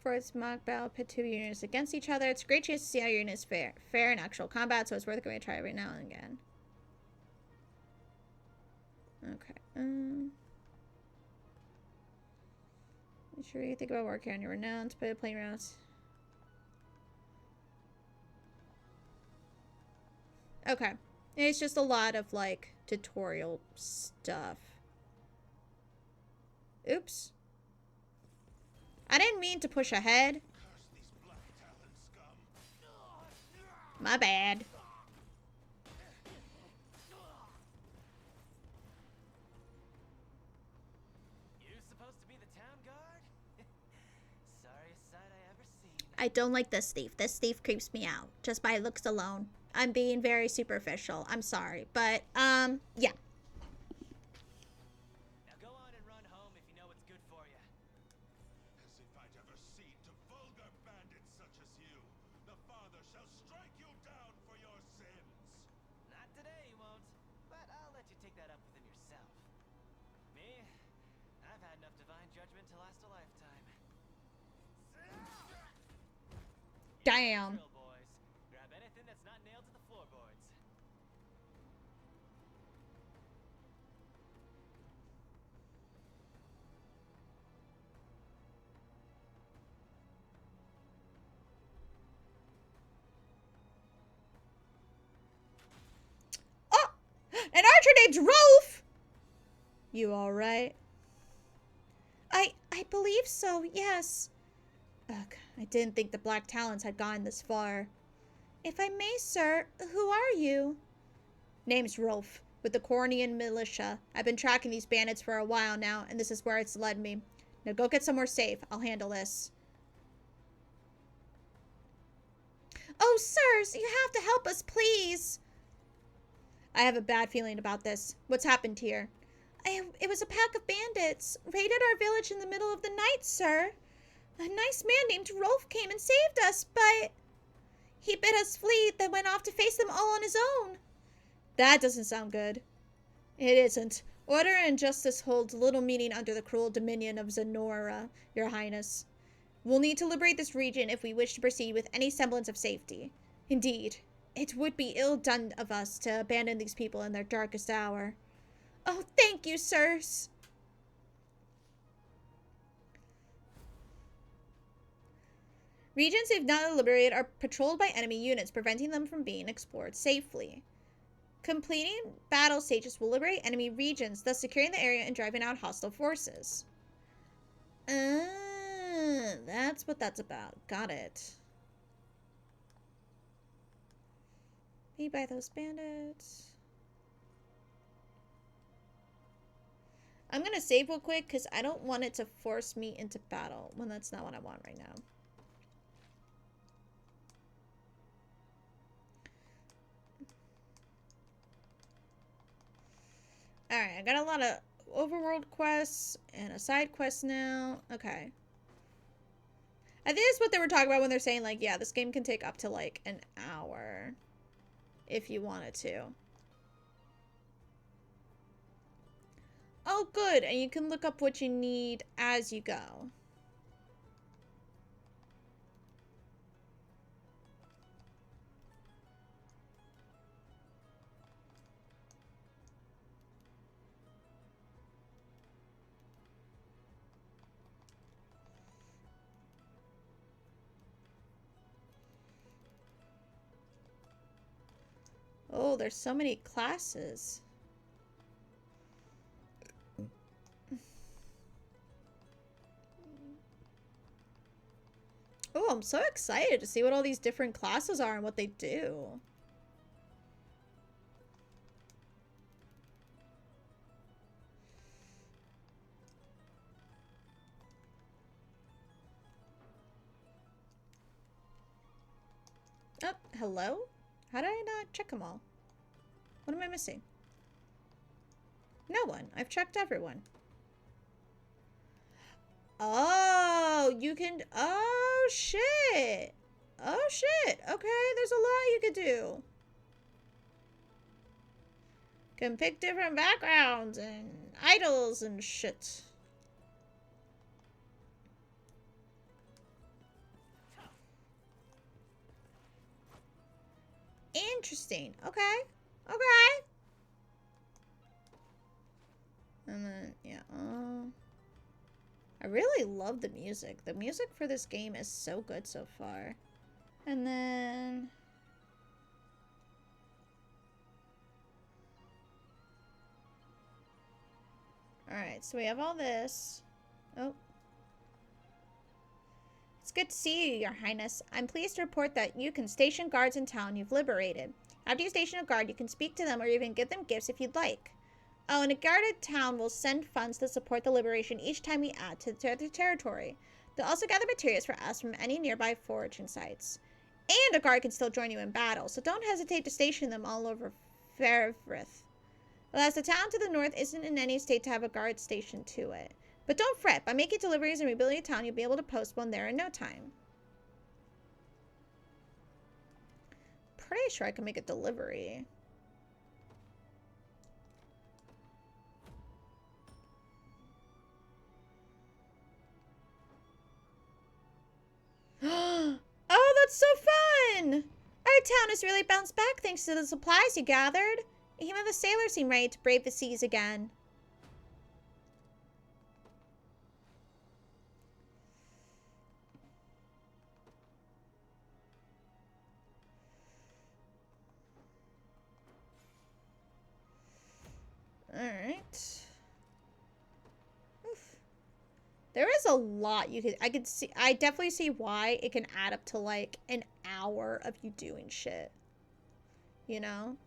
Forts mock battle pit two units against each other. It's a great chance to see how your units fare in actual combat, so it's worth going to try every now and again. Okay. Make sure you think about work here on your renown to put playing rounds. Okay. It's just a lot of, like, tutorial stuff. Oops. I didn't mean to push ahead. My bad. You supposed to be the town guard? I don't like this thief. This thief creeps me out just by looks alone. I'm being very superficial. I'm sorry. But, yeah. Now go on and run home if you know what's good for you. As if I'd ever cede to vulgar bandits such as you. The Father shall strike you down for your sins. Not today, you won't. But I'll let you take that up within yourself. Me? I've had enough divine judgment to last a lifetime. Damn. Drill, boys. Grab anything that's not nailed to the floorboards. Oh! An archer named Rolf! You alright? I believe so, yes. Ugh, I didn't think the Black Talons had gone this far. If I may, sir, who are you? Name's Rolf, with the Cornian militia. I've been tracking these bandits for a while now, and this is where it's led me. Now go get somewhere safe. I'll handle this. Oh, sirs, you have to help us, please. I have a bad feeling about this. What's happened here? It was a pack of bandits. Raided our village in the middle of the night, sir. A nice man named Rolf came and saved us, but he bid us flee, then went off to face them all on his own. That doesn't sound good. It isn't. Order and justice holds little meaning under the cruel dominion of Zenora, your highness. We'll need to liberate this region if we wish to proceed with any semblance of safety. Indeed, it would be ill done of us to abandon these people in their darkest hour. Oh, thank you, sirs. Regions they've not liberated are patrolled by enemy units, preventing them from being explored safely. Completing battle stages will liberate enemy regions, thus securing the area and driving out hostile forces. That's what that's about. Got it. Be by those bandits. I'm gonna save real quick because I don't want it to force me into battle when that's not what I want right now. Alright, I got a lot of overworld quests and a side quest now. Okay. I think that's what they were talking about when they're saying, like, yeah, this game can take up to, like, an hour. If you wanted to. Oh, good. And you can look up what you need as you go. Oh, there's so many classes. Oh, I'm so excited to see what all these different classes are and what they do. Oh, hello? How did I not check them all? What am I missing? No one. I've checked everyone. Oh, you can... Oh, shit. Oh, shit. Okay, there's a lot you could do. Can pick different backgrounds and idols and shit. Interesting. Okay. Okay. And then, yeah. I really love the music. The music for this game is so good so far. And then... Alright, so we have all this. Oh. It's good to see you, Your Highness. I'm pleased to report that you can station guards in town you've liberated. After you station a guard, you can speak to them or even give them gifts if you'd like. Oh, and a guarded town will send funds to support the liberation each time we add to the territory. They'll also gather materials for us from any nearby foraging sites. And a guard can still join you in battle, so don't hesitate to station them all over Fairvrith. Alas, the town to the north isn't in any state to have a guard stationed to it. But don't fret, by making deliveries and rebuilding a town, you'll be able to post one there in no time. Pretty sure I can make a delivery. Oh, that's so fun! Our town has really bounced back thanks to the supplies you gathered. Even the sailors seem ready to brave the seas again. Alright. There is a lot you could... I definitely see why it can add up to like an hour of you doing shit. You know?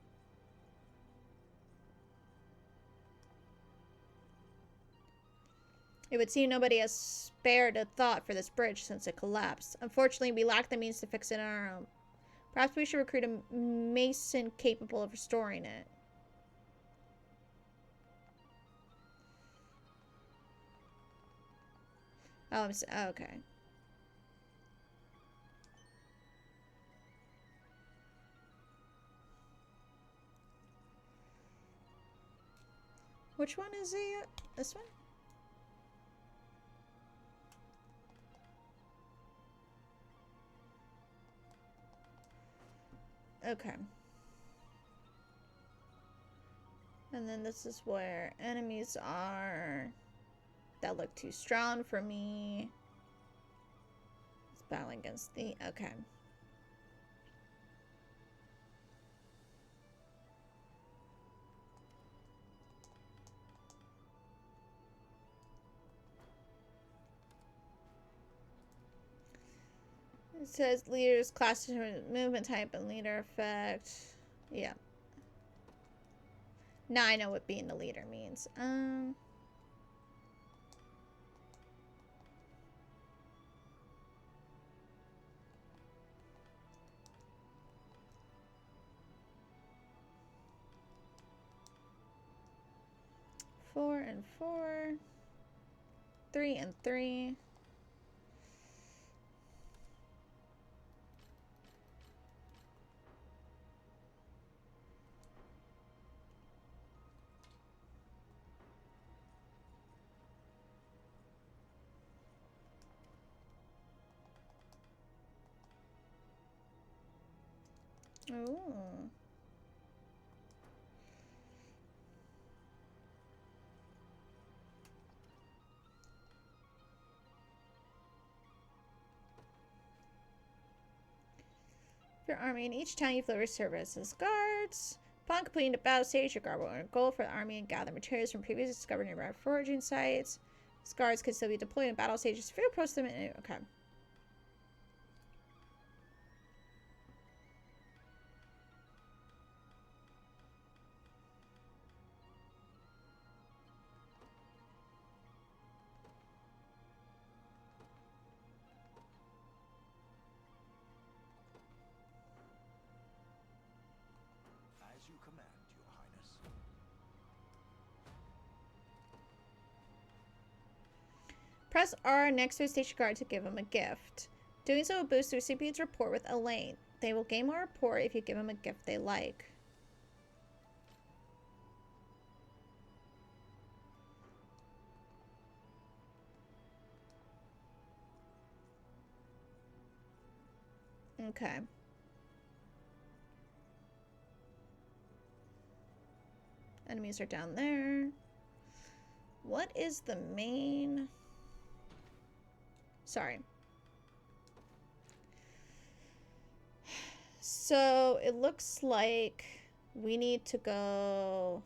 It would seem nobody has spared a thought for this bridge since it collapsed. Unfortunately, we lack the means to fix it on our own. Perhaps we should recruit a mason capable of restoring it. Oh, okay. Which one is he? This one? Okay. And then this is where enemies are that look too strong for me. It's battling against the... Okay. It says leaders, class movement type, and leader effect. Yeah. Now I know what being the leader means. 4 and 4. 3 and 3. Ooh. Your army in each town you've delivered service as guards. Upon completing the battle stage, your guard will earn gold for the army and gather materials from previously discovered nearby foraging sites. These guards can still be deployed in battle stages if you approach them in... Okay. As you command, Your Highness. Press R next to a station guard to give him a gift. Doing so will boost the recipient's rapport with Elaine. They will gain more rapport if you give them a gift they like. Okay. Enemies are down there. What is the main... Sorry. So it looks like we need to go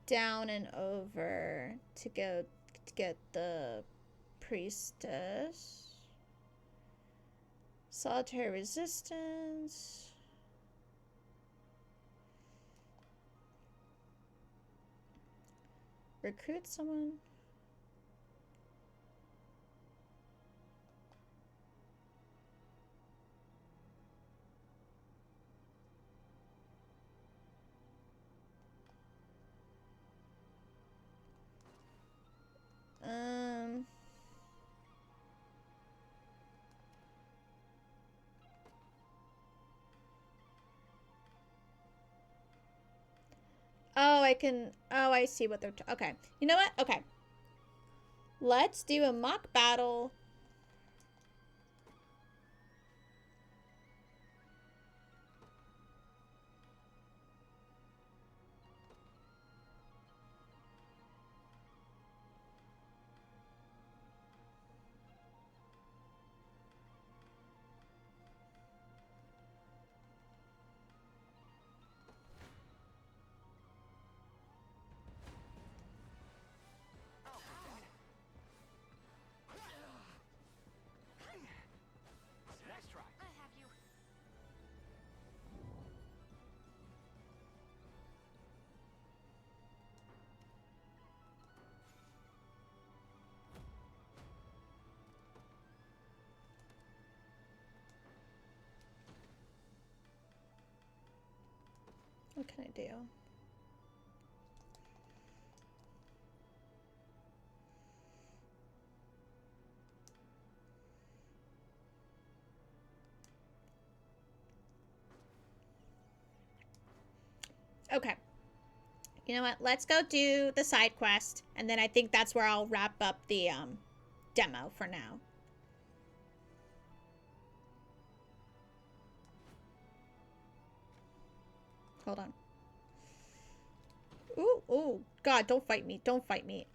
down and over to go to get the priestess. Solitary resistance. Recruit someone. Oh, I can... Oh, I see what they're... Okay. You know what? Okay. Let's do a mock battle. Next try. I have you. What can I do? Okay. You know what? Let's go do the side quest, and then I think that's where I'll wrap up the demo for now. Hold on. Ooh, ooh. God, don't fight me. Don't fight me.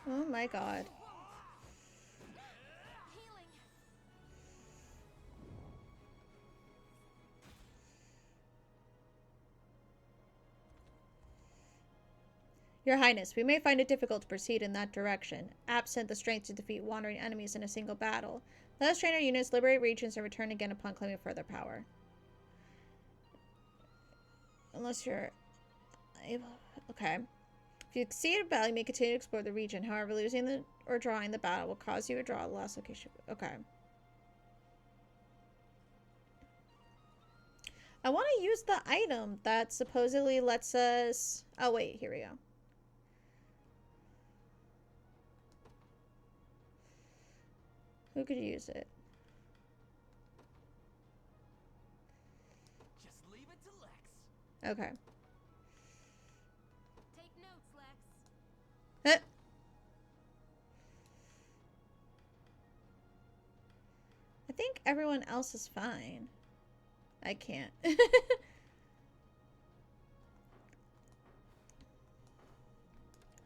Oh my God. Healing. Your Highness, we may find it difficult to proceed in that direction, absent the strength to defeat wandering enemies in a single battle. Let us train our units, liberate regions, and return again upon claiming further power. Unless you're able... Okay. If you succeed in battle, you may continue to explore the region. However, losing or drawing the battle will cause you to draw the last location. Okay. I want to use the item that supposedly lets us... Oh, wait. Here we go. Who could use it? Just leave it to Lex. Okay. Take notes, Lex. I think everyone else is fine. I can't.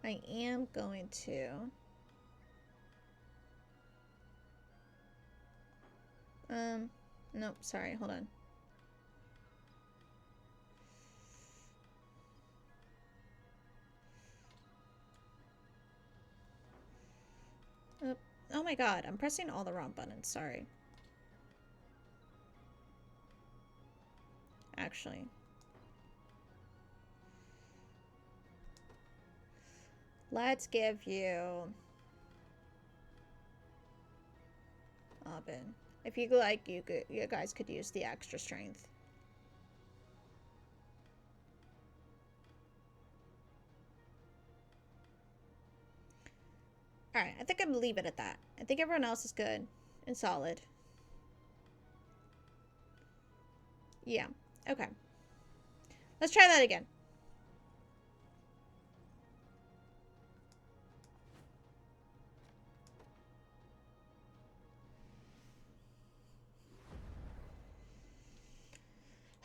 I am going to... Nope, sorry, hold on. Oh my God, I'm pressing all the wrong buttons, sorry. Actually. Let's give you... Aubin. If you like, you guys could use the extra strength. Alright, I think I'm gonna leave it at that. I think everyone else is good and solid. Yeah, okay. Let's try that again.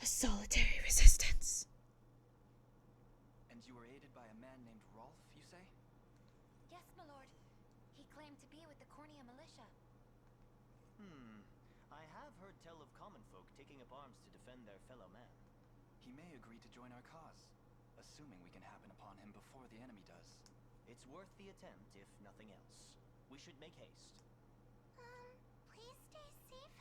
A solitary resistance. And you were aided by a man named Rolf, you say? Yes, my lord. He claimed to be with the Cornea militia. I have heard tell of common folk taking up arms to defend their fellow man. He may agree to join our cause, assuming we can happen upon him before the enemy does. It's worth the attempt, if nothing else. We should make haste. Please stay safe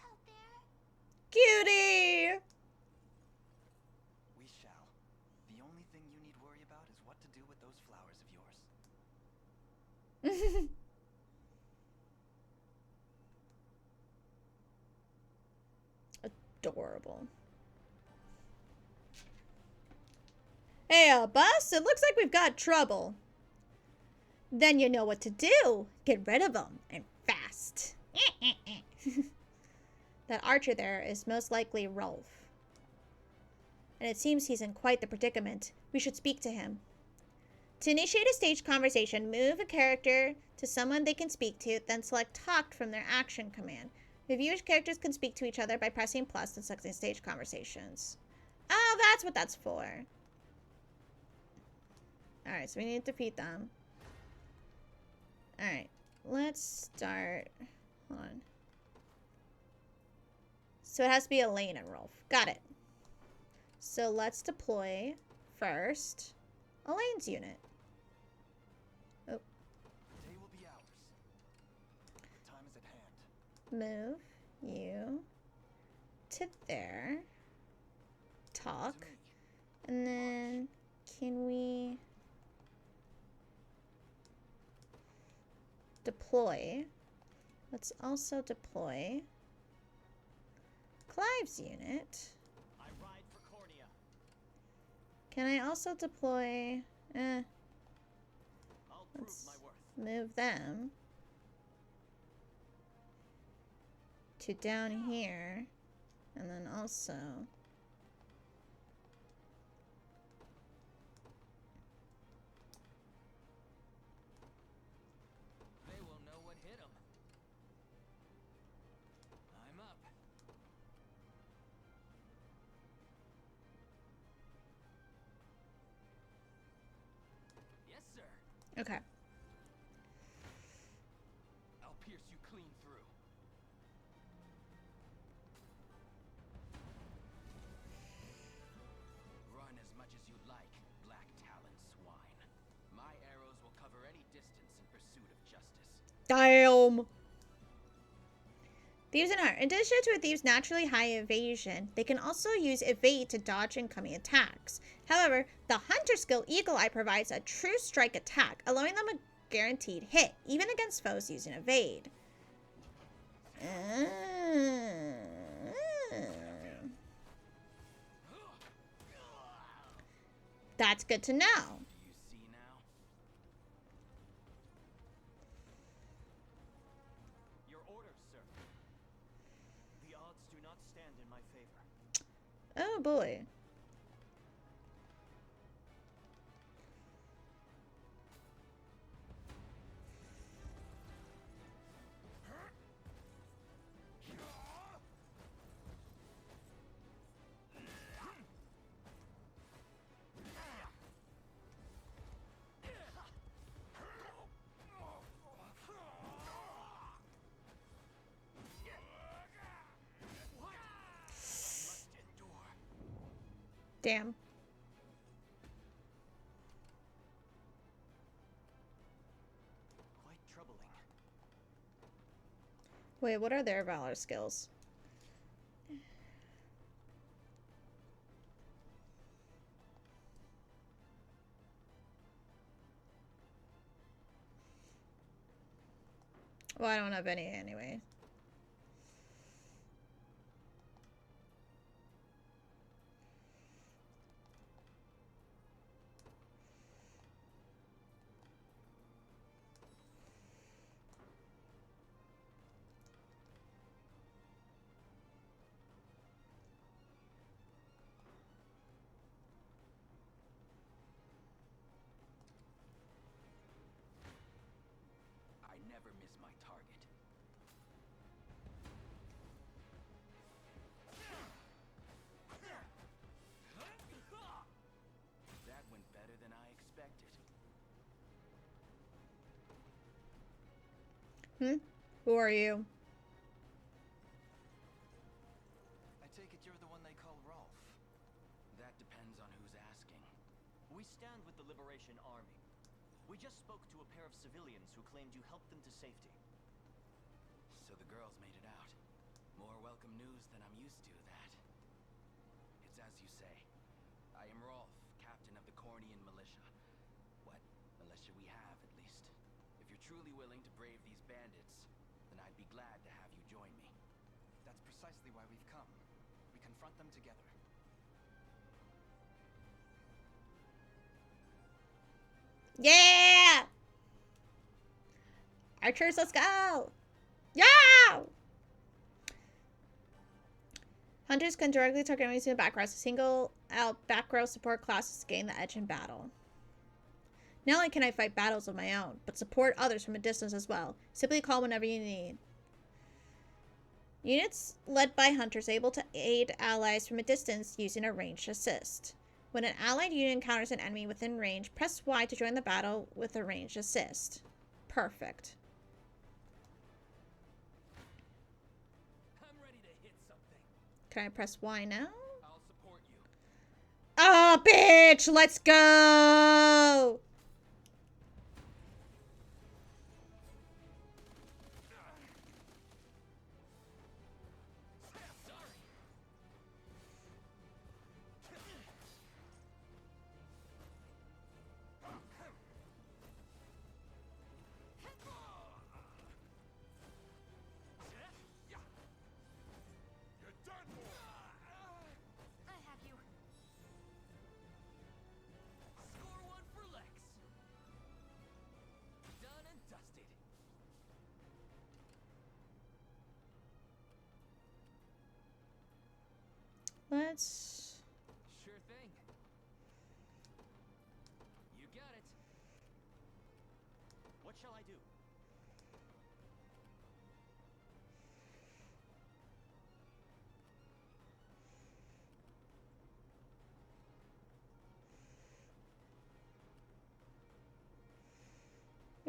to do with those flowers of yours? Adorable. Hey, boss, it looks like we've got trouble. Then you know what to do. Get rid of them, and fast. That archer there is most likely Rolf. And it seems he's in quite the predicament. We should speak to him. To initiate a staged conversation, move a character to someone they can speak to, then select Talk from their action command. Review which characters can speak to each other by pressing plus and selecting stage conversations. Oh, that's what that's for. Alright, so we need to defeat them. Alright, let's start. Hold on. So it has to be Elaine and Rolf. Got it. So let's deploy first Elaine's unit. Oh. The day will be ours. The time is at hand. Move you to there. Talk. And then can we deploy? Let's also deploy Clive's unit. I ride for Cornea. Can I also deploy? I'll prove Let's my worth. move them to down here, and then also They will know what hit them. I'm up. Yes, sir. okay. I'll pierce you clean through. Run as much as you like, black talon swine. My arrows will cover any distance in pursuit of justice. Damn. Thieves and Art. In addition to a thief's naturally high evasion, they can also use evade to dodge incoming attacks. However, the hunter skill Eagle Eye provides a true strike attack, allowing them a guaranteed hit, even against foes using evade. That's good to know. Do you see now? Your orders, sir. The odds do not stand in my favor. Oh boy. Damn. Quite troubling. Wait, what are their valor skills? Well, I don't have any anyway. I never miss my target. That went better than I expected. Who are you? I take it you're the one they call Rolf. That depends on who's asking. We stand with the Liberation Army. We just spoke to a pair of civilians who claimed you helped them to safety. So the girls made it out. More welcome news than I'm used to, that. It's as you say. I am Rolf, captain of the Cornian militia. suggestion we have, at least. If you're truly willing to brave these bandits, then I'd be glad to have you join me. That's precisely why we've come. We confront them together. Yeah! Archers, let's go! Yeah! Hunters can directly target enemies in the back row. So single out back row support classes gain the edge in battle. Not only can I fight battles of my own, but support others from a distance as well. Simply call whenever you need. Units led by hunters able to aid allies from a distance using a ranged assist. When an allied unit encounters an enemy within range, press Y to join the battle with a ranged assist. Perfect. I'm ready to hit something. Can I press Y now? I'll support you. Oh, bitch! Let's go! You're done for! I have you. Score one for Lex. Done and dusted. Let's... Sure thing. You got it. What shall I do?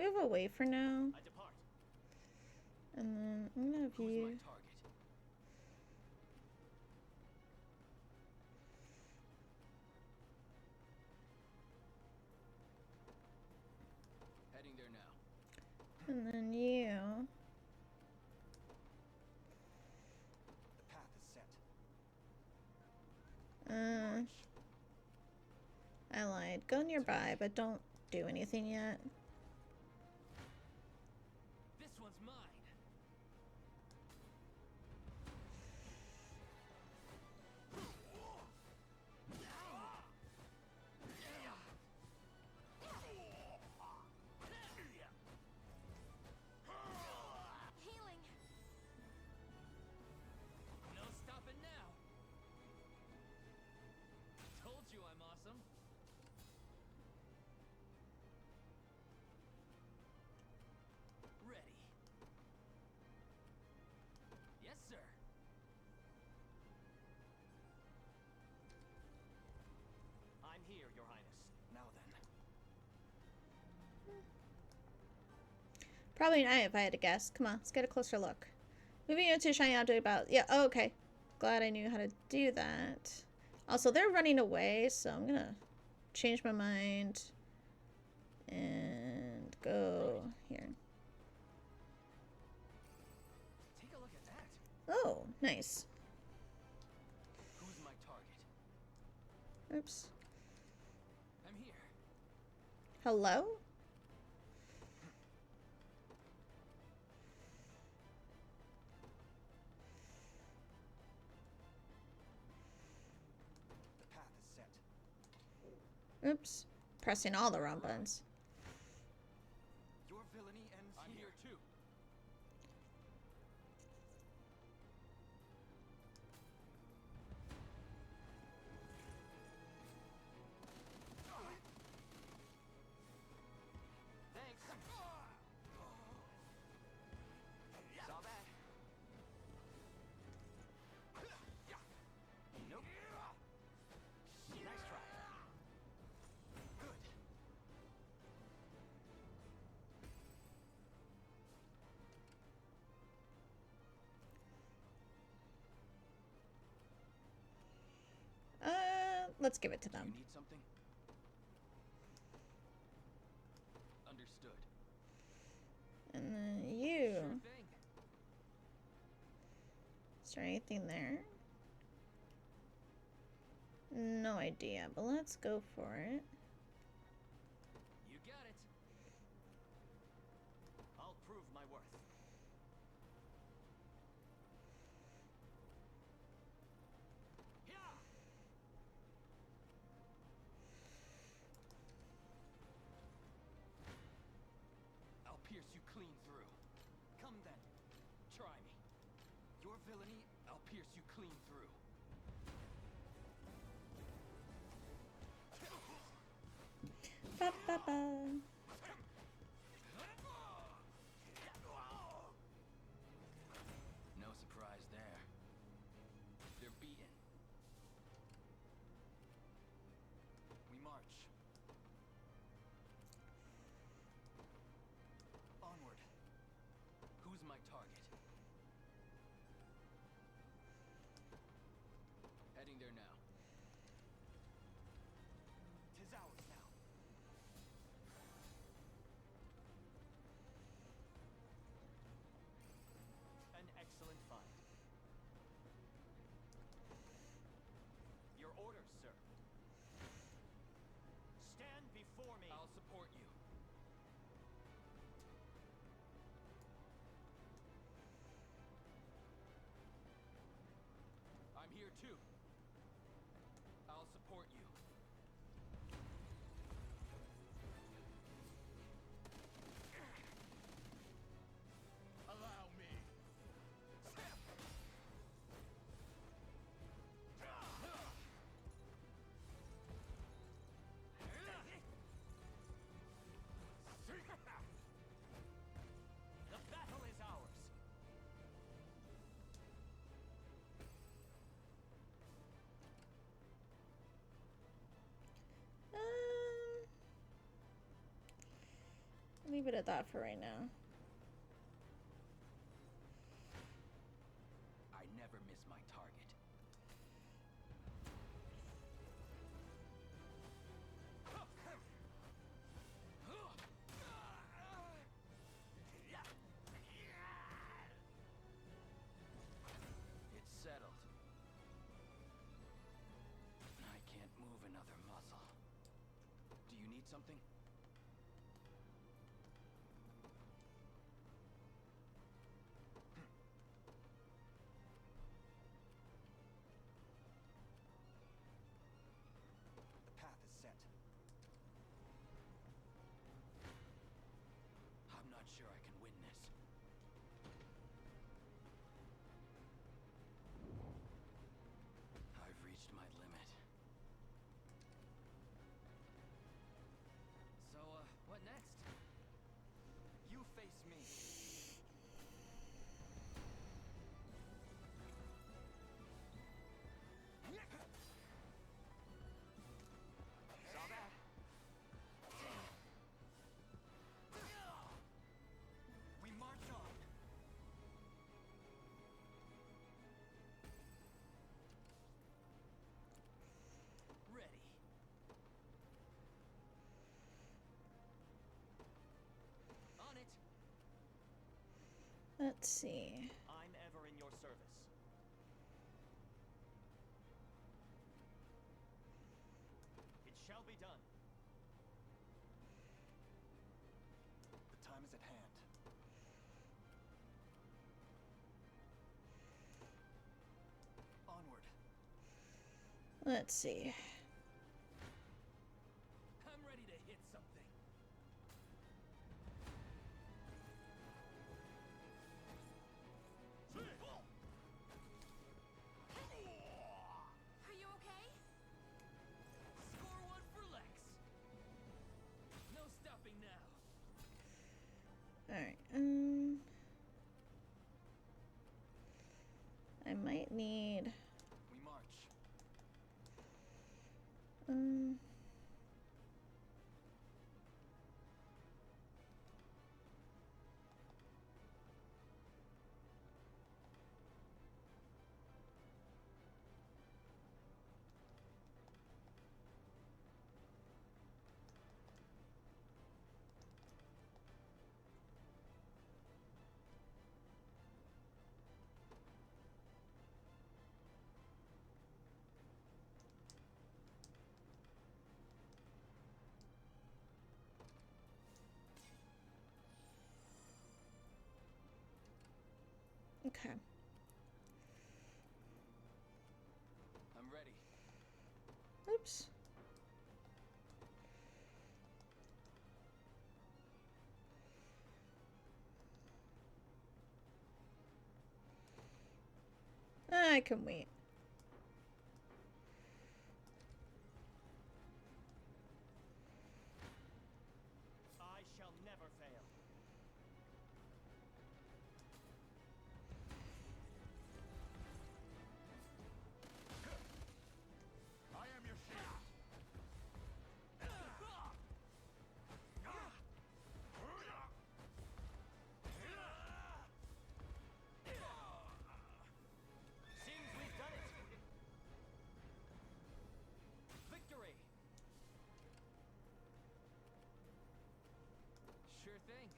move away for now. I depart. And then I'm gonna Who's my view... target? Heading there now. And then you... The path is set. I lied. Go nearby, but don't do anything yet. This one's mine. Healing. No stopping now. Told you I'm awesome. Ready. Yes, sir. I'm here, Your Highness. Now then. Probably not if I had to guess. Come on, let's get a closer look. Moving into shiny object about... Yeah, oh, okay. Glad I knew how to do that. Also, they're running away, so I'm gonna change my mind. And go here. Take a look at that. Oh, nice. Who's my target? Oops. I'm here. Hello? The path is set. Oops. Pressing all the wrong buttons. Your villainy ends I'm here too. Thanks. Saw that. Nope. Nice try. Good. Let's give it to You them. need something? Understood. And then you. Sure thing. Is there anything there? No idea, but let's go for it. You got it. pierce you clean through. Come then, try me. Your villainy, I'll pierce you clean through. Ba, ba, ba. No surprise there. They're beaten. We march. Onward. Who's my target? Heading there now. 'Tis ours now. An excellent find. Your orders, sir. Stand before me. I'll support you. I'm here too. I'll support you. Allow me. The battle is ours. Leave it at that for right now. I never miss my target. It's settled. I can't move another muscle. Do you need something? The path is set. I'm not sure I can win this. I've reached my limit. So, what next? You face me. Saw that? We march on. Ready. On it. Let's see. I'm ever in your service. It shall be done. The time is at hand. Onward. Let's see. I'm ready to hit something. Are you okay? Score one for Lex. No stopping now. Alright, I might need, We march. um, okay. I'm ready. Oops. I can wait. I shall never fail. I am your shield. Seems we've done it. Victory. Sure thing.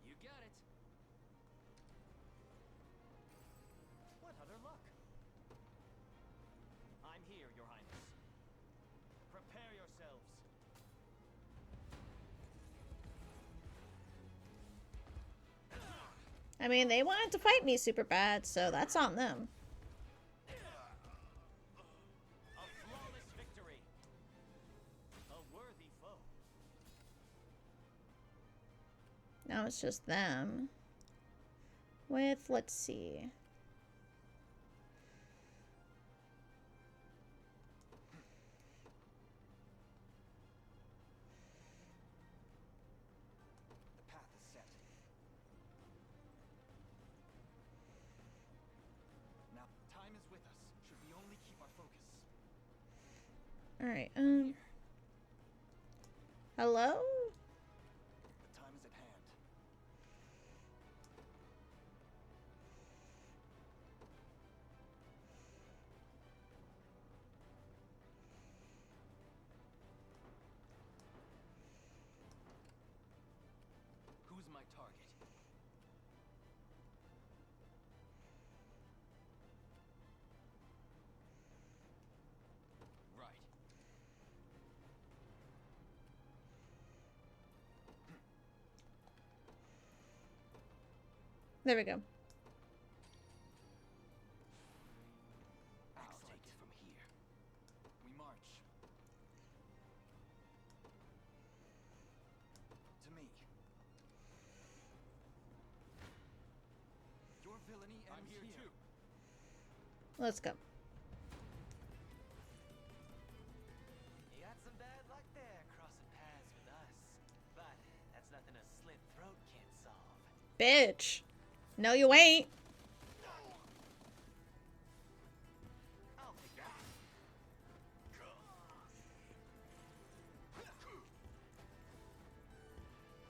You got it. What other luck? I'm here, Your Highness. Prepare yourselves. I mean, they wanted to fight me super bad, so that's on them. A flawless victory. A worthy foe. Now it's just them. With, let's see. The path is set. Now, time is with us. Should we only keep our focus? Alright, hello? The time is at hand. Who's my target? Right. There we go. I'll take it from here. We march. To me. Your villainy ends I'm here too. Let's go. You got some bad luck there, crossing paths with us. But that's nothing a slit throat can't solve. Bitch. No, you ain't. I'll take that.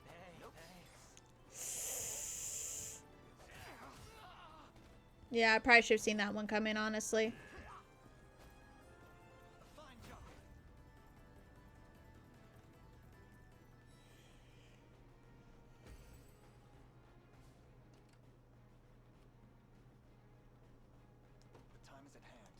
Hey, thanks. Yeah, I probably should have seen that one coming, honestly. fine job. The time is at hand.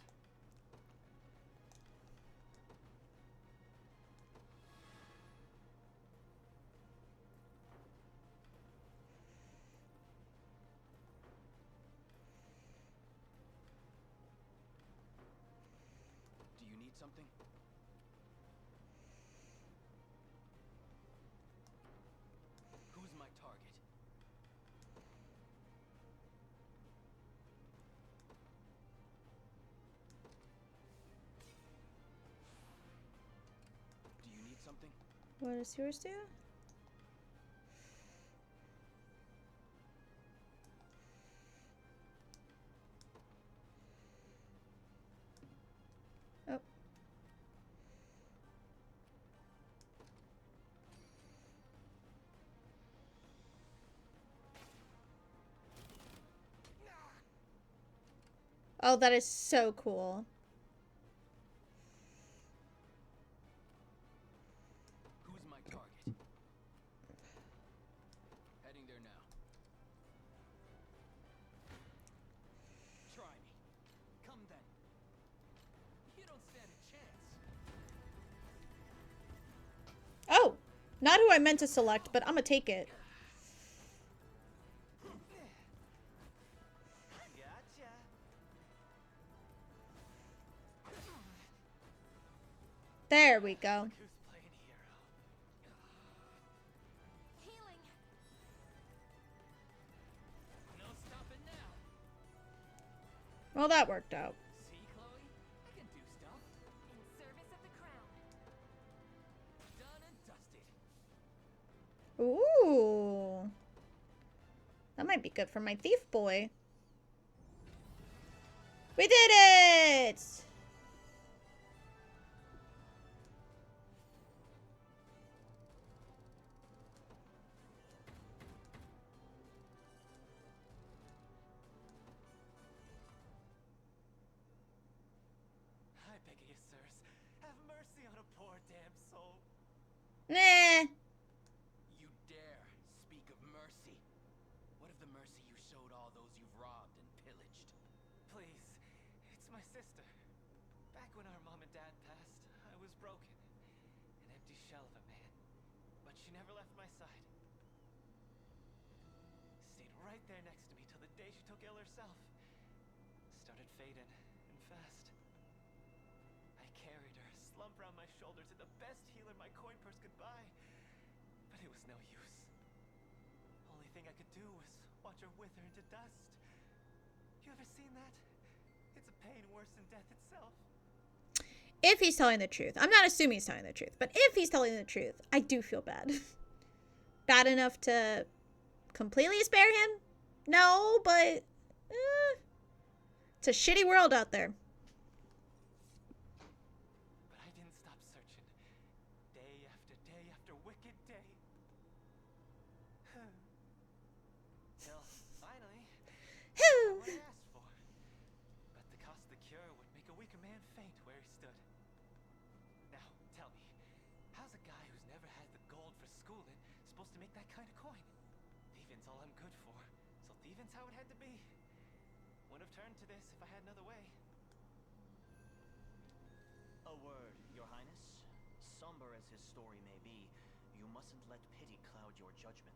Do you need something? Who's my target? Do you need something? What does yours do? Oh. Oh, that is so cool. Who's my target? Heading there now. Try me. Come then. You don't stand a chance. Oh! Not who I meant to select, but I'm gonna take it. Gotcha. There we go. Who's playing Well, that worked out. See, Chloe? I can do stuff. In service of the crown. Done and dusted. Ooh. That might be good for my thief boy. We did it! I beg of you, sirs, have mercy on a poor damn soul. Nah. You dare speak of mercy? What of the mercy you showed all those you've robbed and pillaged? Please, it's my sister. Back when our mom and dad passed, I was broken. An empty shell of a man. But she never left my side. Stayed right there next to me till the day she took ill herself. Started fading, and fast. I carried her, slump around my shoulders, to the best healer my coin purse could buy. But it was no use. Only thing I could do was watch her wither into dust. You ever seen that? It's a pain worse than death itself. If he's telling the truth. I'm not assuming he's telling the truth, but if he's telling the truth, I do feel bad. Bad enough to completely spare him? No, but it's a shitty world out there. But I didn't stop searching. Day after wicked day. Till finally, I got what I asked for. But the cost of the cure would make a weaker man faint where he stood. Now, tell me, how's a guy who's never had the gold for schooling supposed to make that kind of coin? Thieving's all I'm good for, so thieving's how it had to be. Wouldn't have turned to this if I had another way. A word, Your Highness. Somber as his story may be, you mustn't let pity cloud your judgment.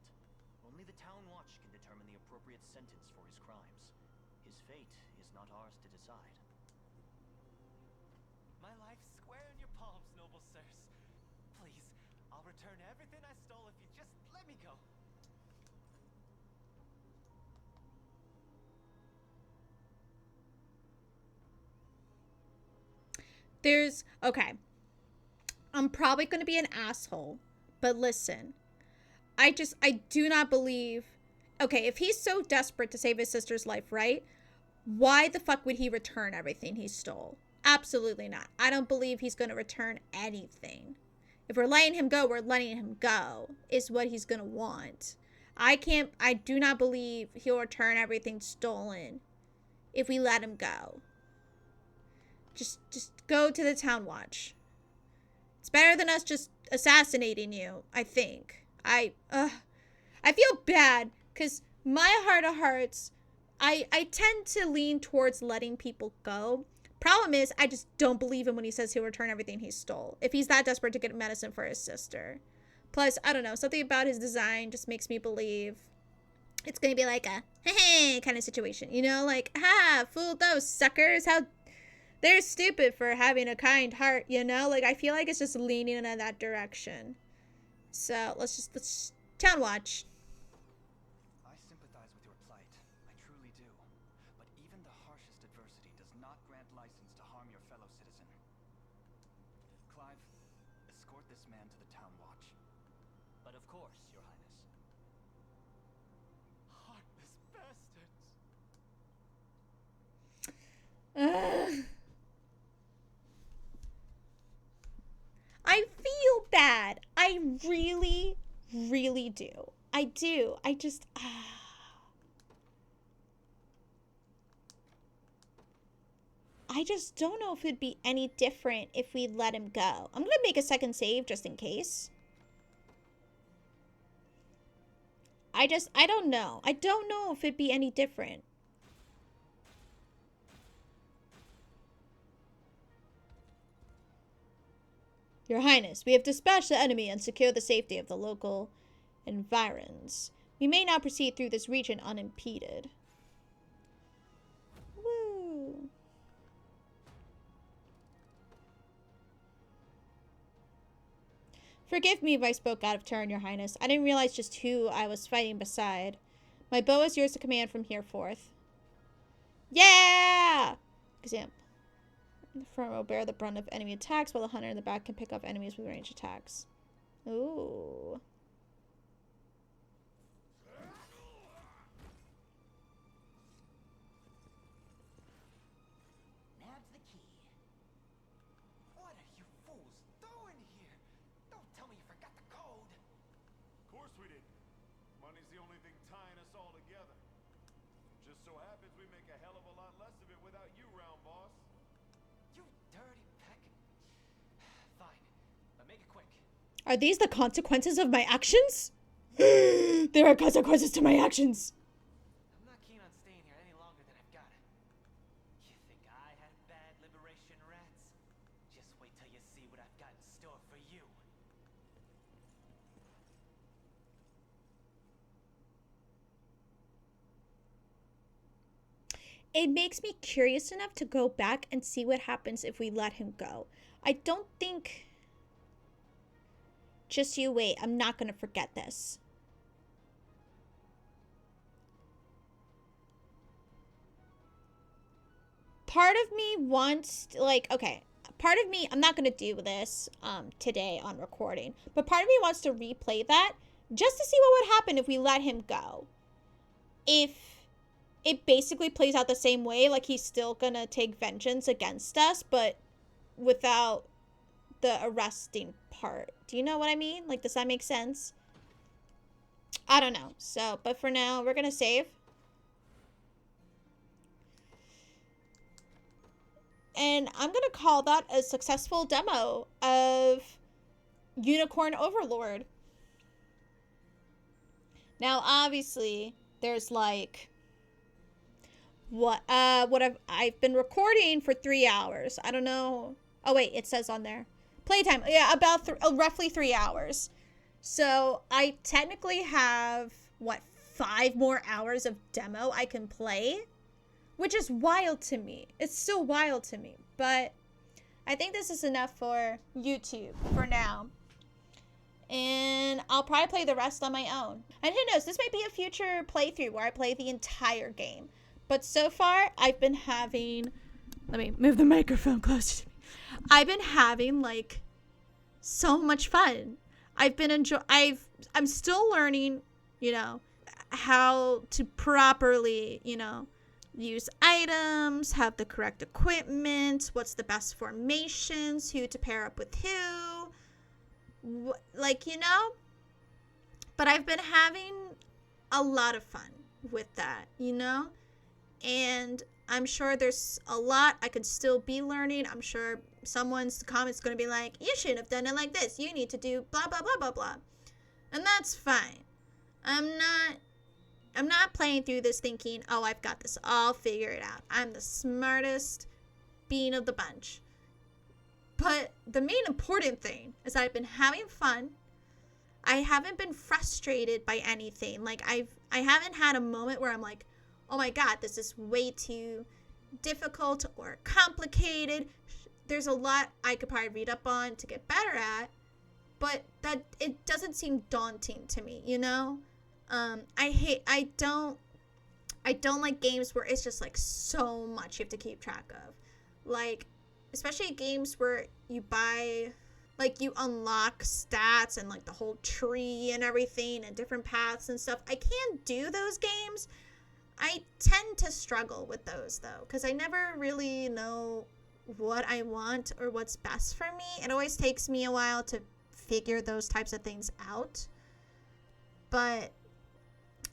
Only the Town Watch can determine the appropriate sentence for his crimes. His fate is not ours to decide. My life's square in your palms, noble sirs. Please, I'll return everything I stole if you just let me go. Okay. I'm probably going to be an asshole, but listen. I do not believe. Okay, if he's so desperate to save his sister's life, right? Why the fuck would he return everything he stole? Absolutely not. I don't believe he's going to return anything. If we're letting him go, we're letting him go, is what he's going to want. I do not believe he'll return everything stolen if we let him go. Just go to the Town Watch. It's better than us just assassinating you, I think. I feel bad because my heart of hearts, I tend to lean towards letting people go. Problem is, I just don't believe him when he says he'll return everything he stole. If he's that desperate to get medicine for his sister. Plus, I don't know, something about his design just makes me believe it's going to be like a hey kind of situation. You know, like, ha, fool those suckers. How they're stupid for having a kind heart, you know? Like, I feel like it's just leaning in that direction. So, let's Town Watch. I sympathize with your plight. I truly do. But even the harshest adversity does not grant license to harm your fellow citizen. Clive, escort this man to the Town Watch. But of course, Your Highness. Heartless bastards. I feel bad. I really, really do. I do. I just... I just don't know if it'd be any different if we let him go. I'm going to make a second save just in case. I don't know. I don't know if it'd be any different. Your Highness, we have dispatched the enemy and secured the safety of the local environs. We may now proceed through this region unimpeded. Woo! Forgive me if I spoke out of turn, Your Highness. I didn't realize just who I was fighting beside. My bow is yours to command from here forth. Yeah! Example. The front will bear the brunt of enemy attacks, while the hunter in the back can pick off enemies with ranged attacks. Ooh. Nab's the key. What are you fools doing here? Don't tell me you forgot the code. Of course we didn't. Money's the only thing tying us all together. Just so happens we make a hell of a lot less of it without you round, boss. You dirty peck. Fine, but make it quick. Are these the consequences of my actions? There are consequences to my actions. I'm not keen on staying here any longer than I've got. You think I had bad liberation rats? Just wait till you see what I've got in store for you. It makes me curious enough to go back and see what happens if we let him go. I don't think... Just you wait, I'm not gonna forget this. Part of me wants, like, okay, part of me, I'm not gonna do this today on recording, but part of me wants to replay that just to see what would happen if we let him go. If it basically plays out the same way, like he's still gonna take vengeance against us, but without the arresting part. Do you know what I mean? Like, does that make sense? I don't know. So, but for now, we're gonna save. And I'm gonna call that a successful demo of Unicorn Overlord. Now, obviously, there's like what I've been recording for 3 hours. I don't know. Oh wait, it says on there. Playtime. Yeah, about roughly 3 hours. So I technically have what, 5 more hours of demo I can play, which is wild to me. It's still wild to me, but I think this is enough for YouTube for now. And I'll probably play the rest on my own. And who knows, this might be a future playthrough where I play the entire game. But so far, I've been having... Let me move the microphone closer to me. I've been having, like, so much fun. I'm still learning, you know, how to properly, you know, use items, have the correct equipment, what's the best formations, who to pair up with who, like, you know, but I've been having a lot of fun with that, you know, and I'm sure there's a lot I could still be learning. I'm sure someone's comments going to be like, you shouldn't have done it like this. You need to do blah, blah, blah, blah, blah. And that's fine. I'm not playing through this thinking, oh, I've got this all figured out. I'm the smartest bean of the bunch. But the main important thing is that I've been having fun. I haven't been frustrated by anything. Like, I haven't had a moment where I'm like, oh my god, this is way too difficult or complicated. There's a lot I could probably read up on to get better at, but that it doesn't seem daunting to me, you know? I don't like games where it's just like so much you have to keep track of. Like, especially games where you buy, like, you unlock stats and like the whole tree and everything and different paths and stuff. I can't do those games. I tend to struggle with those though, because I never really know what I want or what's best for me. It always takes me a while to figure those types of things out. But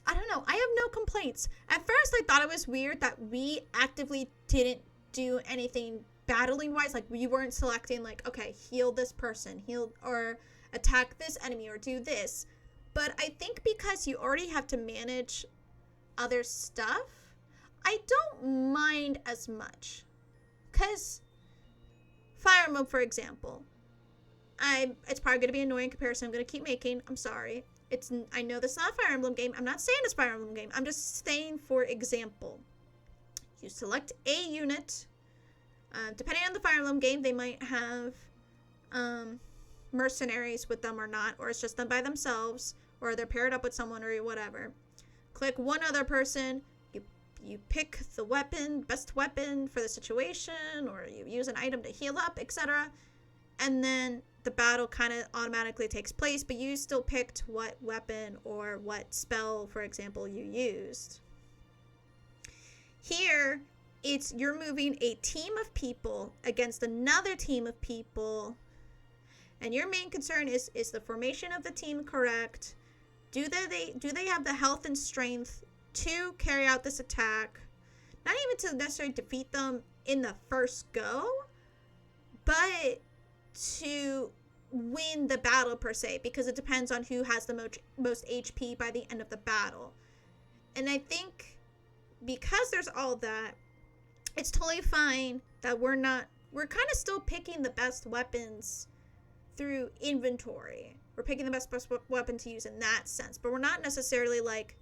I don't know. I have no complaints. At first, I thought it was weird that we actively didn't do anything battling wise. Like, we weren't selecting like, okay, heal this person, heal or attack this enemy or do this. But I think because you already have to manage other stuff, I don't mind as much. Because Fire Emblem, for example, it's probably going to be an annoying comparison I'm going to keep making. I'm sorry. I know this is not a Fire Emblem game. I'm not saying it's a Fire Emblem game. I'm just saying, for example, you select a unit. Depending on the Fire Emblem game, they might have mercenaries with them or not, or it's just them by themselves, or they're paired up with someone or whatever. Click one other person, you you pick the weapon, best weapon for the situation, or you use an item to heal up, etc. And then the battle kind of automatically takes place, but you still picked what weapon or what spell, for example, you used. Here, it's you're moving a team of people against another team of people, and your main concern is the formation of the team correct? Do they have the health and strength to carry out this attack? Not even to necessarily defeat them in the first go, but to win the battle per se, because it depends on who has the most HP by the end of the battle. And I think because there's all that, it's totally fine that we're kind of still picking the best weapons through inventory. We're picking the best weapon to use in that sense, but we're not necessarily like,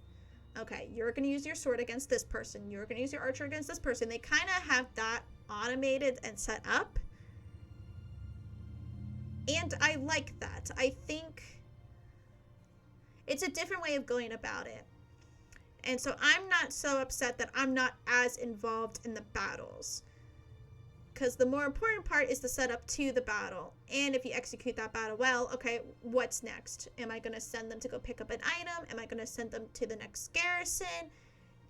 okay, you're going to use your sword against this person, you're going to use your archer against this person. They kind of have that automated and set up. And I like that. I think it's a different way of going about it. And so I'm not so upset that I'm not as involved in the battles. Because the more important part is the setup to the battle. And if you execute that battle well, okay, what's next? Am I going to send them to go pick up an item? Am I going to send them to the next garrison?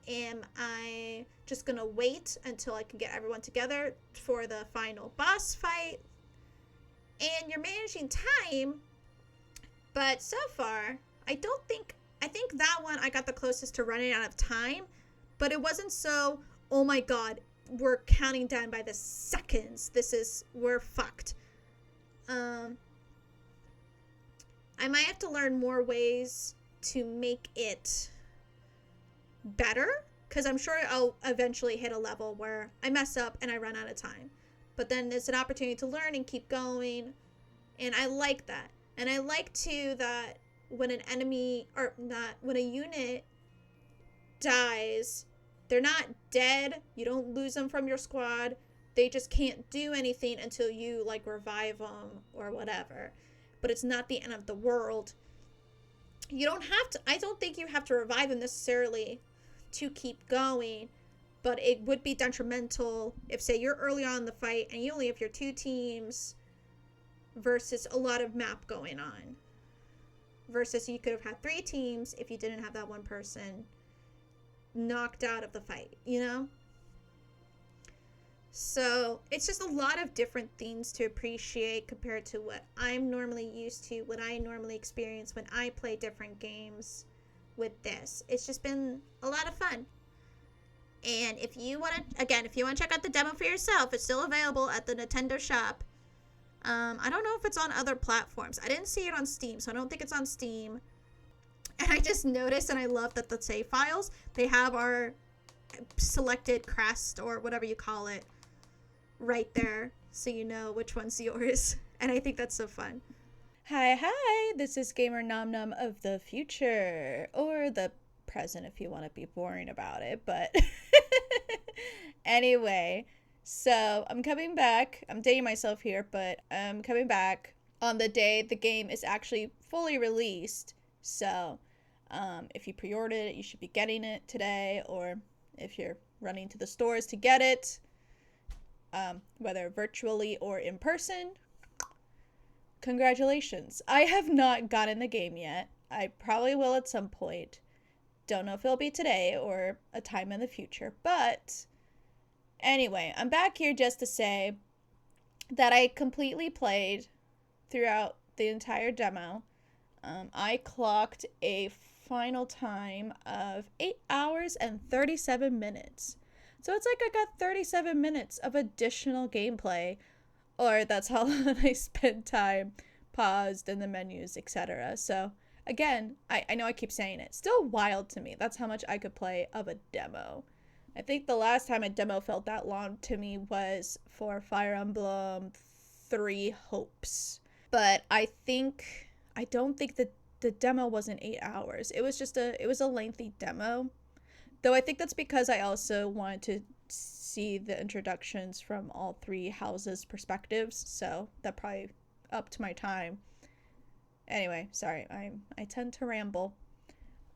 Am I just going to wait until I can get everyone together for the final boss fight? And you're managing time, but so far, I think that one I got the closest to running out of time, but it wasn't so, oh my god, we're counting down by the seconds, we're fucked. I might have to learn more ways to make it better, because I'm sure I'll eventually hit a level where I mess up and I run out of time. But then it's an opportunity to learn and keep going. And I like that. And I like, too, that when when a unit dies, they're not dead. You don't lose them from your squad. They just can't do anything until you, like, revive them or whatever. But it's not the end of the world. You don't have to, I don't think you have to revive them necessarily to keep going. But it would be detrimental if, say, you're early on in the fight and you only have your 2 teams versus a lot of map going on. Versus you could have had 3 teams if you didn't have that one person knocked out of the fight, you know? So it's just a lot of different things to appreciate compared to what I'm normally used to, what I normally experience when I play different games with this. It's just been a lot of fun. And if you want to check out the demo for yourself, it's still available at the Nintendo shop. I don't know if it's on other platforms. I didn't see it on Steam, so I don't think it's on Steam. And I just noticed, and I love that the save files, they have our selected crest, or whatever you call it, right there, so you know which one's yours. And I think that's so fun. Hi, this is Gamer Nom-Nom of the future, or the present if you want to be boring about it, but anyway, so I'm coming back. I'm dating myself here, but I'm coming back on the day the game is actually fully released. So if you pre-ordered it, you should be getting it today, or if you're running to the stores to get it, whether virtually or in person, congratulations. I have not gotten the game yet. I probably will at some point. Don't know if it'll be today or a time in the future, but anyway, I'm back here just to say that I completely played throughout the entire demo. I clocked a final time of 8 hours and 37 minutes. So it's like I got 37 minutes of additional gameplay, or that's how long I spent time paused in the menus, etc. So again, I know I keep saying it. Still wild to me. That's how much I could play of a demo. I think the last time a demo felt that long to me was for Fire Emblem 3 Hopes. But I don't think that the demo wasn't 8 hours. It was a lengthy demo. Though I think that's because I also wanted to see the introductions from all 3 houses' perspectives. So that probably upped my time. Anyway, sorry, I tend to ramble.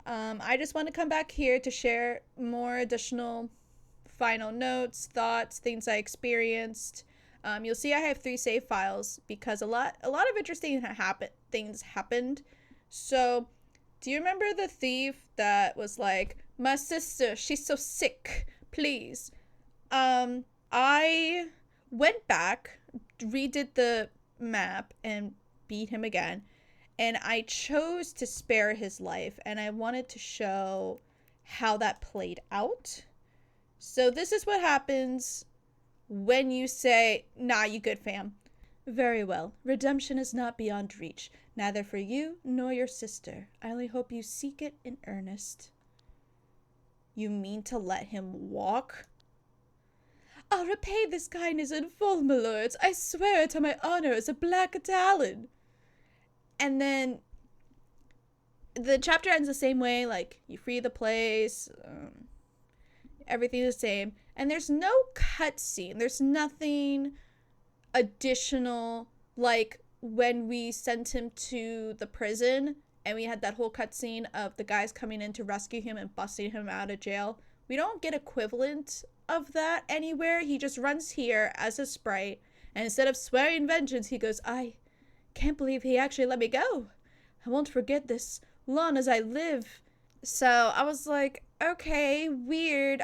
I just want to come back here to share more additional final notes, thoughts, things I experienced. You'll see I have 3 save files because a lot of interesting things happened. So, do you remember the thief that was like, "My sister, she's so sick, please"? I went back, redid the map, and beat him again. And I chose to spare his life, and I wanted to show how that played out. So this is what happens when you say, "Nah, you good, fam." "Very well. Redemption is not beyond reach, neither for you nor your sister. I only hope you seek it in earnest." "You mean to let him walk?" "I'll repay this kindness in full, my lords. I swear it on my honor as a black Talon." And then the chapter ends the same way, like, you free the place, everything's the same, and there's no cutscene. There's nothing additional, like when we sent him to the prison and we had that whole cutscene of the guys coming in to rescue him and busting him out of jail. We don't get equivalent of that anywhere. He just runs here as a sprite, and instead of swearing vengeance, he goes, "I can't believe he actually let me go. I won't forget this long as I live." So I was like, okay, weird.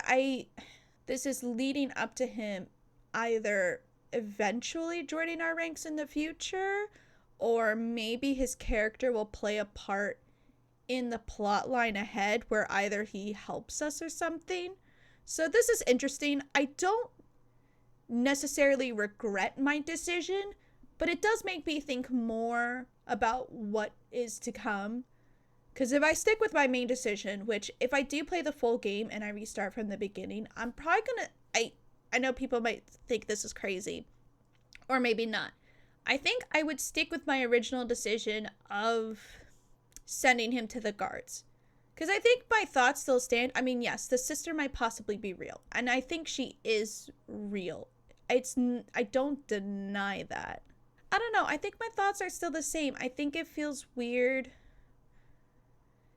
This is leading up to him either eventually joining our ranks in the future, or maybe his character will play a part in the plot line ahead where either he helps us or something. So this is interesting. I don't necessarily regret my decision, but it does make me think more about what is to come. Because if I stick with my main decision, which if I do play the full game and I restart from the beginning, I'm probably gonna, I know people might think this is crazy, or maybe not. I think I would stick with my original decision of sending him to the guards. Because I think my thoughts still stand. I mean, yes, the sister might possibly be real, and I think she is real. I don't deny that. I don't know. I think my thoughts are still the same. I think it feels weird.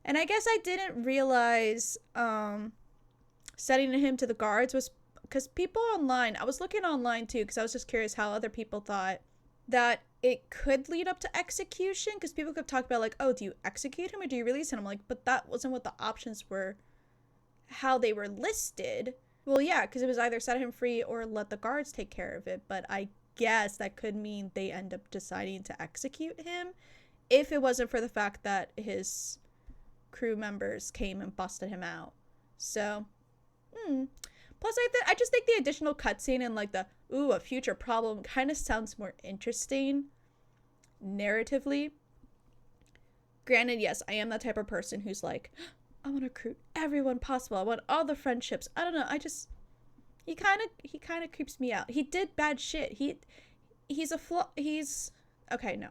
And I guess I didn't realize sending him to the guards was because people online, I was looking online too because I was just curious how other people thought that it could lead up to execution, because people could talk about like, oh, do you execute him or do you release him? I'm like, but that wasn't what the options were, how they were listed. Well, yeah, because it was either set him free or let the guards take care of it, but I guess that could mean they end up deciding to execute him if it wasn't for the fact that his crew members came and busted him out. So, plus I just think the additional cutscene and like the, a future problem kind of sounds more interesting narratively. Granted, yes, I am that type of person who's like, I want to recruit everyone possible. I want all the friendships. I don't know. He kind of creeps me out. He did bad shit. He's okay, no.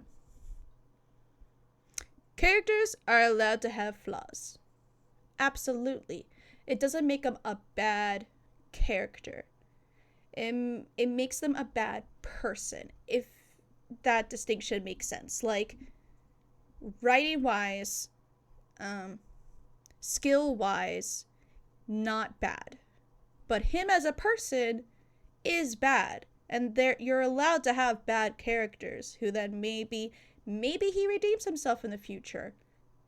Characters are allowed to have flaws. Absolutely. It doesn't make them a bad character. It makes them a bad person, if that distinction makes sense. Like, writing-wise, skill-wise, not bad. But him as a person is bad. And you're allowed to have bad characters who then maybe he redeems himself in the future.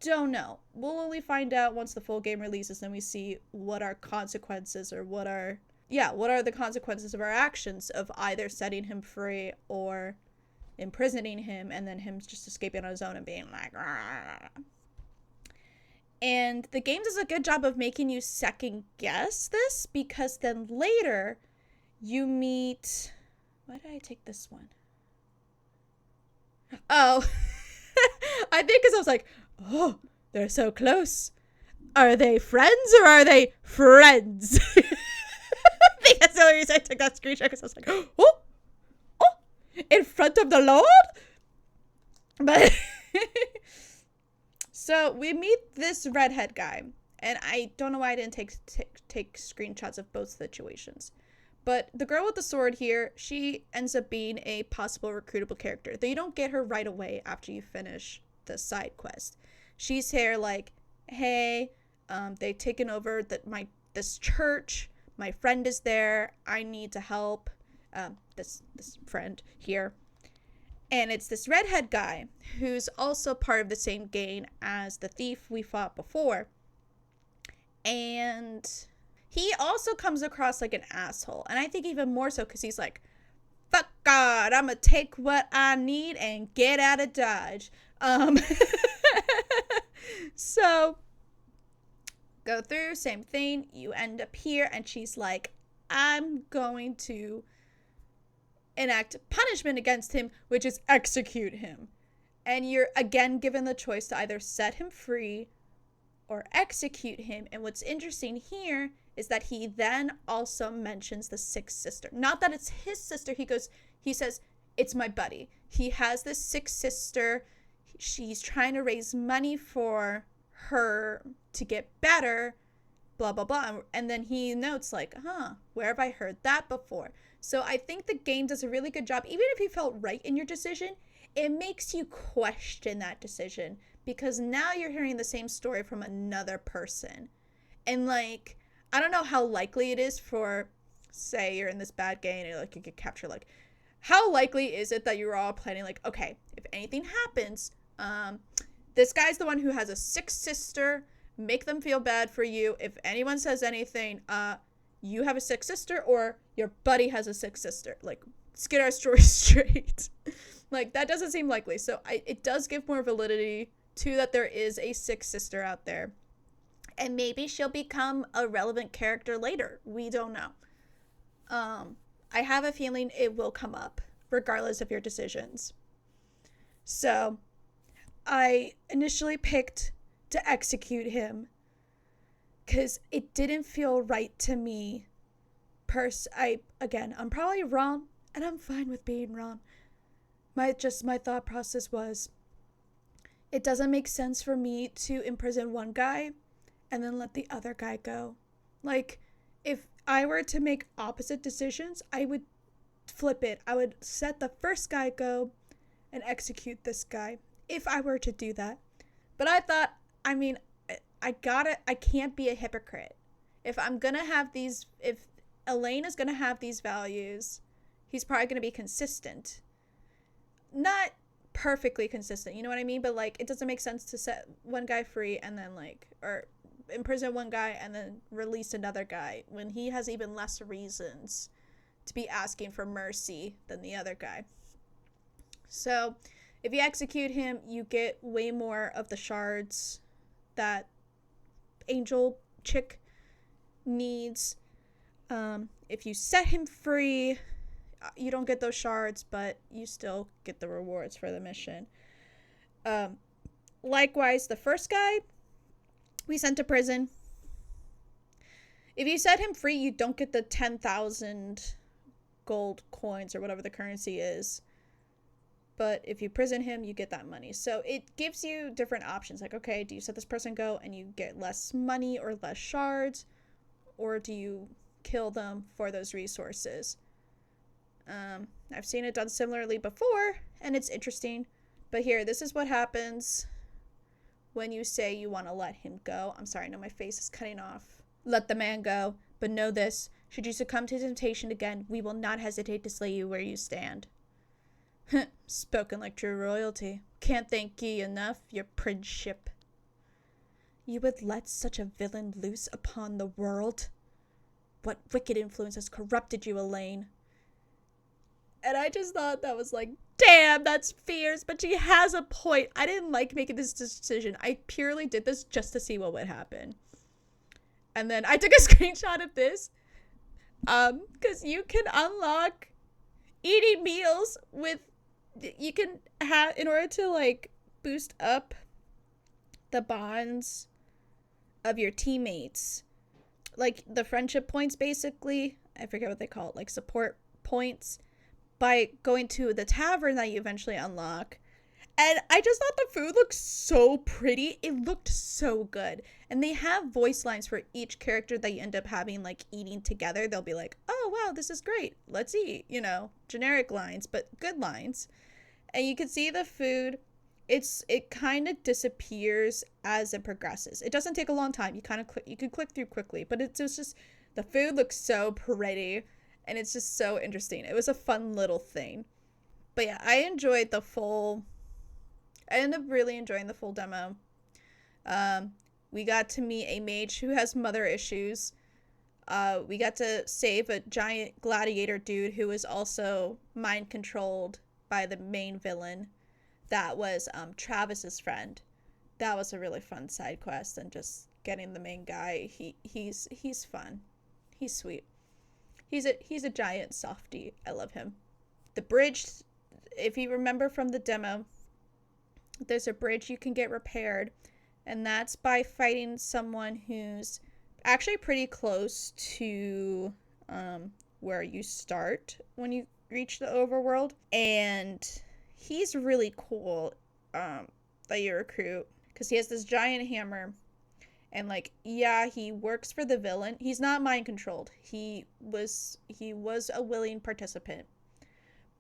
Don't know. We'll only find out once the full game releases and we see what our consequences or what are the consequences of our actions of either setting him free or imprisoning him and then him just escaping on his own and being like, Rah. And the game does a good job of making you second guess this, because then later you meet, why did I take this one? Oh, I think because I was like, oh, they're so close. Are they friends or are they friends? I think that's the only reason I took that screenshot, because I was like, oh, in front of the Lord? But so we meet this redhead guy, and I don't know why I didn't take screenshots of both situations. But the girl with the sword here, she ends up being a possible recruitable character. Though you don't get her right away after you finish the side quest. She's here like, hey, they've taken over this church. My friend is there. I need to help this friend here. And it's this redhead guy who's also part of the same gang as the thief we fought before. And he also comes across like an asshole. And I think even more so because he's like, fuck God, I'm gonna take what I need and get out of Dodge. So, go through, same thing. You end up here, and she's like, I'm going to enact punishment against him, which is execute him. And you're again given the choice to either set him free or execute him. And what's interesting here is that he then also mentions the sixth sister. Not that it's his sister. He says, it's my buddy. He has this sixth sister. She's trying to raise money for her to get better, blah, blah, blah. And then he notes like, where have I heard that before? So I think the game does a really good job. Even if you felt right in your decision, it makes you question that decision because now you're hearing the same story from another person. And like, I don't know how likely it is for, say you're in this bad game and like you get captured. Like, how likely is it that you're all planning like, okay, if anything happens, this guy's the one who has a sixth sister, make them feel bad for you. If anyone says anything, you have a sixth sister or your buddy has a sixth sister. Like, let's get our story straight. Like, that doesn't seem likely. So it does give more validity to that there is a sixth sister out there. And maybe she'll become a relevant character later. We don't know. I have a feeling it will come up, regardless of your decisions. So, I initially picked to execute him because it didn't feel right to me. I'm probably wrong, and I'm fine with being wrong. My thought process was, it doesn't make sense for me to imprison one guy and then let the other guy go. Like, if I were to make opposite decisions, I would flip it. I would set the first guy go and execute this guy if I were to do that. But I thought, I can't be a hypocrite. If Elaine is gonna have these values, he's probably gonna be consistent. Not perfectly consistent, you know what I mean? But like, it doesn't make sense to set one guy free and then or imprison one guy and then release another guy when he has even less reasons to be asking for mercy than the other guy. So if you execute him, you get way more of the shards that Angel chick needs. If you set him free, you don't get those shards, but you still get the rewards for the mission. Likewise, the first guy we sent to prison, if you set him free, you don't get the 10,000 gold coins or whatever the currency is. But if you prison him, you get that money. So it gives you different options. Like, okay, do you set this person go and you get less money or less shards? Or do you kill them for those resources? I've seen it done similarly before, and it's interesting. But here, this is what happens when you say you want to let him go. I'm sorry, no, my face is cutting off. Let the man go. But know this, should you succumb to temptation again, we will not hesitate to slay you where you stand. Spoken like true royalty. Can't thank ye enough, your princeship. You would let such a villain loose upon the world? What wicked influence has corrupted you, Elaine? And I just thought that was like, damn, that's fierce, but she has a point. I didn't like making this decision. I purely did this just to see what would happen. And then I took a screenshot of this. Because you can unlock eating meals with, you can have, in order to like boost up the bonds of your teammates. Like the friendship points, basically. I forget what they call it, like support points. By going to the tavern that you eventually unlock. And I just thought the food looked so pretty. It looked so good. And they have voice lines for each character that you end up having, like, eating together. They'll be like, oh, wow, this is great. Let's eat. You know, generic lines, but good lines. And you can see the food it kind of disappears as it progresses. It doesn't take a long time. You can click through quickly, but it's just the food looks so pretty and it's just so interesting. It was a fun little thing. But yeah, I ended up really enjoying the full demo. We got to meet a mage who has mother issues. We got to save a giant gladiator dude who was also mind controlled by the main villain. That was Travis's friend. That was a really fun side quest, and just getting the main guy. He's fun. He's sweet. He's a giant softie. I love him. The bridge, if you remember from the demo, there's a bridge you can get repaired, and that's by fighting someone who's actually pretty close to where you start when you reach the overworld. And he's really cool that you recruit, because he has this giant hammer, and like, yeah, he works for the villain. He's not mind controlled. He was a willing participant,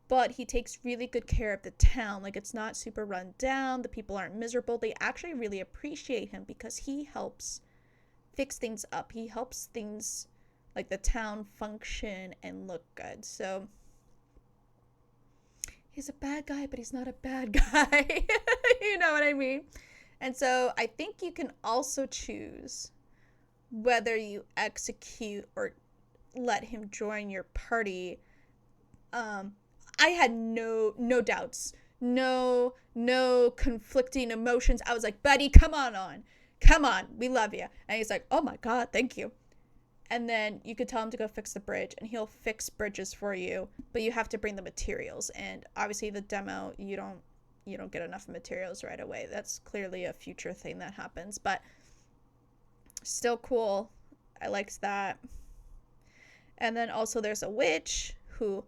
but he takes really good care of the town. Like, it's not super run down. The people aren't miserable. They actually really appreciate him because he helps fix things up. He helps things like the town function and look good. So he's a bad guy, but he's not a bad guy. You know what I mean? And so I think you can also choose whether you execute or let him join your party. I had no doubts, no conflicting emotions. I was like, buddy, come on, we love you. And he's like, oh my god, thank you. And then you could tell him to go fix the bridge, and he'll fix bridges for you, but you have to bring the materials. And obviously the demo, you don't get enough materials right away. That's clearly a future thing that happens, but still cool. I liked that. And then also there's a witch who,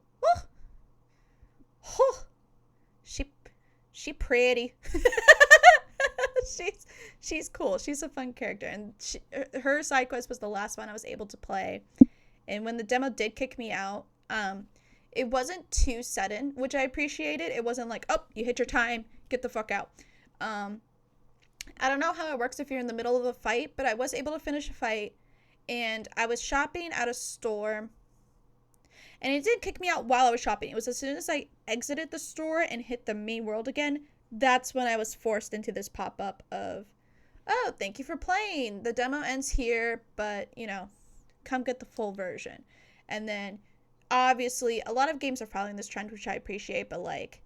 she pretty. She's cool. She's a fun character, and her side quest was the last one I was able to play. And when the demo did kick me out, it wasn't too sudden, which I appreciated. It wasn't like, oh, you hit your time, get the fuck out. I don't know how it works if you're in the middle of a fight, but I was able to finish a fight, and I was shopping at a store, and it didn't kick me out while I was shopping. It was as soon as I exited the store and hit the main world again, that's when I was forced into this pop-up of, oh, thank you for playing. The demo ends here, but, come get the full version. And then, obviously, a lot of games are following this trend, which I appreciate, but, like,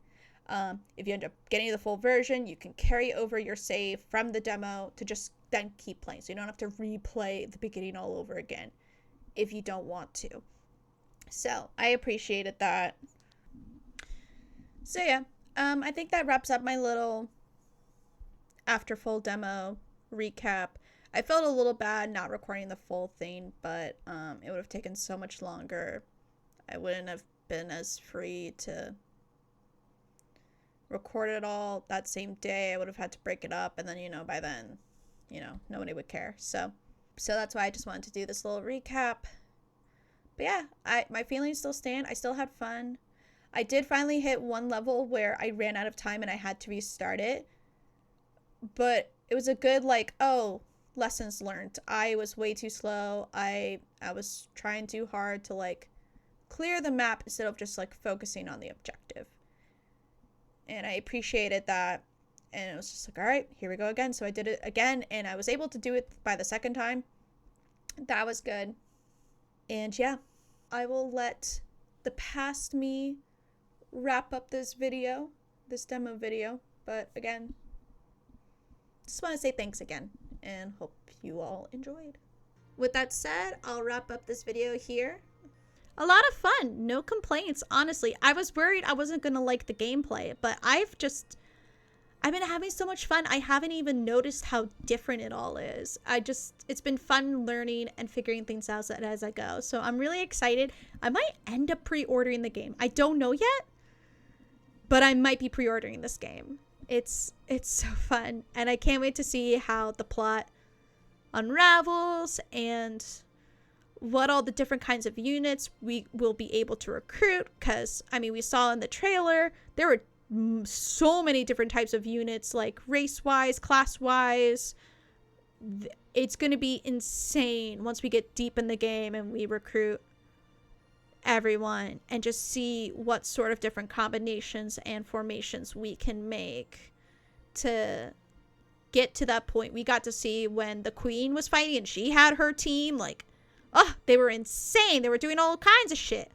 if you end up getting the full version, you can carry over your save from the demo to just then keep playing. So you don't have to replay the beginning all over again if you don't want to. So, I appreciated that. So, yeah. I think that wraps up my little after full demo recap. I felt a little bad not recording the full thing, but it would have taken so much longer. I wouldn't have been as free to record it all that same day. I would have had to break it up, and then, by then, nobody would care. So that's why I just wanted to do this little recap. But yeah, my feelings still stand. I still had fun. I did finally hit one level where I ran out of time and I had to restart it. But it was a good, lessons learned. I was way too slow. I was trying too hard to, clear the map instead of just, focusing on the objective. And I appreciated that. And it was just all right, here we go again. So I did it again, and I was able to do it by the second time. That was good. And yeah, I will let the past me wrap up this demo video. But again, just want to say thanks again, and hope you all enjoyed. With that said, I'll wrap up this video here. A lot of fun, no complaints, honestly. I was worried I wasn't gonna like the gameplay, but I've been having so much fun. I haven't even noticed how different it all is. It's been fun learning and figuring things out as I go. So I'm really excited. I might end up pre-ordering the game. I don't know yet, but I might be pre-ordering this game. It's so fun, and I can't wait to see how the plot unravels and what all the different kinds of units we will be able to recruit, because we saw in the trailer there were so many different types of units, like race-wise, class-wise. It's going to be insane once we get deep in the game and we recruit everyone and just see what sort of different combinations and formations we can make to get to that point. We got to see when the queen was fighting and she had her team, like, oh, they were insane. They were doing all kinds of shit.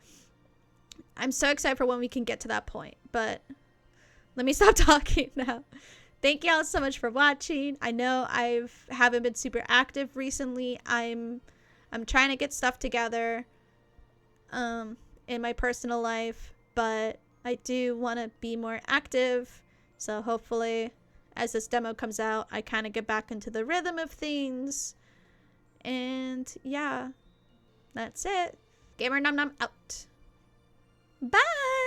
I'm so excited for when we can get to that point, but let me stop talking now. Thank y'all so much for watching. I know I haven't been super active recently. I'm trying to get stuff together in my personal life, but I do want to be more active. So hopefully as this demo comes out, I kind of get back into the rhythm of things. And yeah, that's it. Gamer Nom-Nom out. Bye!